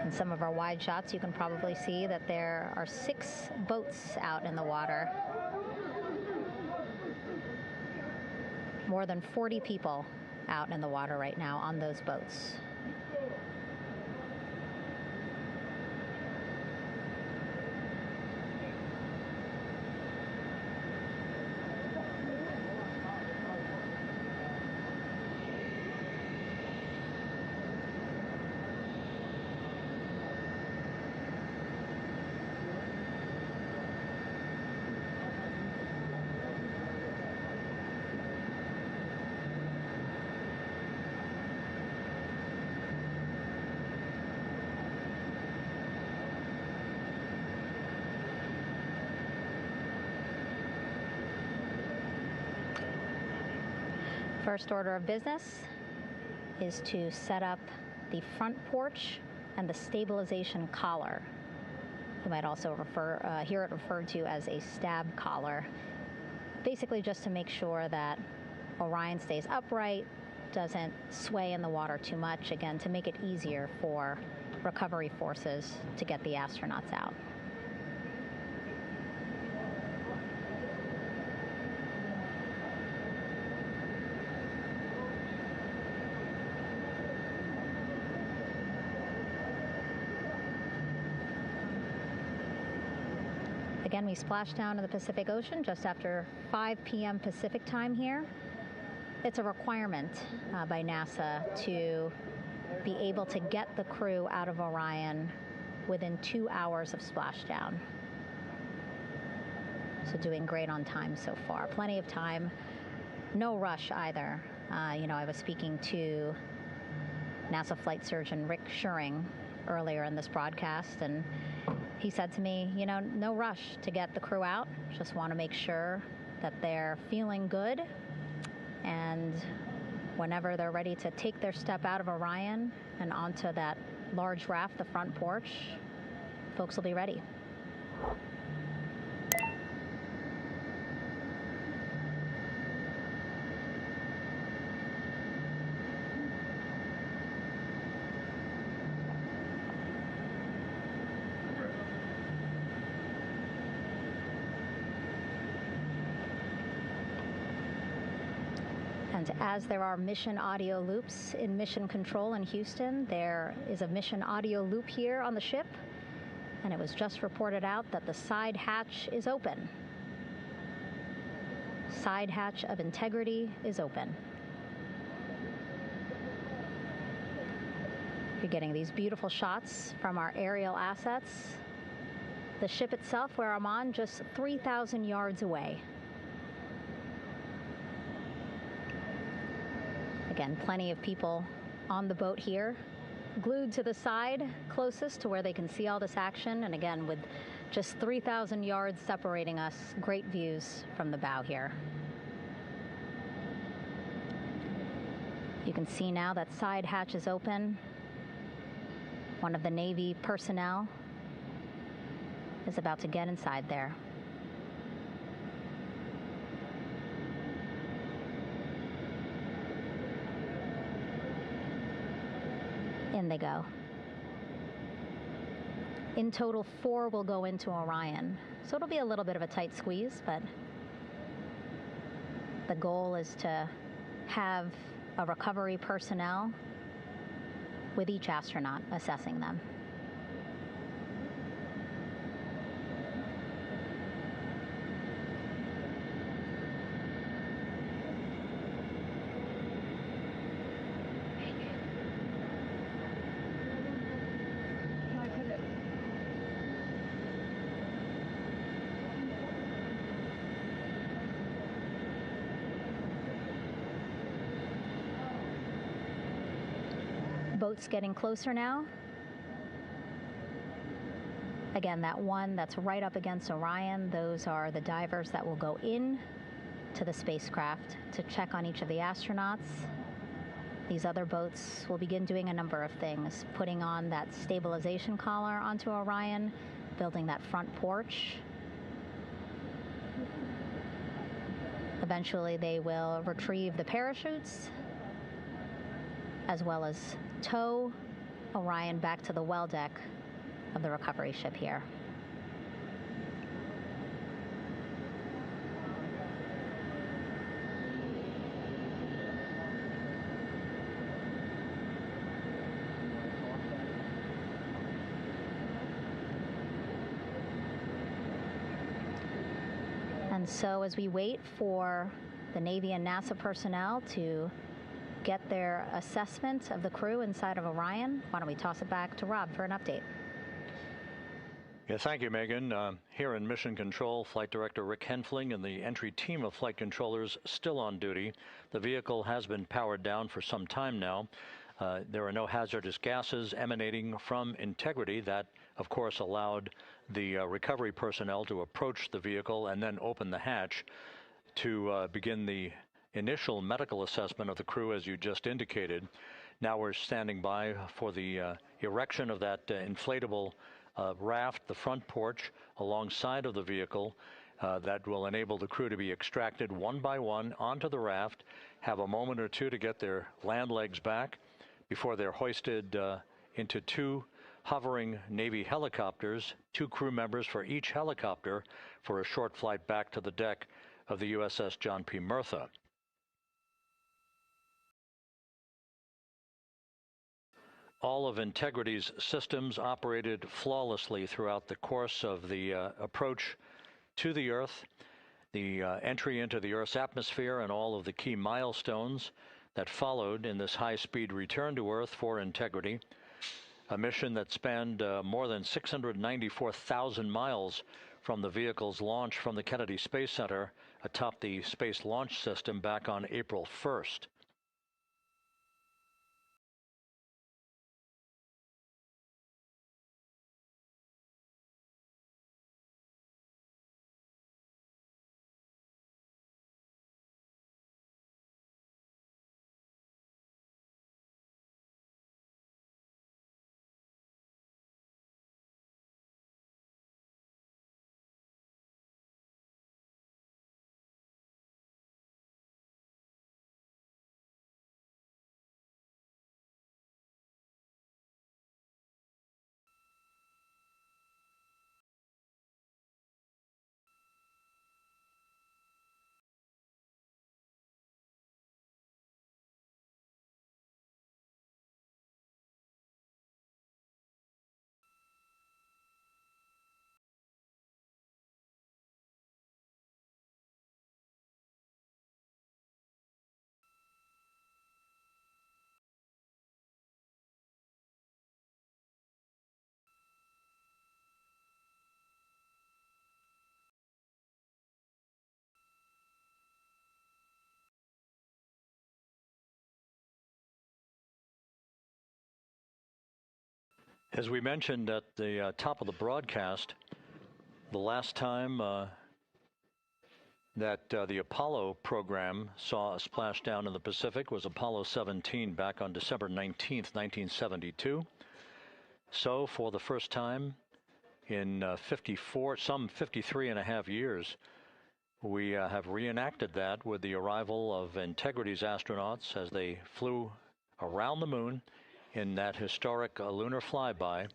In some of our wide shots, you can probably see that there are 6 boats out in the water. More than 40 people out in the water right now on those boats. First order of business is to set up the front porch and the stabilization collar. You might also hear it referred to as a stab collar. Basically just to make sure that Orion stays upright, doesn't sway in the water too much, again, to make it easier for recovery forces to get the astronauts out. Again, we splashed down in the Pacific Ocean just after 5 p.m. Pacific time here. It's a requirement by NASA to be able to get the crew out of Orion within 2 hours of splashdown. So doing great on time so far. Plenty of time. No rush either. I was speaking to NASA flight surgeon Rick Schuring earlier in this broadcast, and he said to me, no rush to get the crew out. Just want to make sure that they're feeling good. And whenever they're ready to take their step out of Orion and onto that large raft, the front porch, folks will be ready. And as there are mission audio loops in mission control in Houston, there is a mission audio loop here on the ship, and it was just reported out that the side hatch is open. Side hatch of integrity is open. You're getting these beautiful shots from our aerial assets. The ship itself, where I'm on, just 3,000 yards away. Again, plenty of people on the boat here, glued to the side closest to where they can see all this action. And again, with just 3,000 yards separating us, great views from the bow here. You can see now that side hatch is open. One of the Navy personnel is about to get inside there. In they go. In total, 4 will go into Orion. So it'll be a little bit of a tight squeeze, but the goal is to have a recovery personnel with each astronaut assessing them. Boats getting closer now. Again, that one that's right up against Orion, those are the divers that will go in to the spacecraft to check on each of the astronauts. These other boats will begin doing a number of things, putting on that stabilization collar onto Orion, building that front porch. Eventually, they will retrieve the parachutes, as well as tow Orion back to the well deck of the recovery ship here. And so as we wait for the Navy and NASA personnel to get their assessment of the crew inside of Orion, why don't we toss it back to Rob for an update? Yeah, thank you, Megan. Here in Mission Control, Flight Director Rick Henfling and the entry team of flight controllers still on duty. The vehicle has been powered down for some time now. There are no hazardous gases emanating from integrity. That, of course, allowed the recovery personnel to approach the vehicle and then open the hatch to begin the initial medical assessment of the crew, as you just indicated. Now we're standing by for the erection of that inflatable raft, the front porch, alongside of the vehicle. That will enable the crew to be extracted one by one onto the raft, have a moment or two to get their land legs back before they're hoisted into two hovering Navy helicopters, 2 crew members for each helicopter, for a short flight back to the deck of the USS John P. Murtha. All of Integrity's systems operated flawlessly throughout the course of the approach to the Earth, the entry into the Earth's atmosphere, and all of the key milestones that followed in this high-speed return to Earth for Integrity, a mission that spanned more than 694,000 miles from the vehicle's launch from the Kennedy Space Center atop the Space Launch System back on April 1st. As we mentioned at the top of the broadcast, the last time that the Apollo program saw a splashdown in the Pacific was Apollo 17 back on December 19th, 1972. So for the first time in some 53 and a half years, we have reenacted that with the arrival of Integrity's astronauts as they flew around the moon in that historic lunar flyby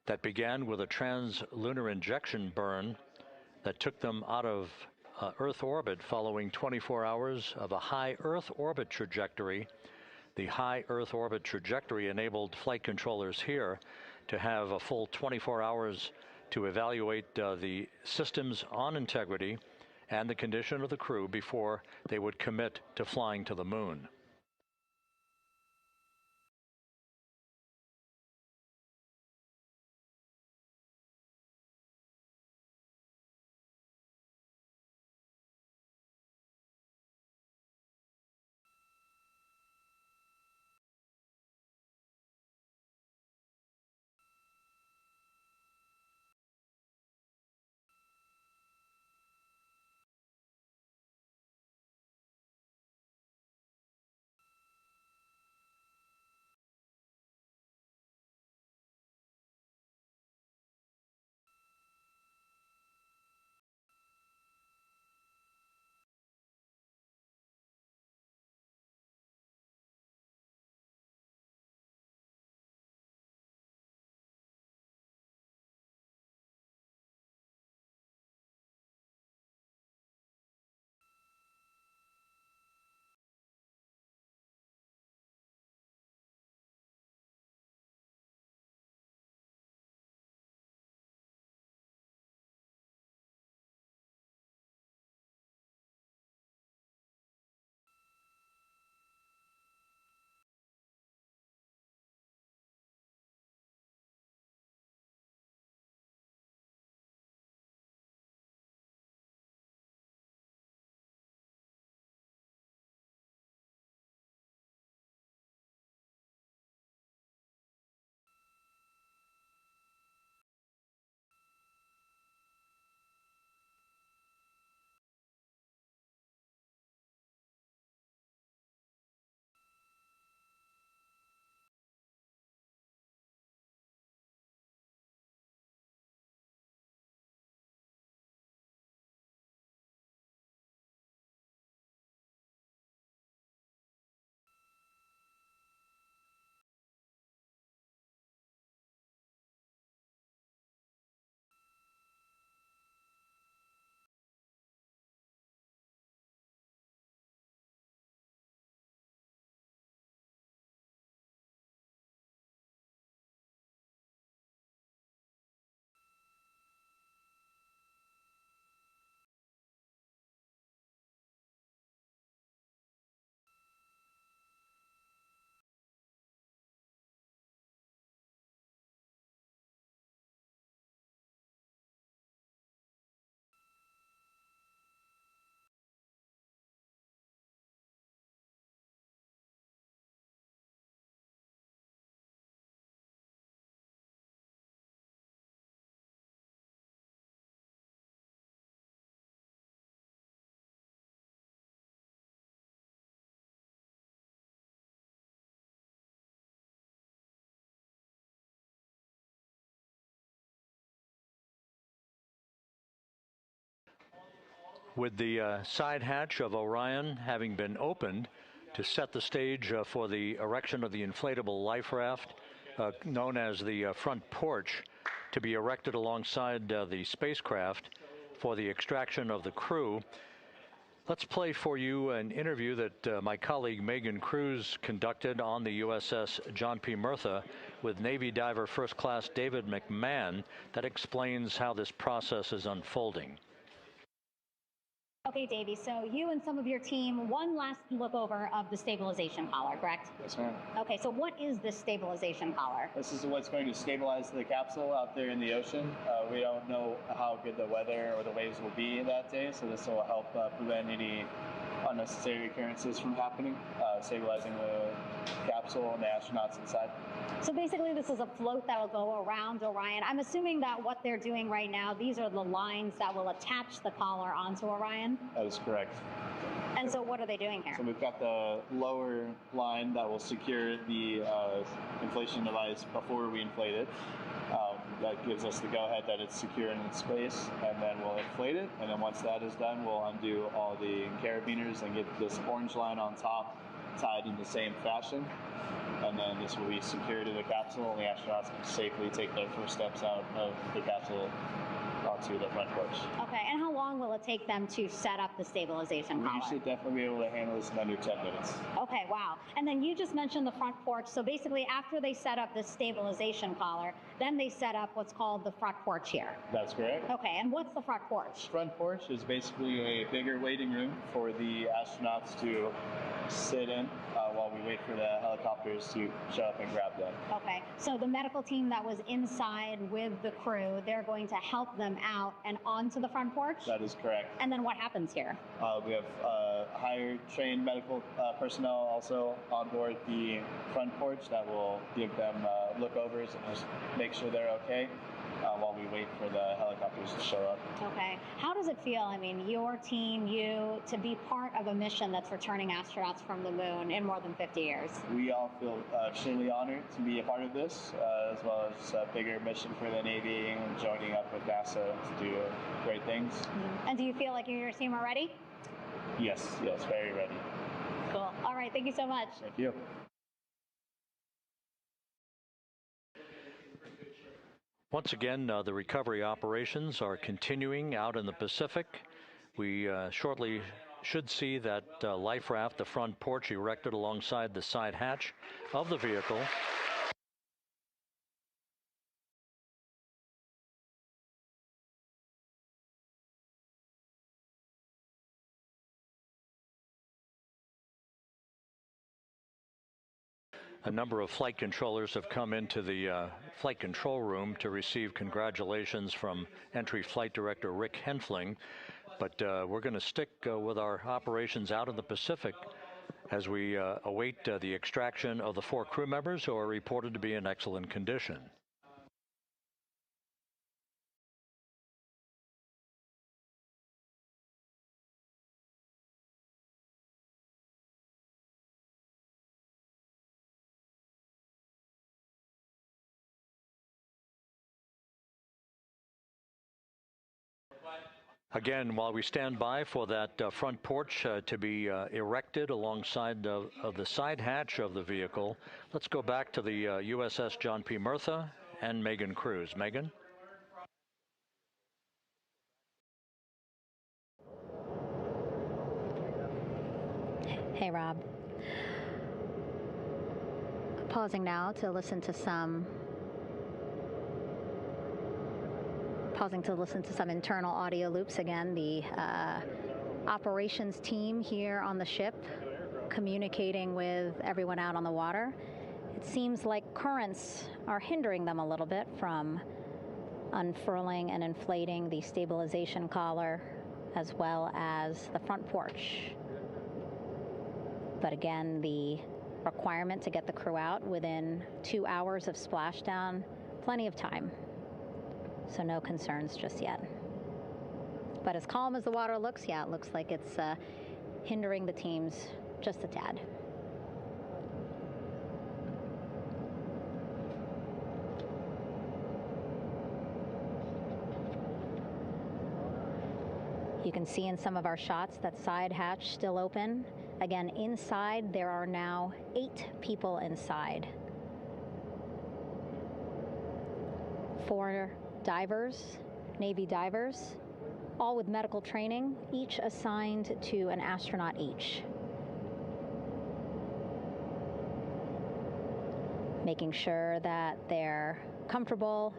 that began with a trans-lunar injection burn that took them out of Earth orbit following 24 hours of a high Earth orbit trajectory. The high Earth orbit trajectory enabled flight controllers here to have a full 24 hours to evaluate the systems on Integrity and the condition of the crew before they would commit to flying to the moon. With the side hatch of Orion having been opened to set the stage for the erection of the inflatable life raft, known as the front porch, to be erected alongside the spacecraft for the extraction of the crew. Let's play for you an interview that my colleague Megan Cruz conducted on the USS John P. Murtha with Navy diver First Class David McMahon that explains how this process is unfolding. Okay, Davey, so you and some of your team, one last look over of the stabilization collar, correct? Yes, ma'am. Okay, so what is this stabilization collar? This is what's going to stabilize the capsule out there in the ocean. We don't know how good the weather or the waves will be that day, so this will help prevent any unnecessary occurrences from happening, stabilizing the capsule and the astronauts inside. So basically this is a float that will go around Orion. I'm assuming that what they're doing right now, these are the lines that will attach the collar onto Orion? That is correct. And so what are they doing here? So we've got the lower line that will secure the inflation device before we inflate it. That gives us the go-ahead that it's secure in its space, and then we'll inflate it, and then once that is done, we'll undo all the carabiners and get this orange line on top tied in the same fashion, and then this will be secured to the capsule, and the astronauts can safely take their first steps out of the capsule onto the front porch. Okay, and how long will it take them to set up the stabilization collar? We should definitely be able to handle this in under 10 minutes. Okay, wow. And then you just mentioned the front porch. So basically after they set up this stabilization collar, then they set up what's called the front porch here. That's correct. Okay, and what's the front porch? Front porch is basically a bigger waiting room for the astronauts to sit in while we wait for the helicopters to show up and grab them. Okay, so the medical team that was inside with the crew, they're going to help them out and onto the front porch? That is correct. And then what happens here? We have higher trained medical personnel also on board the front porch that will give them lookovers and just make sure they're okay while we wait for the helicopters to show up. Okay. How does it feel, I mean, your team, you, to be part of a mission that's returning astronauts from the moon in more than 50 years? We all feel extremely honored to be a part of this, as well as a bigger mission for the Navy and joining up with NASA to do great things. Mm-hmm. And do you feel like you and your team are ready? Yes, very ready. Cool. All right, thank you so much. Thank you. Once again, the recovery operations are continuing out in the Pacific. We shortly should see that life raft, the front porch, erected alongside the side hatch of the vehicle. A number of flight controllers have come into the flight control room to receive congratulations from Entry Flight Director Rick Henfling. But we're going to stick with our operations out in the Pacific as we await the extraction of the 4 crew members who are reported to be in excellent condition. Again, while we stand by for that front porch to be erected alongside of the side hatch of the vehicle, let's go back to the USS John P. Murtha and Megan Cruz. Megan? Hey, Rob. Pausing now to listen to some internal audio loops. Again, the operations team here on the ship communicating with everyone out on the water. It seems like currents are hindering them a little bit from unfurling and inflating the stabilization collar as well as the front porch. But again, the requirement to get the crew out within 2 hours of splashdown, plenty of time. So no concerns just yet. But as calm as the water looks, yeah, it looks like it's hindering the teams just a tad. You can see in some of our shots that side hatch still open. Again, inside there are now 8 people inside. 4 divers, Navy divers, all with medical training, each assigned to an astronaut each. Making sure that they're comfortable,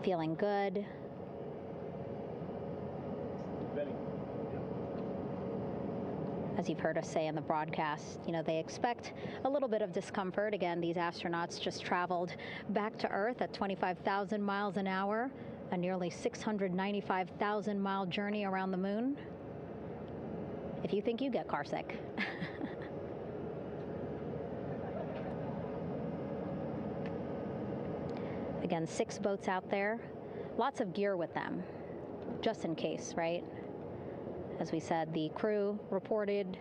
feeling good. As you've heard us say in the broadcast, you know, they expect a little bit of discomfort. Again, these astronauts just traveled back to Earth at 25,000 miles an hour, a nearly 695,000-mile journey around the moon. If you think you get carsick. Again, 6 boats out there, lots of gear with them, just in case, right? As we said, the crew reported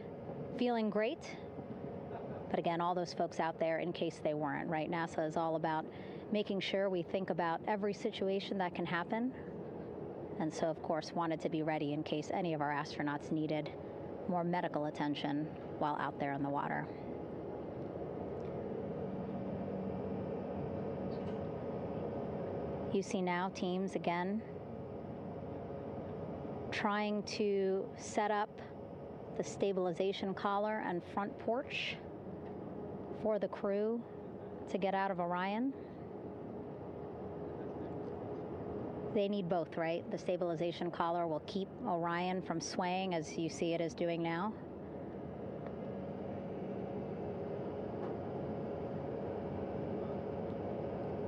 feeling great, but again, all those folks out there in case they weren't, right? NASA is all about making sure we think about every situation that can happen, and so, of course, wanted to be ready in case any of our astronauts needed more medical attention while out there in the water. You see now teams, again, trying to set up the stabilization collar and front porch for the crew to get out of Orion. They need both, right? The stabilization collar will keep Orion from swaying as you see it is doing now.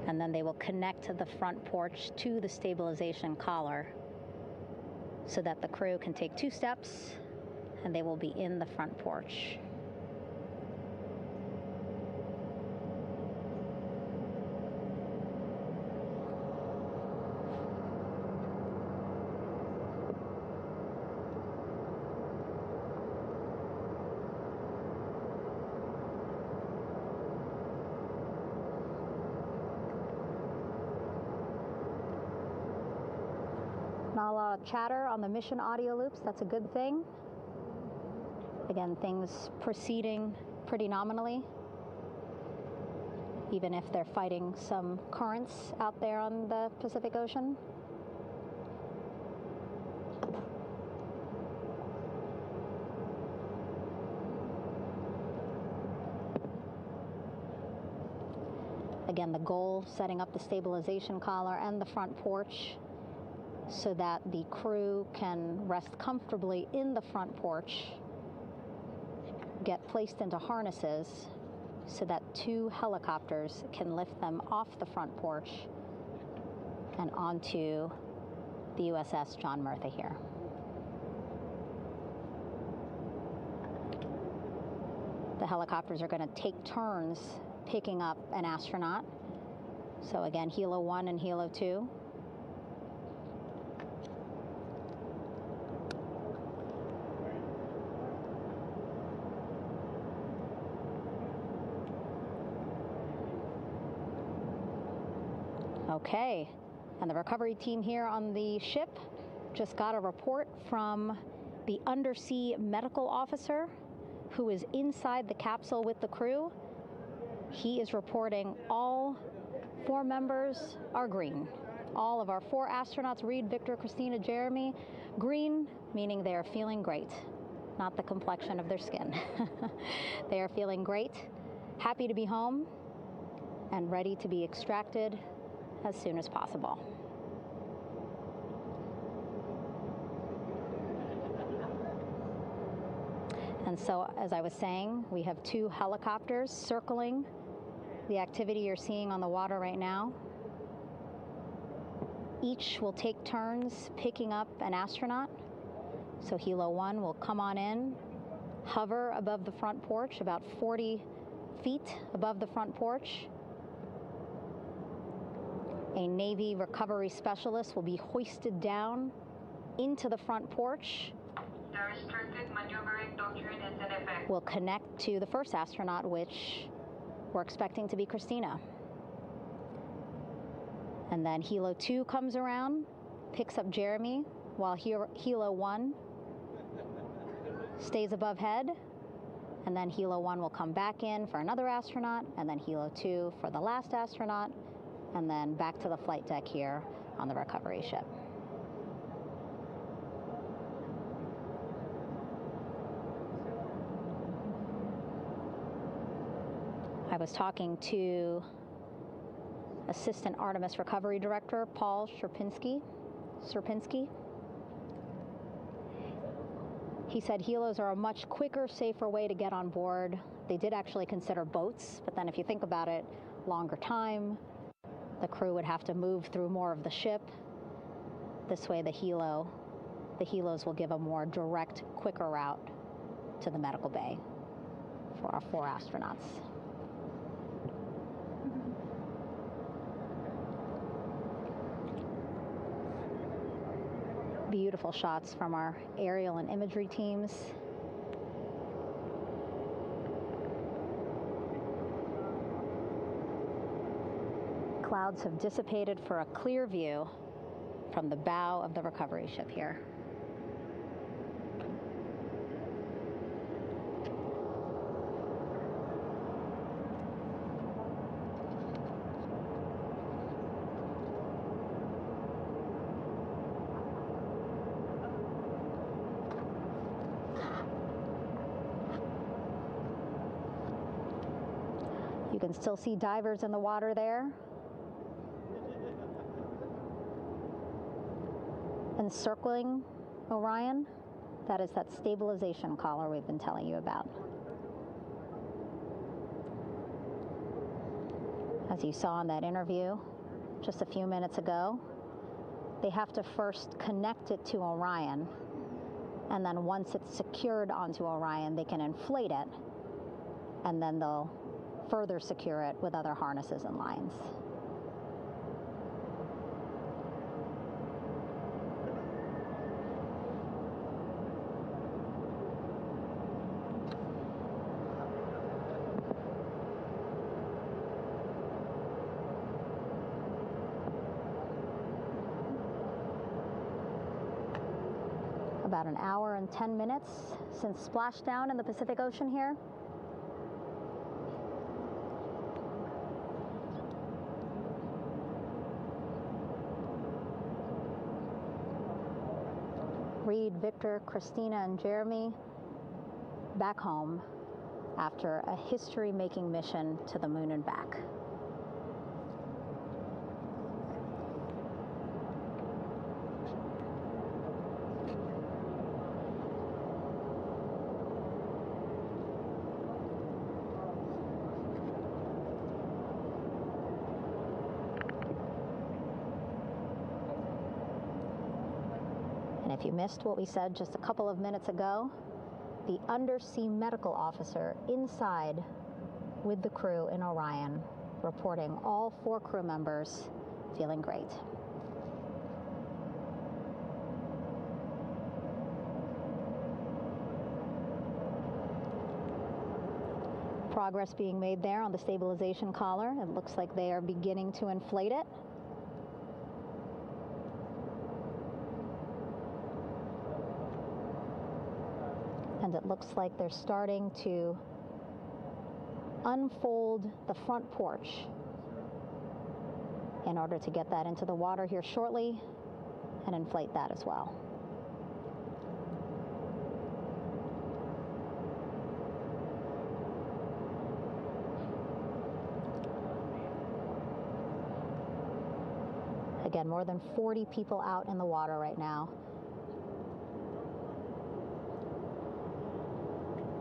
And then they will connect the front porch to the stabilization collar so that the crew can take 2 steps and they will be in the front porch. Not a lot of chatter on the mission audio loops. That's a good thing. Again, things proceeding pretty nominally, even if they're fighting some currents out there on the Pacific Ocean. Again, the goal, setting up the stabilization collar and the front porch so that the crew can rest comfortably in the front porch, get placed into harnesses so that 2 helicopters can lift them off the front porch and onto the USS John Murtha here. The helicopters are going to take turns picking up an astronaut. So again, Helo 1 and Helo 2. Okay, and the recovery team here on the ship just got a report from the undersea medical officer who is inside the capsule with the crew. He is reporting all 4 members are green. All of our 4 astronauts, Reed, Victor, Christina, Jeremy, green, meaning they are feeling great, not the complexion of their skin. They are feeling great, happy to be home, and ready to be extracted as soon as possible. And so, as I was saying, we have 2 helicopters circling the activity you're seeing on the water right now. Each will take turns picking up an astronaut. So Helo 1 will come on in, hover above the front porch, about 40 feet above the front porch. A Navy recovery specialist will be hoisted down into the front porch. The restricted maneuvering doctrine is in effect. We'll connect to the first astronaut, which we're expecting to be Christina. And then Helo 2 comes around, picks up Jeremy, while Helo 1 stays above head, and then Helo 1 will come back in for another astronaut, and then Helo 2 for the last astronaut, and then back to the flight deck here on the recovery ship. I was talking to Assistant Artemis Recovery Director Paul Sierpinski. He said helos are a much quicker, safer way to get on board. They did actually consider boats, but then if you think about it, longer time, the crew would have to move through more of the ship. This way the helos will give a more direct, quicker route to the medical bay for our 4 astronauts. Beautiful shots from our aerial and imagery teams. Clouds have dissipated for a clear view from the bow of the recovery ship here. You can still see divers in the water there. Encircling Orion, that is that stabilization collar we've been telling you about. As you saw in that interview just a few minutes ago, they have to first connect it to Orion, and then once it's secured onto Orion, they can inflate it, and then they'll further secure it with other harnesses and lines. About an hour and 10 minutes since splashdown in the Pacific Ocean here. Reed, Victor, Christina, and Jeremy back home after a history-making mission to the moon and back. If you missed what we said just a couple of minutes ago, the undersea medical officer inside with the crew in Orion reporting all 4 crew members feeling great. Progress being made there on the stabilization collar. It looks like they are beginning to inflate it. And it looks like they're starting to unfold the front porch in order to get that into the water here shortly and inflate that as well. Again, more than 40 people out in the water right now.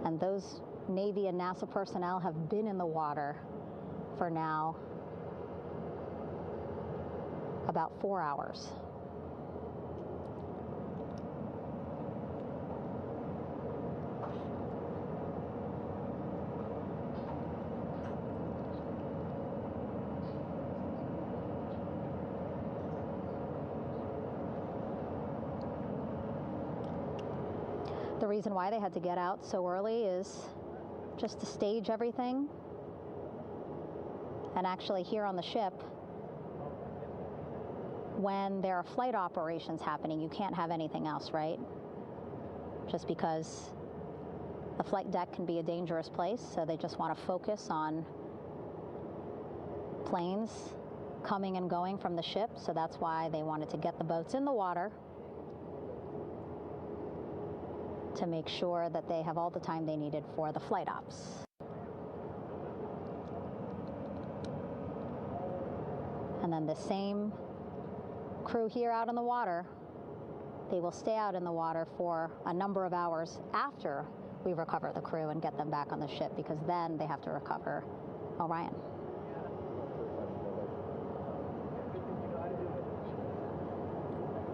And those Navy and NASA personnel have been in the water for now about 4 hours. The reason why they had to get out so early is just to stage everything. And actually here on the ship, when there are flight operations happening, you can't have anything else, right? Just because the flight deck can be a dangerous place, so they just want to focus on planes coming and going from the ship, so that's why they wanted to get the boats in the water to make sure that they have all the time they needed for the flight ops. And then the same crew here out in the water, they will stay out in the water for a number of hours after we recover the crew and get them back on the ship, because then they have to recover Orion.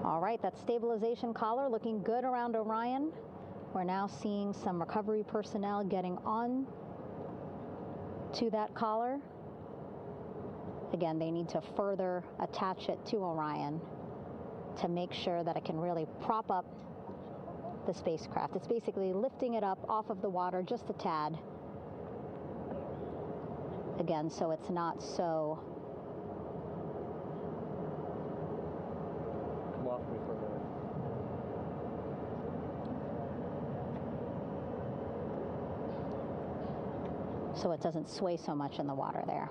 All right, that stabilization collar looking good around Orion. We're now seeing some recovery personnel getting on to that collar. Again, they need to further attach it to Orion to make sure that it can really prop up the spacecraft. It's basically lifting it up off of the water just a tad. Again, so it's not so come off me for a minute. So it doesn't sway so much in the water there.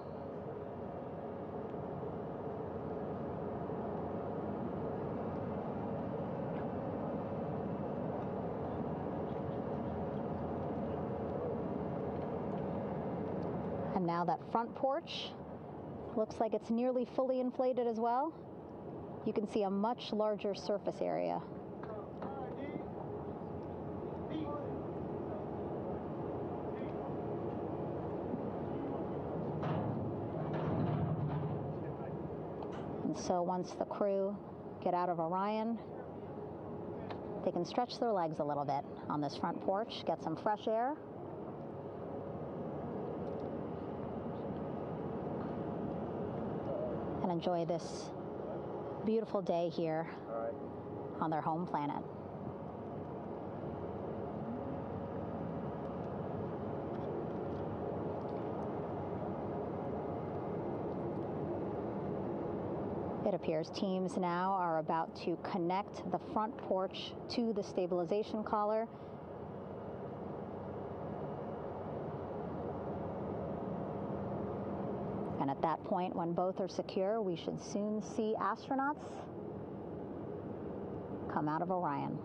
And now that front porch looks like it's nearly fully inflated as well. You can see a much larger surface area. And so once the crew get out of Orion, they can stretch their legs a little bit on this front porch, get some fresh air. And enjoy this beautiful day here on their home planet. It appears teams now are about to connect the front porch to the stabilization collar. And at that point, when both are secure, we should soon see astronauts come out of Orion.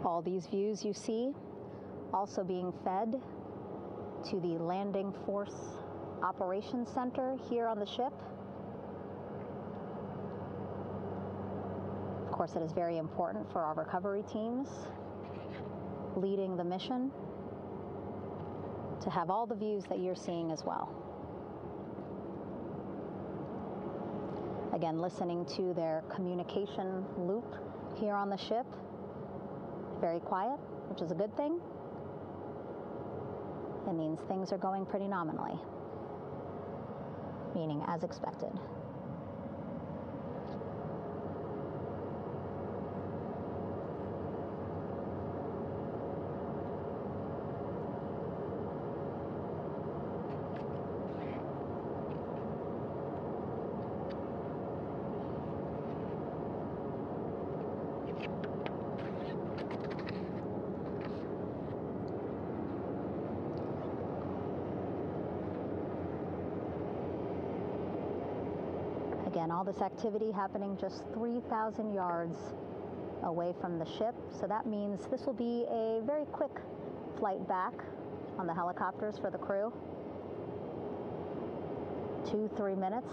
All these views you see also being fed to the Landing Force Operations Center here on the ship. Of course, it is very important for our recovery teams leading the mission to have all the views that you're seeing as well. Again, listening to their communication loop here on the ship. Very quiet, which is a good thing. It means things are going pretty nominally, meaning as expected. Again, all this activity happening just 3,000 yards away from the ship. So that means this will be a very quick flight back on the helicopters for the crew. 2-3 minutes,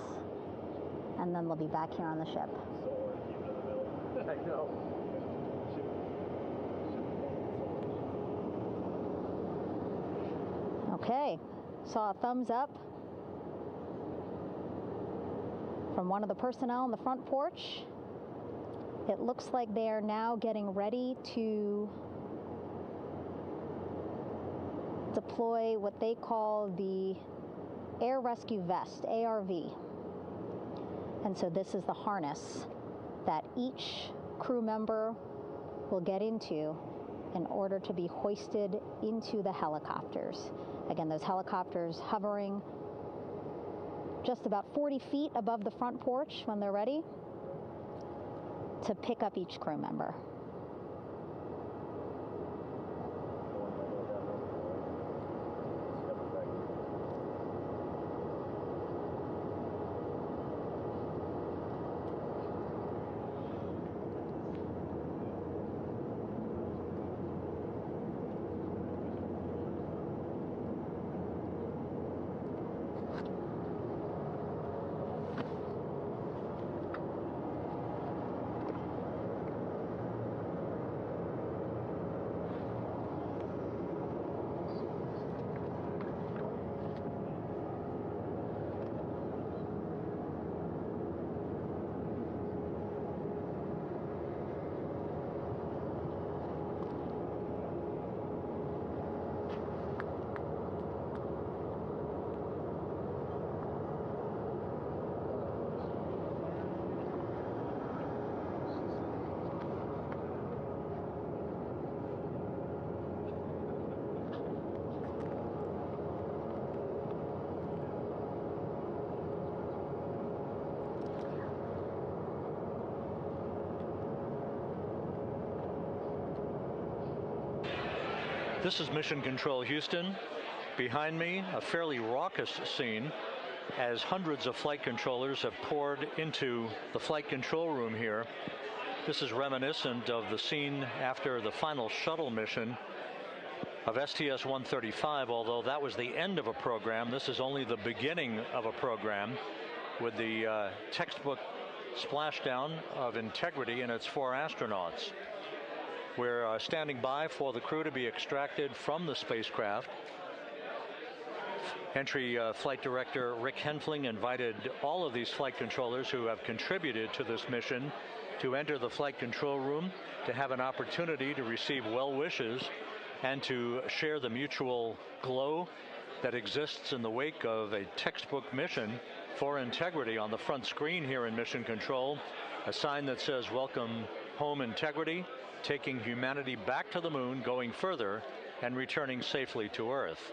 and then they'll be back here on the ship. I know. Okay, saw a thumbs up from one of the personnel on the front porch. It looks like they are now getting ready to deploy what they call the Air Rescue Vest, ARV. And so this is the harness that each crew member will get into in order to be hoisted into the helicopters. Again, those helicopters hovering just about 40 feet above the front porch when they're ready to pick up each crew member. This is Mission Control Houston. Behind me, a fairly raucous scene as hundreds of flight controllers have poured into the flight control room here. This is reminiscent of the scene after the final shuttle mission of STS-135, although that was the end of a program. This is only the beginning of a program with the textbook splashdown of Integrity and its 4 astronauts. We're standing by for the crew to be extracted from the spacecraft. Entry Flight Director Rick Henfling invited all of these flight controllers who have contributed to this mission to enter the flight control room to have an opportunity to receive well wishes and to share the mutual glow that exists in the wake of a textbook mission for Integrity. On the front screen here in Mission Control, a sign that says "Welcome Home, Integrity," taking humanity back to the moon, going further, and returning safely to Earth.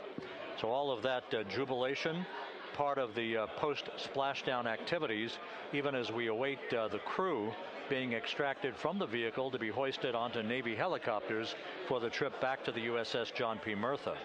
So all of that jubilation, part of the post-splashdown activities, even as we await the crew being extracted from the vehicle to be hoisted onto Navy helicopters for the trip back to the USS John P. Murtha.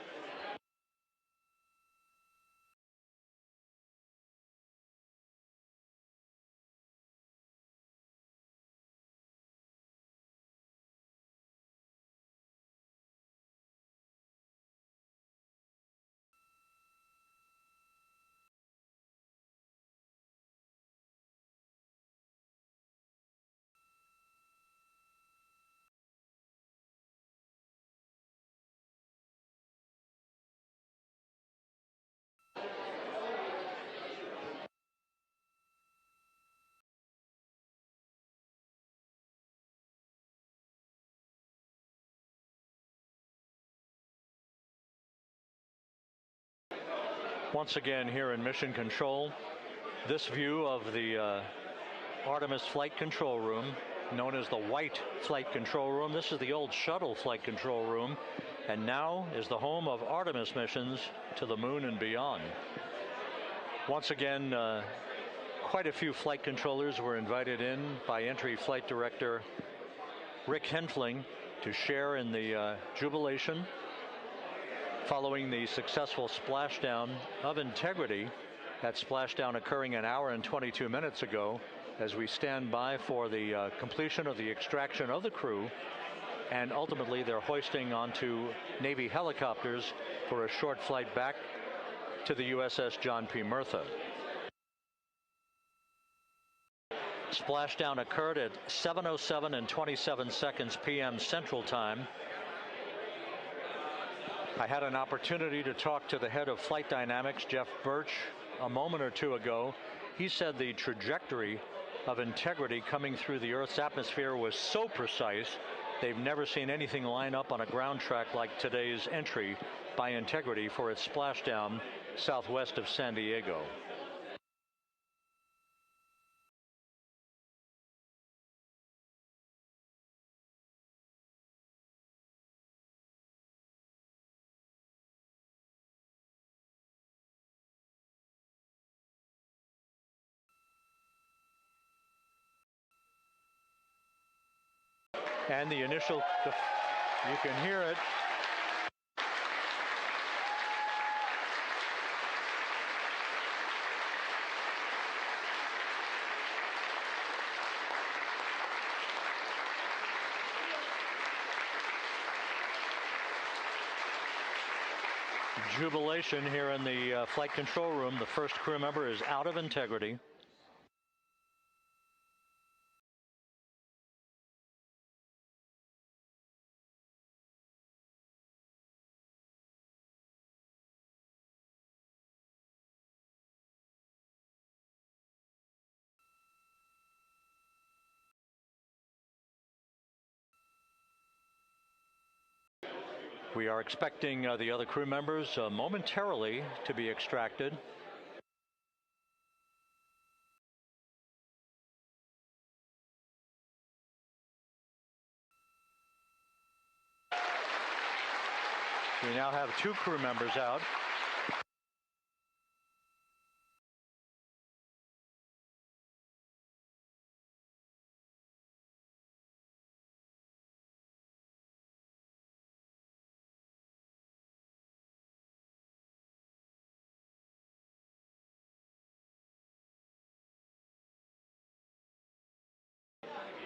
Once again here in Mission Control, this view of the Artemis flight control room, known as the White Flight Control Room. This is the old shuttle flight control room, and now is the home of Artemis missions to the moon and beyond. Once again, quite a few flight controllers were invited in by Entry Flight Director Rick Henfling to share in the jubilation following the successful splashdown of Integrity. That splashdown occurring an hour and 22 minutes ago, as we stand by for the completion of the extraction of the crew, and ultimately their hoisting onto Navy helicopters for a short flight back to the USS John P. Murtha. Splashdown occurred at 7:07 and 27 seconds p.m. Central Time. I had an opportunity to talk to the head of flight dynamics, Jeff Birch, a moment or two ago. He said the trajectory of Integrity coming through the Earth's atmosphere was so precise, they've never seen anything line up on a ground track like today's entry by Integrity for its splashdown southwest of San Diego. And the initial, you can hear it. Jubilation here in the flight control room. The first crew member is out of Integrity. We are expecting the other crew members momentarily to be extracted. We now have 2 crew members out.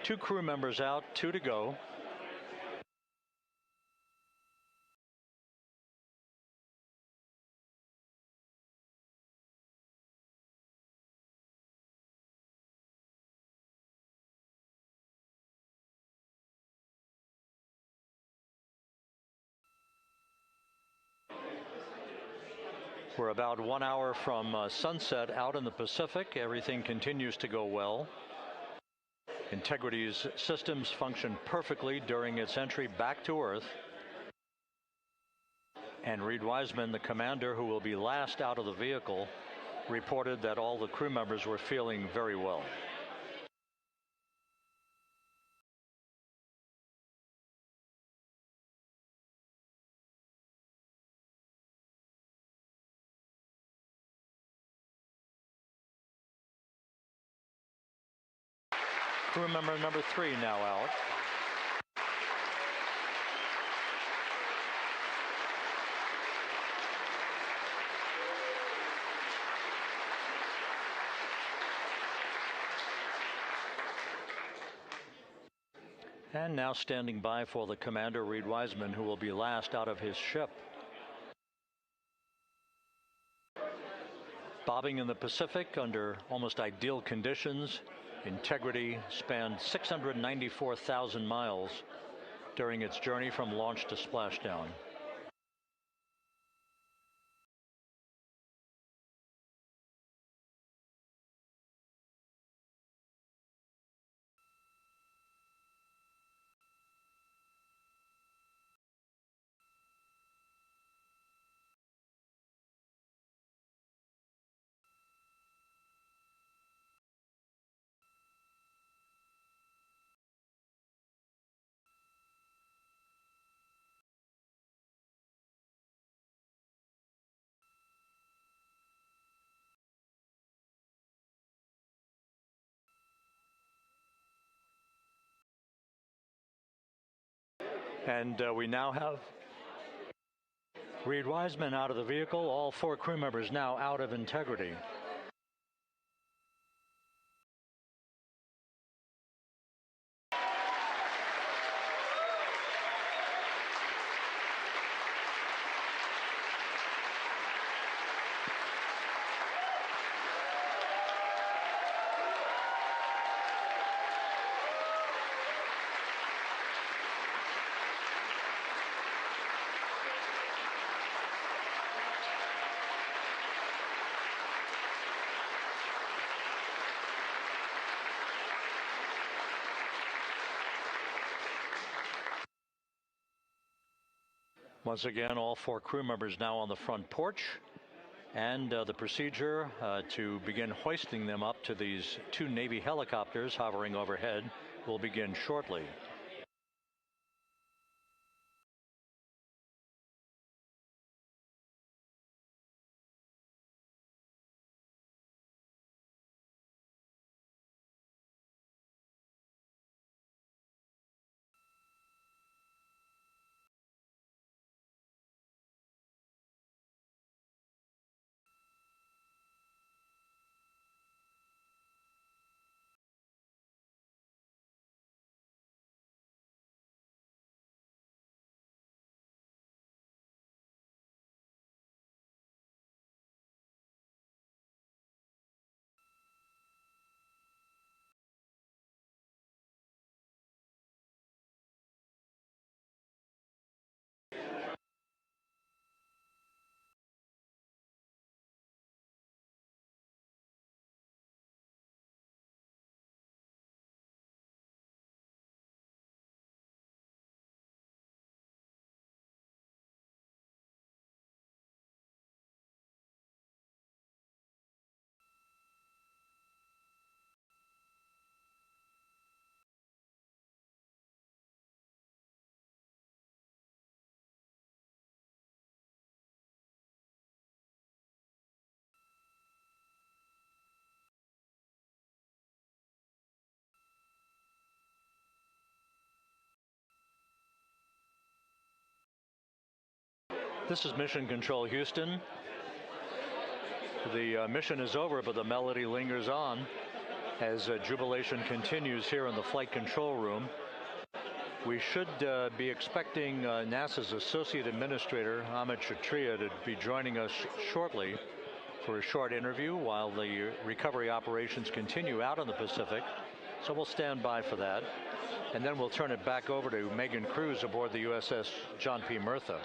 Two crew members out, 2 to go. We're about 1 hour from sunset out in the Pacific. Everything continues to go well. Integrity's systems function perfectly during its entry back to Earth. And Reed Wiseman, the commander who will be last out of the vehicle, reported that all the crew members were feeling very well. Crew member number 3 now out. And now standing by for the commander, Reed Wiseman, who will be last out of his ship. Bobbing in the Pacific under almost ideal conditions, Integrity spanned 694,000 miles during its journey from launch to splashdown. And we now have Reed Wiseman out of the vehicle, all 4 crew members now out of Integrity. Once again, all 4 crew members now on the front porch, and the procedure to begin hoisting them up to these 2 Navy helicopters hovering overhead will begin shortly. This is Mission Control Houston. The mission is over, but the melody lingers on as jubilation continues here in the flight control room. We should be expecting NASA's Associate Administrator, Amit Kshatriya, to be joining us shortly for a short interview while the recovery operations continue out in the Pacific. So we'll stand by for that. And then we'll turn it back over to Megan Cruz aboard the USS John P. Murtha.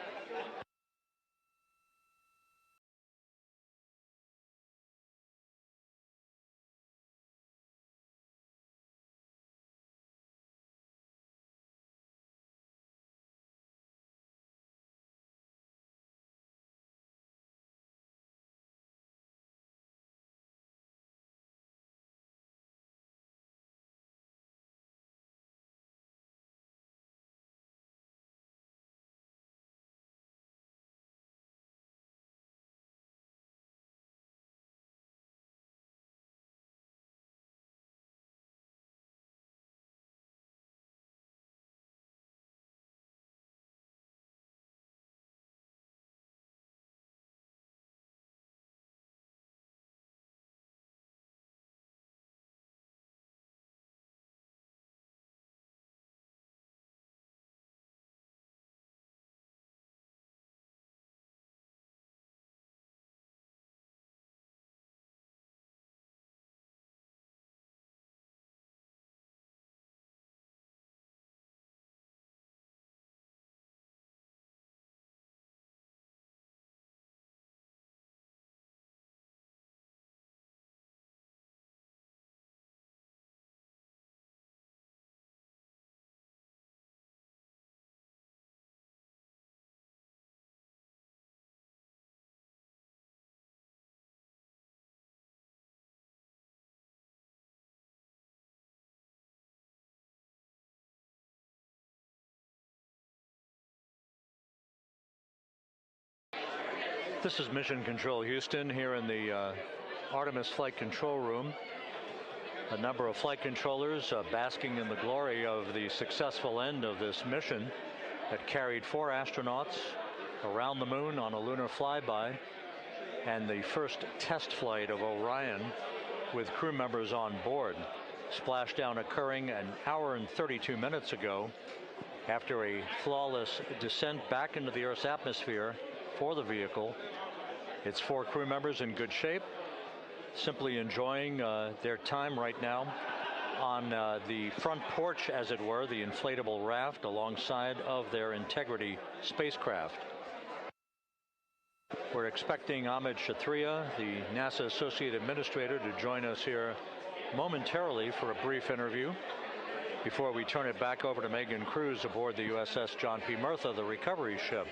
This is Mission Control Houston here in the Artemis Flight Control Room. A number of flight controllers basking in the glory of the successful end of this mission that carried 4 astronauts around the moon on a lunar flyby, and the first test flight of Orion with crew members on board. Splashdown occurring an hour and 32 minutes ago after a flawless descent back into the Earth's atmosphere for the vehicle. Its 4 crew members in good shape, simply enjoying their time right now on the front porch, as it were, the inflatable raft alongside of their Integrity spacecraft. We're expecting Amit Kshatriya, the NASA Associate Administrator, to join us here momentarily for a brief interview before we turn it back over to Megan Cruz aboard the USS John P. Murtha, the recovery ship.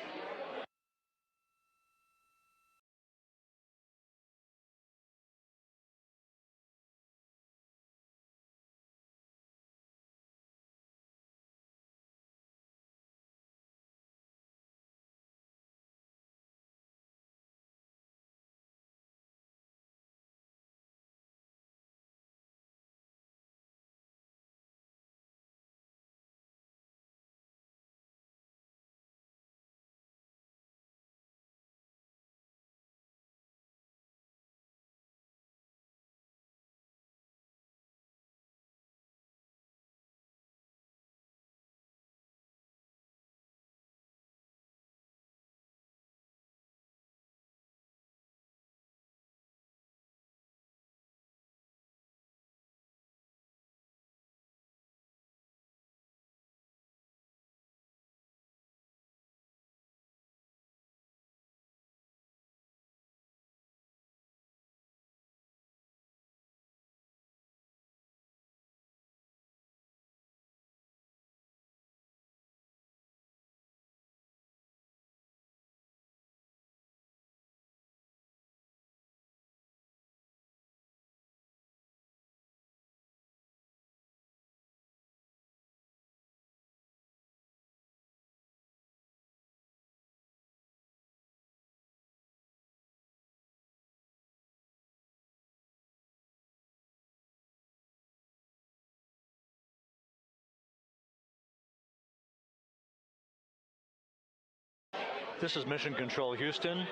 This is Mission Control Houston.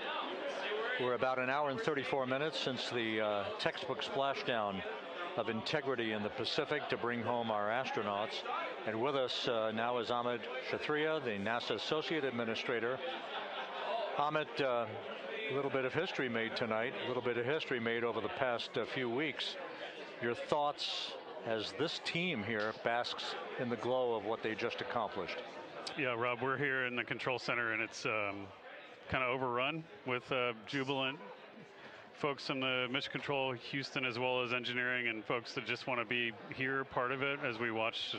We're about an hour and 34 minutes since the textbook splashdown of integrity in the Pacific to bring home our astronauts. And with us now is Amit Kshatriya, the NASA Associate Administrator. Amit, a little bit of history made tonight, a little bit of history made over the past few weeks. Your thoughts as this team here basks in the glow of what they just accomplished? Yeah, Rob, we're here in the control center, and it's kind of overrun with jubilant folks from the Mission Control Houston, as well as engineering, and folks that just want to be here, part of it, as we watch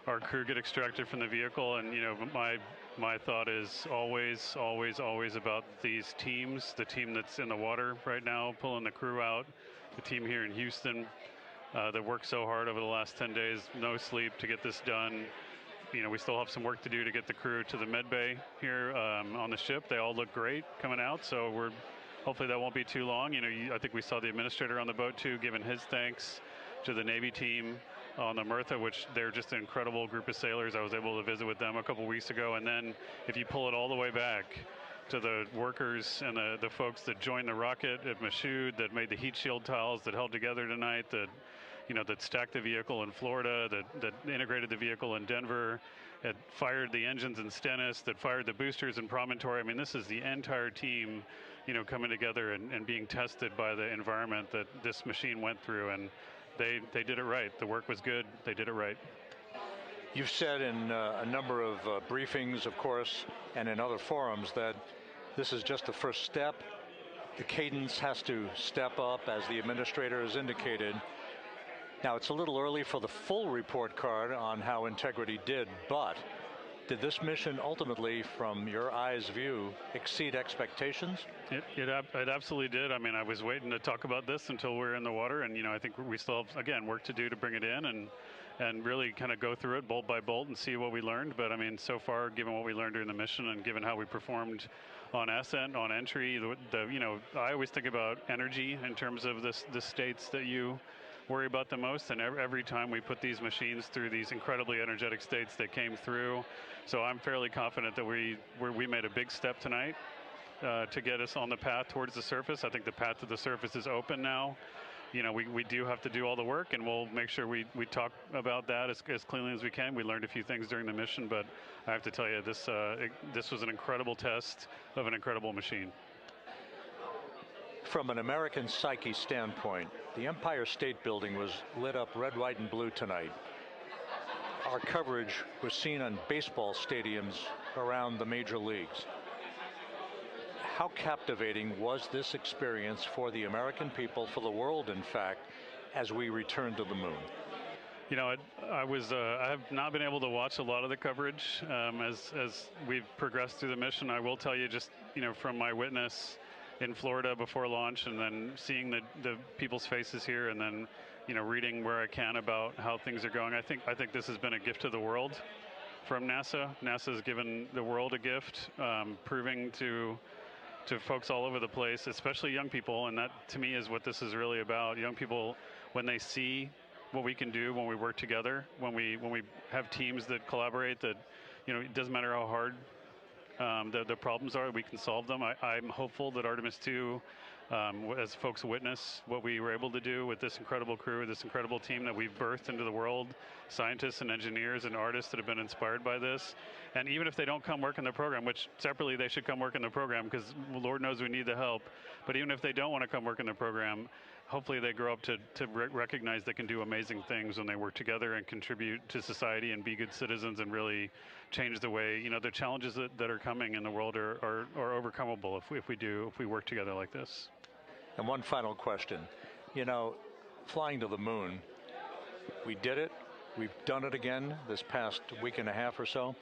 our crew get extracted from the vehicle. And, you know, my thought is always about these teams, the team that's in the water right now, pulling the crew out, the team here in Houston that worked so hard over the last 10 days, no sleep to get this done. You know, we still have some work to do to get the crew to the med bay here on the ship. They all look great coming out, so hopefully that won't be too long. You know, I think we saw the administrator on the boat too, giving his thanks to the Navy team on the Mirtha, which they're just an incredible group of sailors. I was able to visit with them a couple weeks ago. And then if you pull it all the way back to the workers and the folks that joined the rocket at Michoud, that made the heat shield tiles that held together tonight, that stacked the vehicle in Florida, that integrated the vehicle in Denver, that fired the engines in Stennis, that fired the boosters in Promontory. I mean, this is the entire team, you know, coming together and being tested by the environment that this machine went through, and they did it right. The work was good. They did it right. You've said in a number of briefings, of course, and in other forums that this is just the first step. The cadence has to step up, as the administrator has indicated. Now, it's a little early for the full report card on how integrity did, but did this mission ultimately, from your eyes view, exceed expectations? It absolutely did. I mean, I was waiting to talk about this until we're in the water, and, you know, I think we still have, again, work to do to bring it in and really kind of go through it bolt by bolt and see what we learned. But, I mean, so far, given what we learned during the mission and given how we performed on ascent, on entry, you know, I always think about energy in terms of the states that you worry about the most, and every time we put these machines through these incredibly energetic states, they came through. So I'm fairly confident that we made a big step tonight to get us on the path towards the surface. I think the path to the surface is open now. You know, we do have to do all the work, and we'll make sure we talk about that as cleanly as we can. We learned a few things during the mission, but I have to tell you, this was an incredible test of an incredible machine. From an American psyche standpoint, the Empire State Building was lit up red, white, and blue tonight. Our coverage was seen on baseball stadiums around the major leagues. How captivating was this experience for the American people, for the world, in fact, as we returned to the moon? You know, I have not been able to watch a lot of the coverage as we've progressed through the mission. I will tell you, just, you know, from my witness in Florida before launch, and then seeing the people's faces here, and then, you know, reading where I can about how things are going. I think this has been a gift to the world from NASA. NASA has given the world a gift, proving to folks all over the place, especially young people, and that to me is what this is really about. Young people, when they see what we can do when we work together, when we have teams that collaborate, that, you know, it doesn't matter how hard the problems are, we can solve them. I'm hopeful that Artemis 2, as folks witness what we were able to do with this incredible crew, this incredible team that we've birthed into the world, scientists and engineers and artists that have been inspired by this. And even if they don't come work in the program, which separately they should come work in the program, because Lord knows we need the help, but even if they don't want to come work in the program, hopefully they grow up to recognize they can do amazing things when they work together and contribute to society and be good citizens and really change the way, you know, the challenges that are coming in the world are overcomable if we work together like this. And one final question. You know, flying to the moon, we did it. We've done it again this past week and a half or so.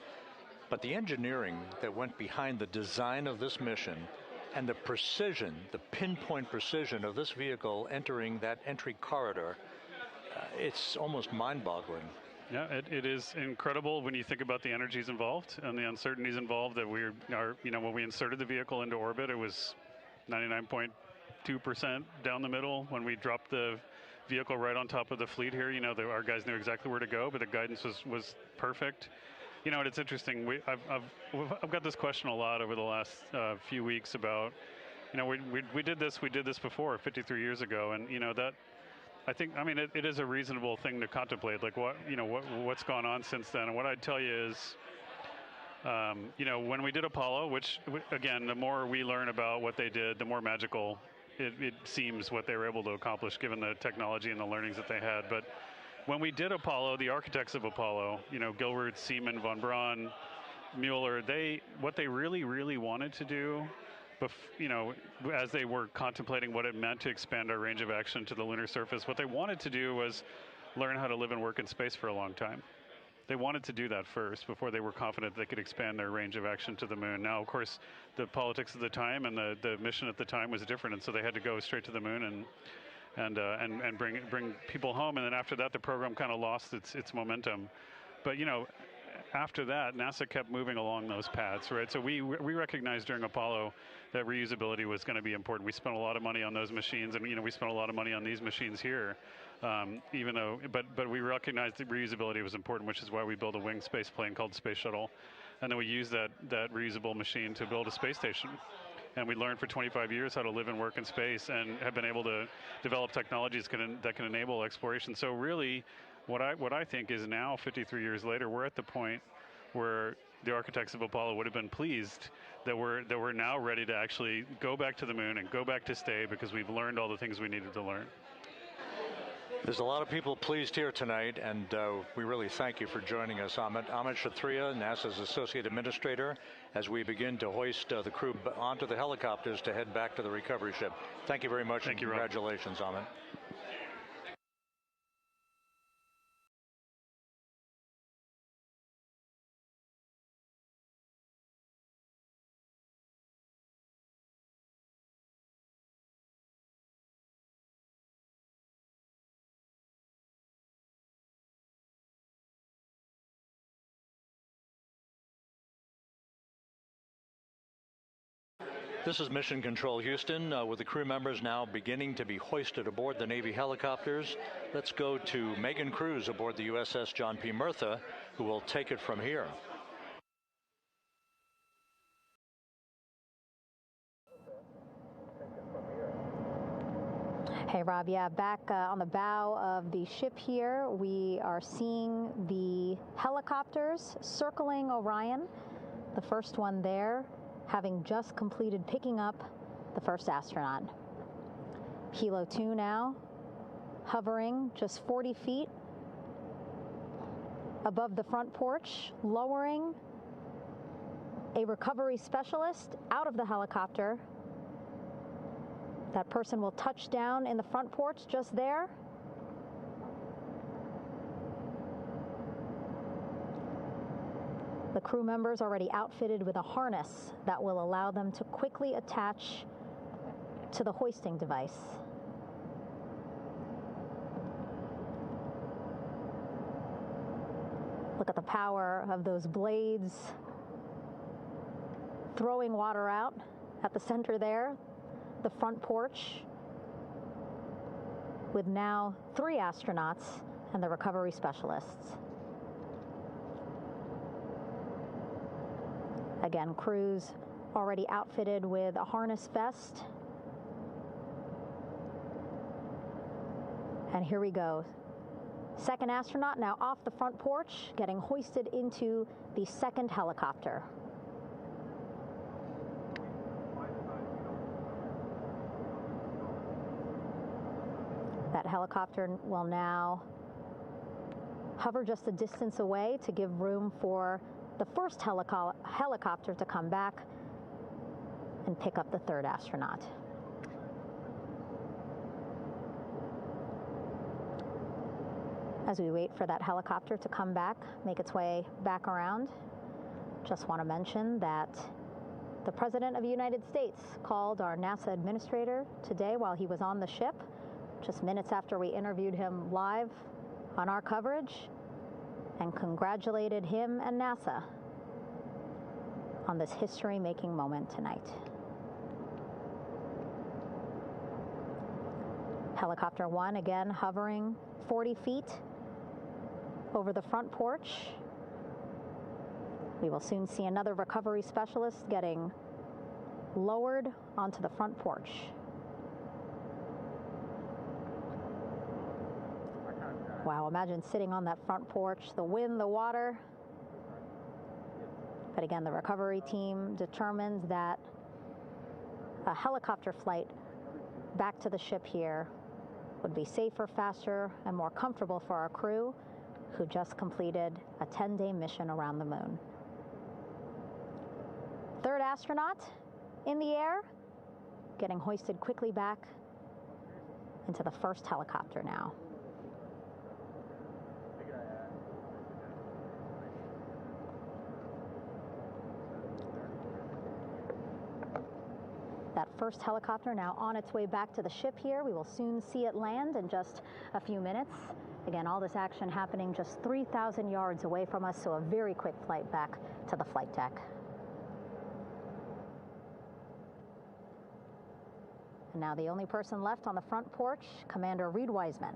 But the engineering that went behind the design of this mission and the precision, the pinpoint precision of this vehicle entering that entry corridor, it's almost mind-boggling. Yeah, it is incredible when you think about the energies involved and the uncertainties involved. That you know, when we inserted the vehicle into orbit, it was 99.2% down the middle. When we dropped the vehicle right on top of the fleet here, you know, our guys knew exactly where to go, but the guidance was perfect. You know, and it's interesting. I've got this question a lot over the last few weeks about, you know, we did this before 53 years ago, and you know that. I think, I mean, it is a reasonable thing to contemplate, like what's gone on since then. And what I'd tell you is, you know, when we did Apollo, which again, the more we learn about what they did, the more magical it seems what they were able to accomplish given the technology and the learnings that they had. But when we did Apollo, the architects of Apollo, you know, Gilbert, Seaman, von Braun, Mueller, what they really wanted to do, you know, as they were contemplating what it meant to expand our range of action to the lunar surface, what they wanted to do was learn how to live and work in space for a long time. They wanted to do that first before they were confident they could expand their range of action to the moon. Now, of course, the politics of the time and the mission at the time was different, and so they had to go straight to the moon and bring people home. And then after that, the program kind of lost its momentum. But you know, after that, NASA kept moving along those paths, right? So we recognized during Apollo that reusability was going to be important. We spent a lot of money on those machines, and you know, we spent a lot of money on these machines here, even though, but we recognized that reusability was important, which is why we built a winged space plane called Space Shuttle, and then we used that reusable machine to build a space station. And we learned for 25 years how to live and work in space, and have been able to develop technologies that can enable exploration. So really, what I think is now, 53 years later, we're at the point where the architects of Apollo would have been pleased that we're now ready to actually go back to the moon and go back to stay, because we've learned all the things we needed to learn. There's a lot of people pleased here tonight, and we really thank you for joining us. Amit Kshatriya, NASA's Associate Administrator, as we begin to hoist the crew onto the helicopters to head back to the recovery ship. Thank you very much. Thank you, congratulations, Amit. This is Mission Control Houston, with the crew members now beginning to be hoisted aboard the Navy helicopters. Let's go to Megan Cruz aboard the USS John P. Murtha, who will take it from here. Hey, Rob, yeah, back on the bow of the ship here, we are seeing the helicopters circling Orion, the first one there, having just completed picking up the first astronaut. Helo 2 now, hovering just 40 feet above the front porch, lowering a recovery specialist out of the helicopter. That person will touch down in the front porch just there. The crew members already outfitted with a harness that will allow them to quickly attach to the hoisting device. Look at the power of those blades throwing water out at the center there, the front porch, with now 3 astronauts and the recovery specialists. Again, crews already outfitted with a harness vest. And here we go. Second astronaut now off the front porch, getting hoisted into the second helicopter. That helicopter will now hover just a distance away to give room for the first helicopter to come back and pick up the third astronaut. As we wait for that helicopter to come back, make its way back around, just want to mention that the President of the United States called our NASA administrator today while he was on the ship, just minutes after we interviewed him live on our coverage, and congratulated him and NASA on this history-making moment tonight. Helicopter 1 again hovering 40 feet over the front porch. We will soon see another recovery specialist getting lowered onto the front porch. Wow, imagine sitting on that front porch, the wind, the water. But again, the recovery team determined that a helicopter flight back to the ship here would be safer, faster, and more comfortable for our crew who just completed a 10-day mission around the moon. Third astronaut in the air, getting hoisted quickly back into the first helicopter now. That first helicopter now on its way back to the ship here. We will soon see it land in just a few minutes. Again, all this action happening just 3,000 yards away from us, so a very quick flight back to the flight deck. And now the only person left on the front porch, Commander Reed Wiseman.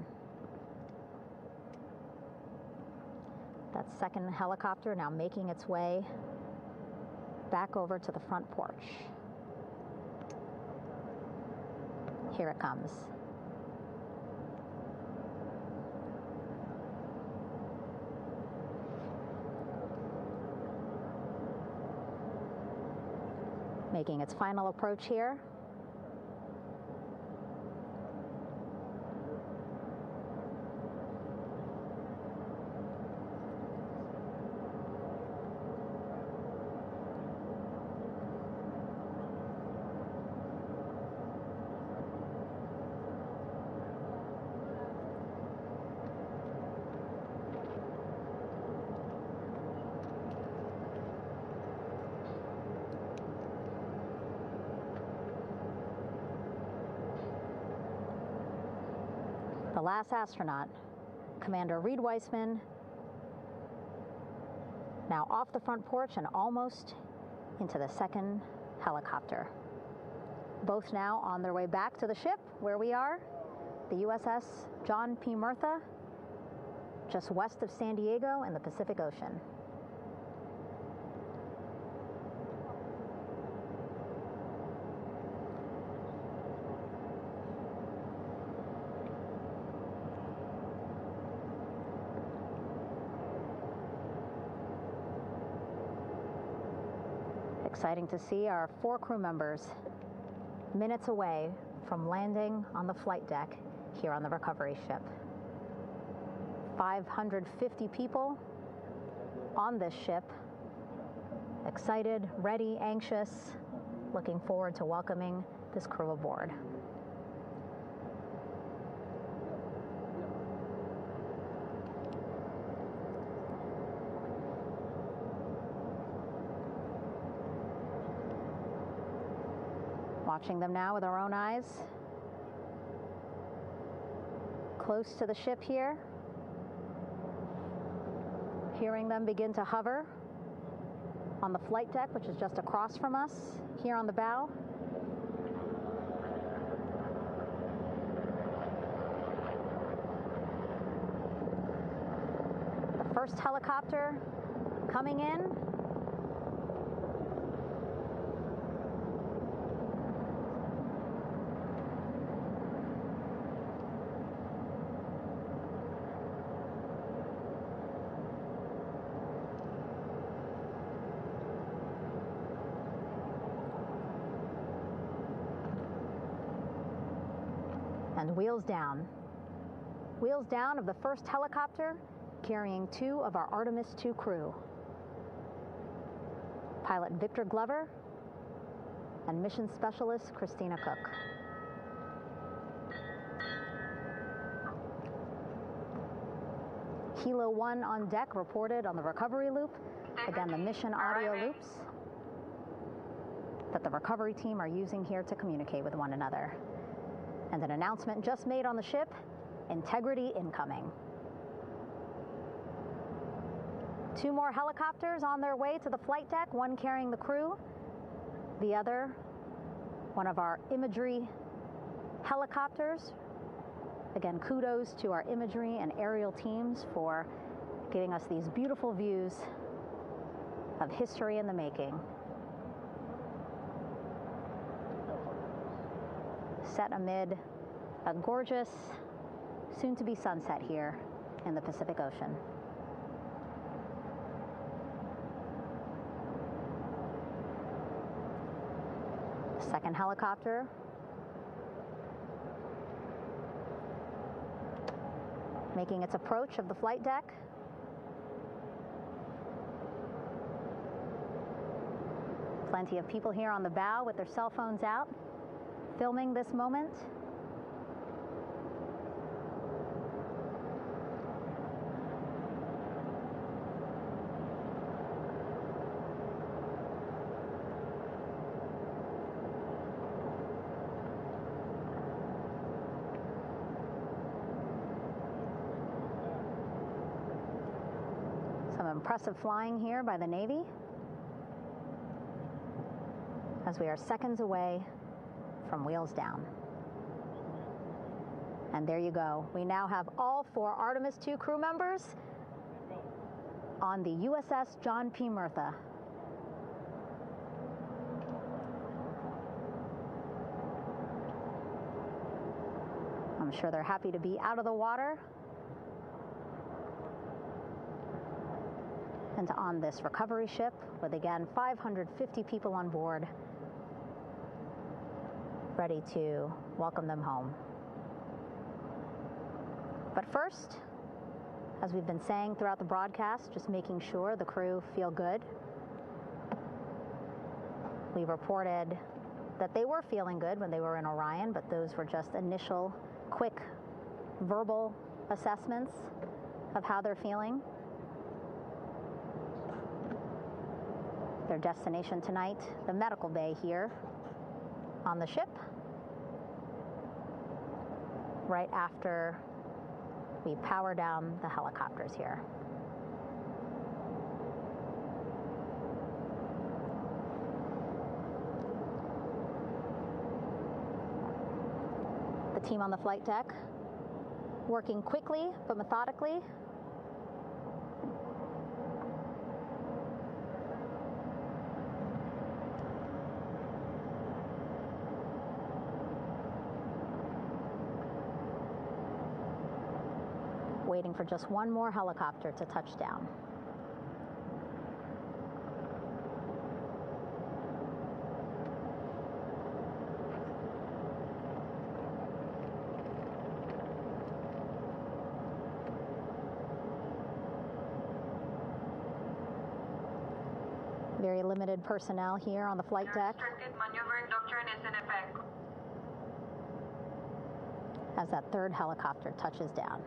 That second helicopter now making its way back over to the front porch. Here it comes. Making its final approach here. The last astronaut, Commander Reed Wiseman, now off the front porch and almost into the second helicopter. Both now on their way back to the ship where we are, the USS John P. Murtha, just west of San Diego in the Pacific Ocean. Exciting to see our 4 crew members minutes away from landing on the flight deck here on the recovery ship. 550 people on this ship, excited, ready, anxious, looking forward to welcoming this crew aboard. Watching them now with our own eyes. Close to the ship here. Hearing them begin to hover on the flight deck, which is just across from us, here on the bow. The first helicopter coming in. And wheels down. Wheels down of the first helicopter carrying 2 of our Artemis II crew. Pilot Victor Glover and mission specialist Christina Cook. Hilo 1 on deck reported on the recovery loop. Again, the mission audio loops that the recovery team are using here to communicate with one another. And an announcement just made on the ship, integrity incoming. 2 more helicopters on their way to the flight deck, one carrying the crew, the other, one of our imagery helicopters. Again, kudos to our imagery and aerial teams for giving us these beautiful views of history in the making. Set amid a gorgeous, soon-to-be sunset here in the Pacific Ocean. Second helicopter making its approach of the flight deck. Plenty of people here on the bow with their cell phones out, filming this moment. Some impressive flying here by the Navy, as we are seconds away from wheels down. And there you go. We now have all 4 Artemis II crew members on the USS John P. Murtha. I'm sure they're happy to be out of the water and on this recovery ship with, again, 550 people on board, ready to welcome them home. But first, as we've been saying throughout the broadcast, just making sure the crew feel good. We reported that they were feeling good when they were in Orion, but those were just initial, quick, verbal assessments of how they're feeling. Their destination tonight, the medical bay here on the ship, right after we power down the helicopters here. The team on the flight deck working quickly but methodically. Waiting for just one more helicopter to touch down. Very limited personnel here on the flight deck. Restricted maneuvering doctrine is in effect. As that third helicopter touches down.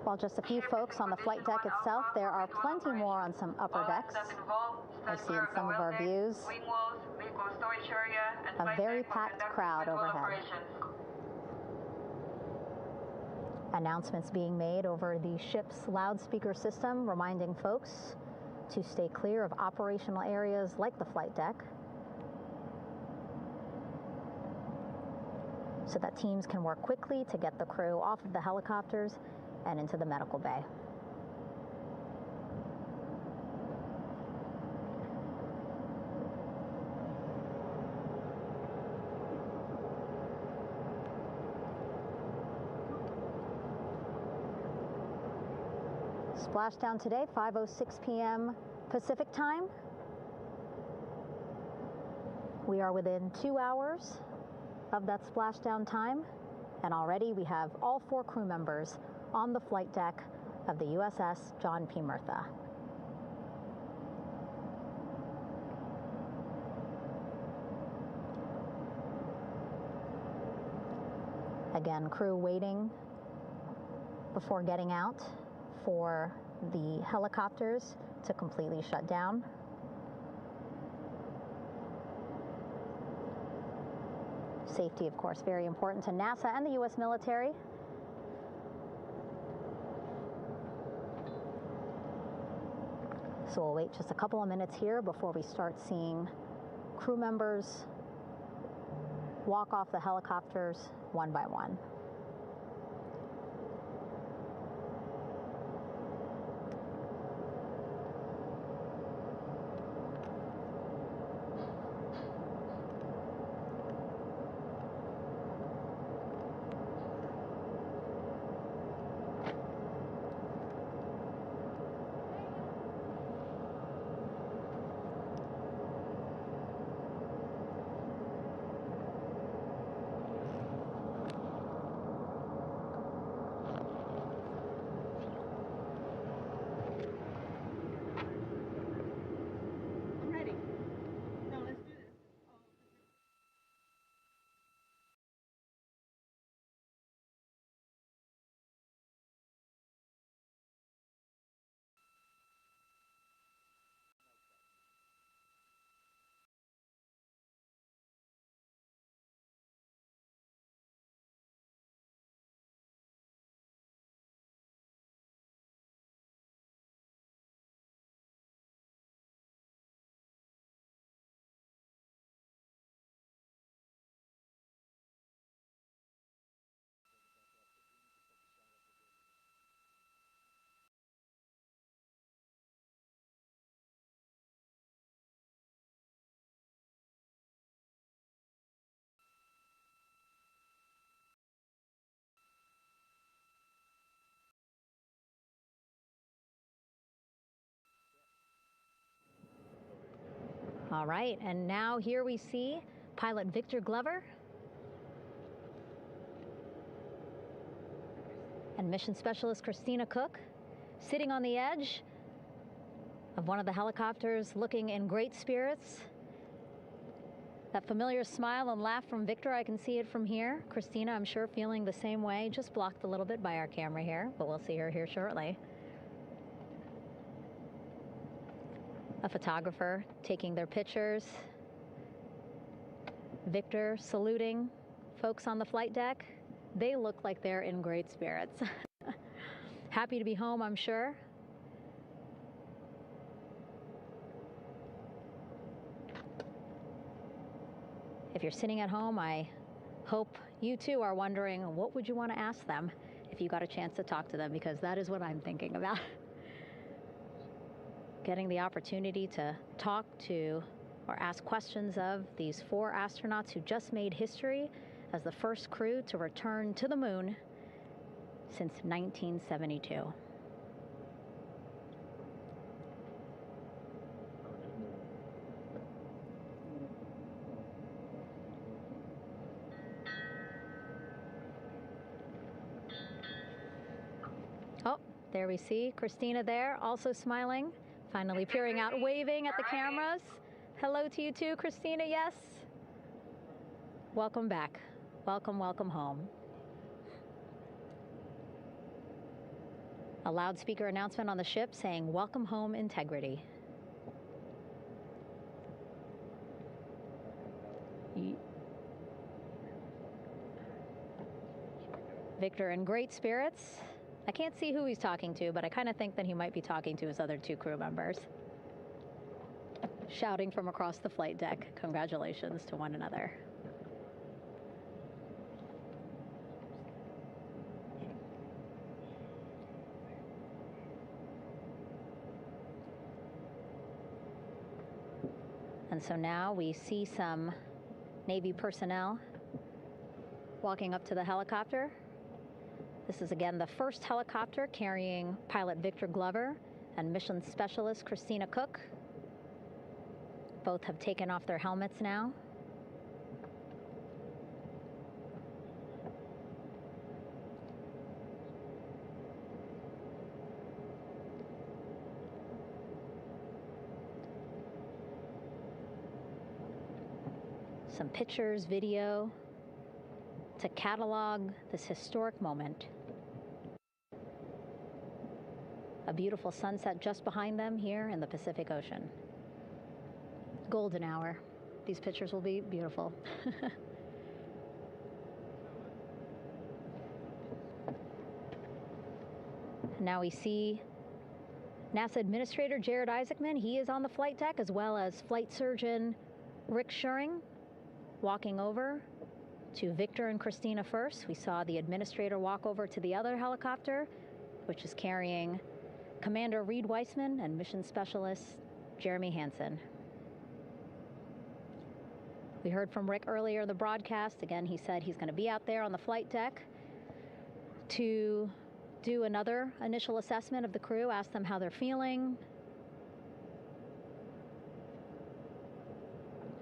While just a few folks on the flight deck itself, there are plenty more on some upper decks. I see in some of our views a very packed crowd overhead. Announcements being made over the ship's loudspeaker system, reminding folks to stay clear of operational areas like the flight deck, so that teams can work quickly to get the crew off of the helicopters and into the medical bay. Splashdown today, 5:06 p.m. Pacific time. We are within 2 hours of that splashdown time, and already we have all 4 crew members on the flight deck of the USS John P. Murtha. Again, crew waiting before getting out for the helicopters to completely shut down. Safety, of course, very important to NASA and the U.S. military. So we'll wait just a couple of minutes here before we start seeing crew members walk off the helicopters one by one. All right, and now here we see pilot Victor Glover and mission specialist Christina Cook sitting on the edge of one of the helicopters, looking in great spirits. That familiar smile and laugh from Victor, I can see it from here. Christina, I'm sure, feeling the same way, just blocked a little bit by our camera here, but we'll see her here shortly. A photographer taking their pictures. Victor saluting folks on the flight deck. They look like they're in great spirits. Happy to be home, I'm sure. If you're sitting at home, I hope you too are wondering, what would you want to ask them if you got a chance to talk to them? Because that is what I'm thinking about. Getting the opportunity to talk to or ask questions of these 4 astronauts who just made history as the first crew to return to the moon since 1972. Oh, there we see Christina there, also smiling. Finally peering out, waving at the cameras. Hello to you too, Christina, yes. Welcome back. Welcome, welcome home. A loudspeaker announcement on the ship saying, "Welcome home, Integrity." Victor in great spirits. I can't see who he's talking to, but I kind of think that he might be talking to his other 2 crew members. Shouting from across the flight deck, congratulations to one another. And so now we see some Navy personnel walking up to the helicopter. This is again the first helicopter carrying pilot Victor Glover and mission specialist Christina Cook. Both have taken off their helmets now. Some pictures, video to catalog this historic moment. A beautiful sunset just behind them here in the Pacific Ocean. Golden hour. These pictures will be beautiful. Now we see NASA Administrator Jared Isaacman. He is on the flight deck, as well as Flight Surgeon Rick Schuring walking over to Victor and Christina first. We saw the administrator walk over to the other helicopter, which is carrying Commander Reed Weissman and Mission Specialist Jeremy Hansen. We heard from Rick earlier in the broadcast. Again, he said he's going to be out there on the flight deck to do another initial assessment of the crew, ask them how they're feeling,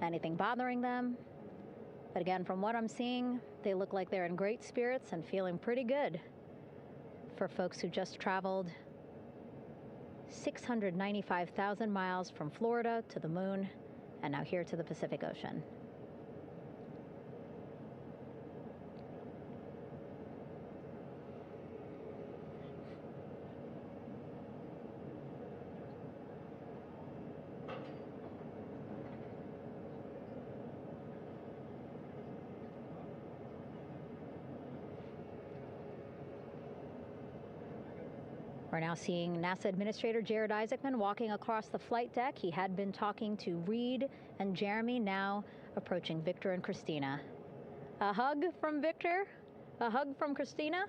anything bothering them. But again, from what I'm seeing, they look like they're in great spirits and feeling pretty good for folks who just traveled 695,000 miles from Florida to the moon and now here to the Pacific Ocean. We're now seeing NASA Administrator Jared Isaacman walking across the flight deck. He had been talking to Reed and Jeremy, now approaching Victor and Christina. A hug from Victor, a hug from Christina.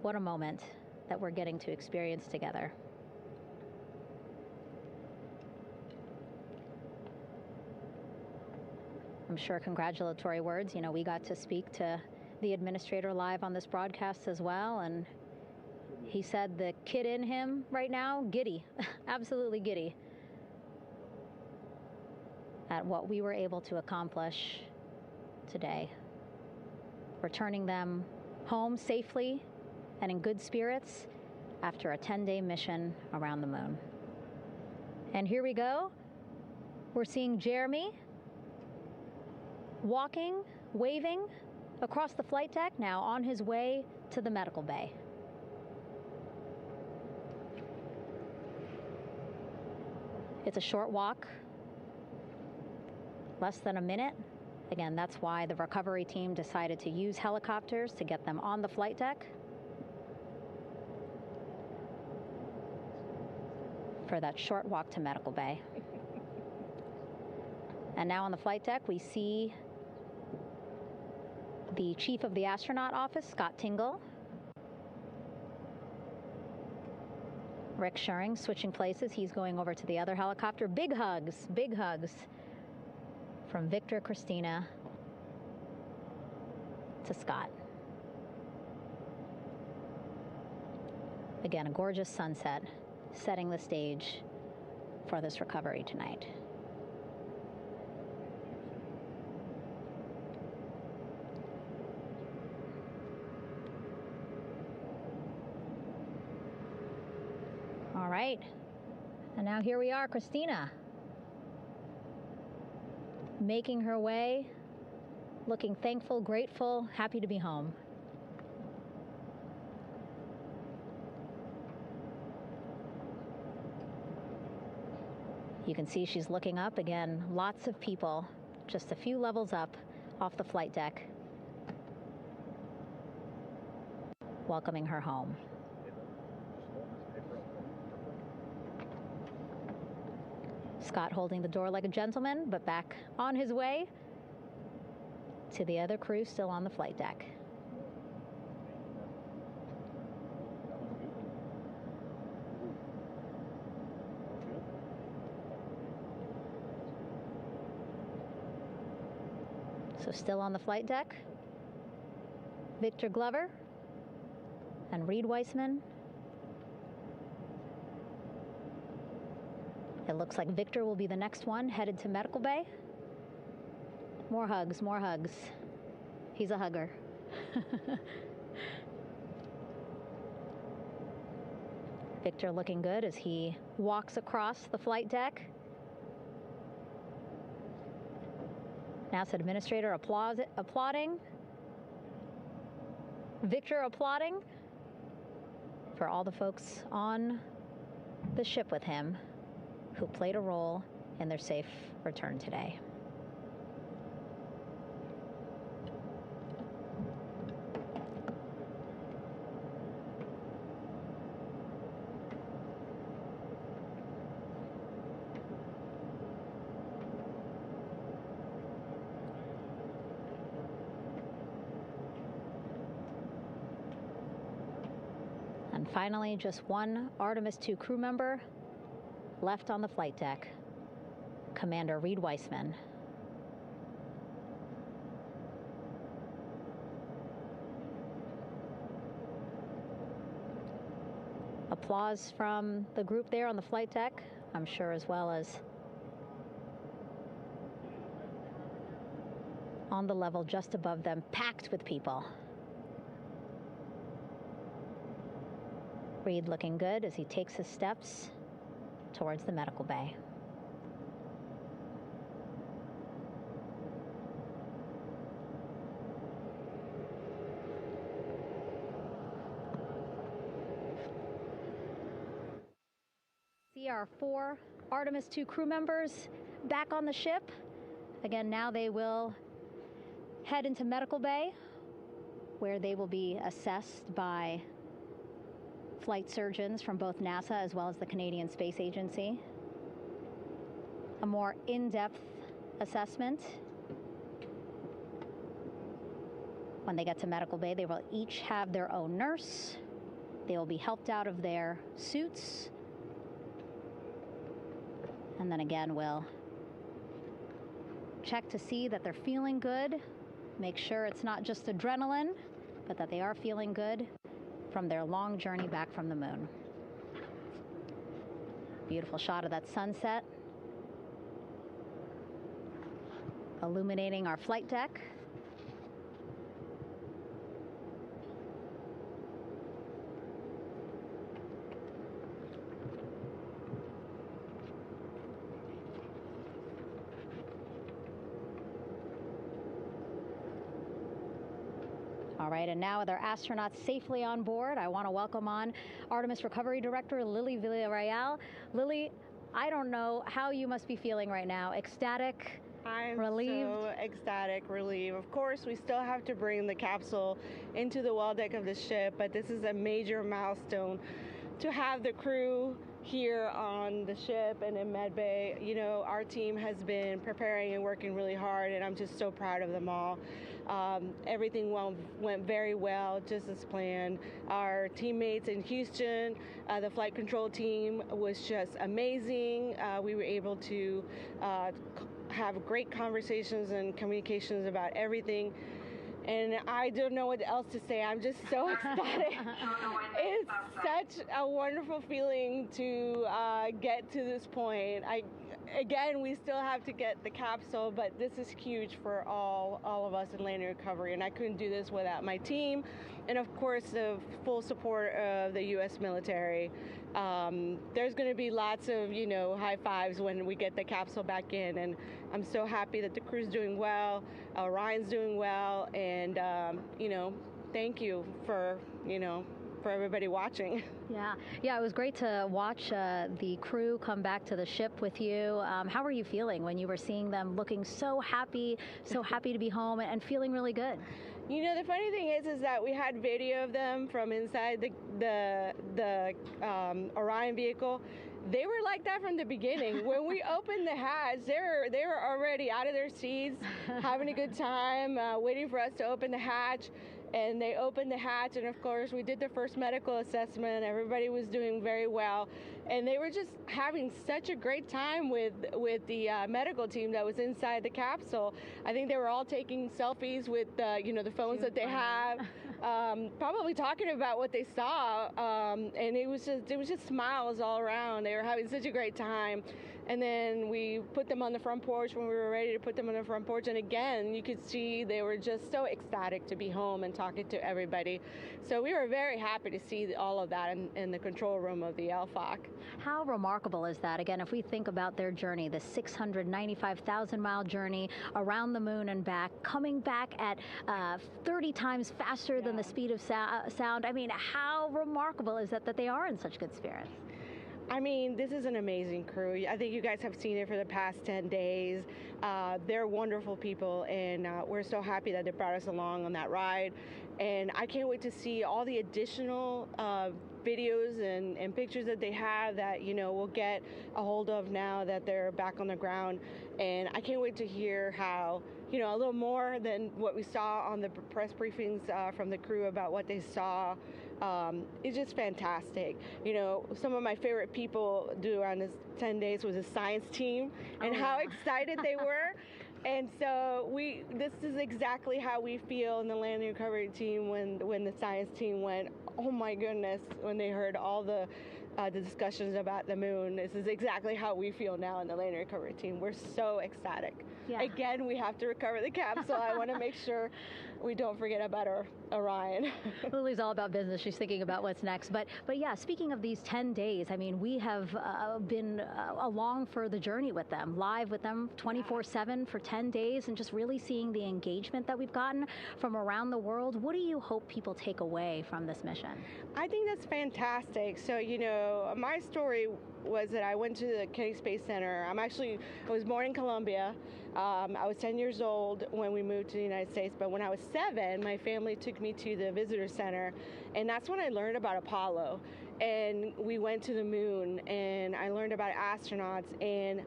What a moment that we're getting to experience together. I'm sure congratulatory words. You know, we got to speak to the administrator live on this broadcast as well, and he said the kid in him right now, giddy, absolutely giddy at what we were able to accomplish today. Returning them home safely and in good spirits after a 10-day mission around the moon. And here we go. We're seeing Jeremy walking, waving across the flight deck, now on his way to the medical bay. It's a short walk, less than a minute. Again, that's why the recovery team decided to use helicopters to get them on the flight deck for that short walk to medical bay. And now on the flight deck, we see the chief of the astronaut office, Scott Tingle. Rick Schuring switching places. He's going over to the other helicopter. Big hugs from Victor, Christina to Scott. Again, a gorgeous sunset setting the stage for this recovery tonight. All right, and now here we are, Christina, making her way, looking thankful, grateful, happy to be home. You can see she's looking up. Again, lots of people, just a few levels up off the flight deck, welcoming her home. Scott holding the door like a gentleman, but back on his way to the other crew still on the flight deck. So still on the flight deck, Victor Glover and Reed Weissman. It looks like Victor will be the next one headed to medical bay. More hugs, more hugs. He's a hugger. Victor looking good as he walks across the flight deck. NASA administrator applauding. Victor applauding for all the folks on the ship with him who played a role in their safe return today. And finally, just one Artemis II crew member left on the flight deck, Commander Reed Weissman. Applause from the group there on the flight deck, I'm sure, as well as on the level just above them, packed with people. Reed looking good as he takes his steps towards the medical bay. See our 4 Artemis II crew members back on the ship. Again, now they will head into medical bay, where they will be assessed by flight surgeons from both NASA as well as the Canadian Space Agency. A more in-depth assessment. When they get to medical bay, they will each have their own nurse. They will be helped out of their suits. And then again, we'll check to see that they're feeling good. Make sure it's not just adrenaline, but that they are feeling good from their long journey back from the moon. Beautiful shot of that sunset, illuminating our flight deck. All right, and now with our astronauts safely on board, I want to welcome on Artemis Recovery Director Lily Villarreal. Lily, I don't know how you must be feeling right now. Ecstatic, relieved? I'm so ecstatic, relieved. Of course, we still have to bring the capsule into the well deck of the ship, but this is a major milestone to have the crew here on the ship and in med bay. You know, our team has been preparing and working really hard, and I'm just so proud of them all. Everything went very well, just as planned. Our teammates in Houston, the flight control team was just amazing. We were able to have great conversations and communications about everything. And I don't know what else to say. I'm just so ecstatic. It's such a wonderful feeling to get to this point. Again, we still have to get the capsule, but this is huge for all of us in landing recovery, and I couldn't do this without my team, and of course the full support of the U.S. military. There's going to be lots of, high fives when we get the capsule back in, and I'm so happy that the crew's doing well, Ryan's doing well, and thank you for everybody watching. Yeah, it was great to watch the crew come back to the ship with you. How were you feeling when you were seeing them looking so happy to be home and feeling really good? The funny thing is that we had video of them from inside the Orion vehicle. They were like that from the beginning. When we opened the hatch, they were already out of their seats, having a good time, waiting for us to open the hatch. And they opened the hatch, and of course we did the first medical assessment. Everybody was doing very well, and they were just having such a great time with the medical team that was inside the capsule. I think they were all taking selfies with the phones that they have, probably talking about what they saw, and it was just smiles all around. They were having such a great time. And then we put them on the front porch when we were ready to put them on the front porch. And again, you could see they were just so ecstatic to be home and talking to everybody. So we were very happy to see all of that in the control room of the LFOC. How remarkable is that? Again, if we think about their journey, the 695,000-mile journey around the moon and back, coming back at 30 times faster than the speed of sound. I mean, how remarkable is that they are in such good spirits? I mean, this is an amazing crew. I think you guys have seen it for the past 10 days. They're wonderful people, and we're so happy that they brought us along on that ride. And I can't wait to see all the additional videos and pictures that they have that, we'll get a hold of now that they're back on the ground. And I can't wait to hear how, a little more than what we saw on the press briefings from the crew about what they saw. It's just fantastic. Some of my favorite people during this 10 days was the science team and how excited they were. And so this is exactly how we feel in the landing recovery team when the science team went, oh my goodness, when they heard all the discussions about the moon. This is exactly how we feel now in the landing recovery team. We're so ecstatic. Yeah. Again, we have to recover the capsule. I want to make sure we don't forget about our Orion. Lily's all about business. She's thinking about what's next. But yeah, speaking of these 10 days, I mean, we have been along for the journey with them, live with them 24/7 for 10 days, and just really seeing the engagement that we've gotten from around the world. What do you hope people take away from this mission? I think that's fantastic. So, my story was that I went to the Kennedy Space Center. I was born in Colombia. I was 10 years old when we moved to the United States, but when I was 7, my family took me to the visitor center, and that's when I learned about Apollo. And we went to the moon, and I learned about astronauts, and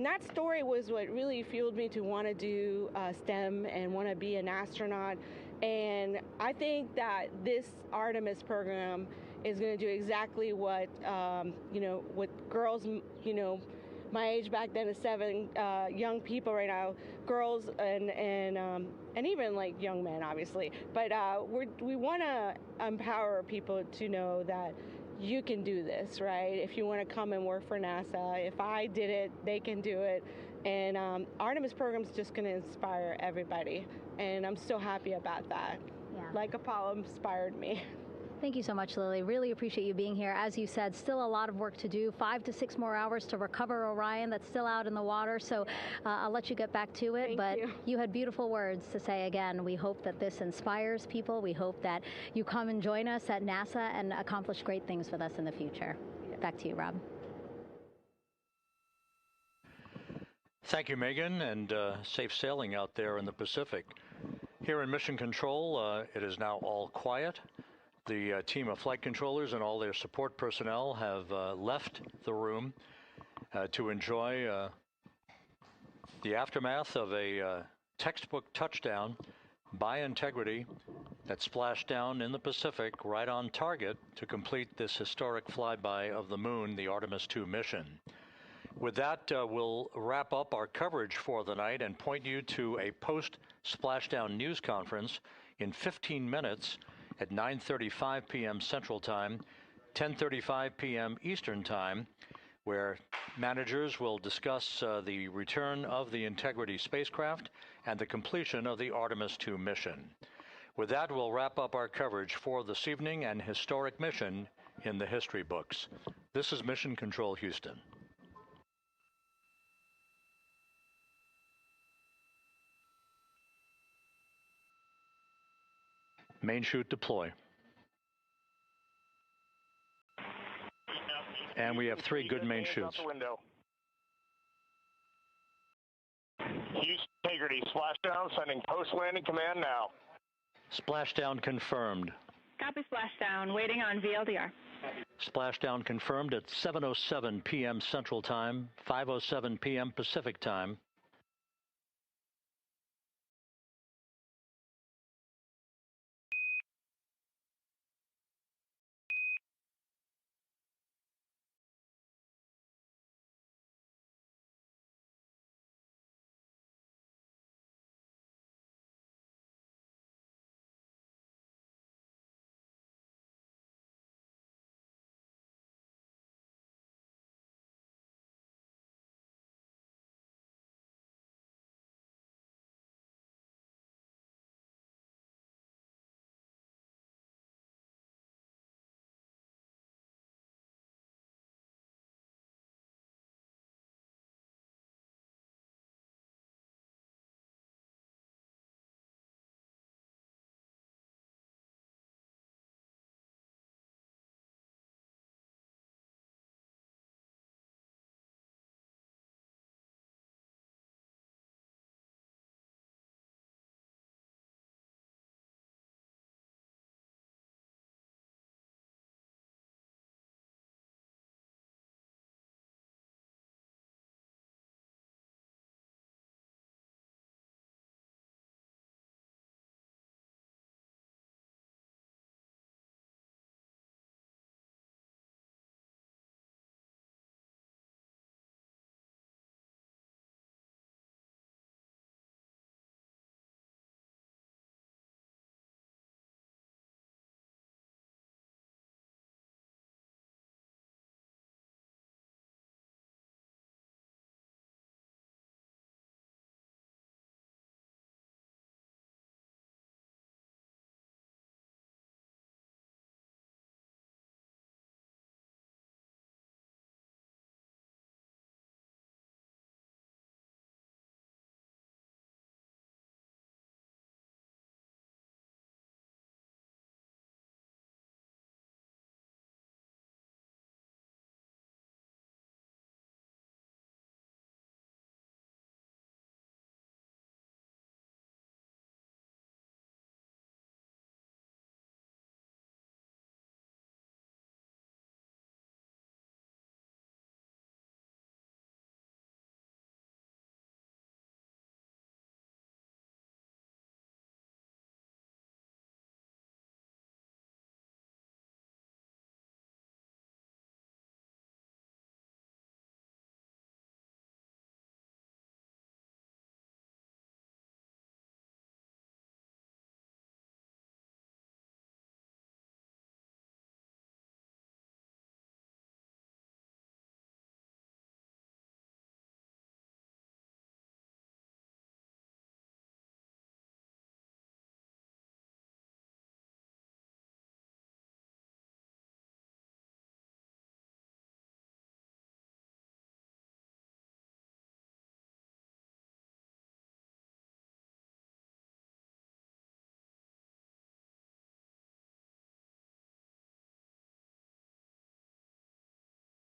that story was what really fueled me to want to do STEM and want to be an astronaut. And I think that this Artemis program is going to do exactly what, what girls, my age back then is 7, young people right now, girls and even like young men, obviously. But we want to empower people to know that you can do this, right? If you want to come and work for NASA, if I did it, they can do it. And Artemis program is just going to inspire everybody. And I'm so happy about that. Yeah. Like Apollo inspired me. Thank you so much, Lily. Really appreciate you being here. As you said, still a lot of work to do. 5 to 6 more hours to recover Orion that's still out in the water. So I'll let you get back to it. But you had beautiful words to say again. We hope that this inspires people. We hope that you come and join us at NASA and accomplish great things with us in the future. Yeah. Back to you, Rob. Thank you, Megan, and safe sailing out there in the Pacific. Here in Mission Control, it is now all quiet. The team of flight controllers and all their support personnel have left the room to enjoy the aftermath of a textbook touchdown by Integrity that splashed down in the Pacific right on target to complete this historic flyby of the moon, the Artemis II mission. With that, we'll wrap up our coverage for the night and point you to a post-splashdown news conference in 15 minutes at 9:35 p.m. Central Time, 10:35 p.m. Eastern Time, where managers will discuss the return of the Integrity spacecraft and the completion of the Artemis II mission. With that, we'll wrap up our coverage for this evening and historic mission in the history books. This is Mission Control Houston. Main chute deploy. And we have 3 good main chutes. Houston Integrity, splashdown, sending post-landing command now. Splashdown confirmed. Copy splashdown, waiting on VLDR. Splashdown confirmed at 7:07 p.m. Central Time, 5:07 p.m. Pacific Time.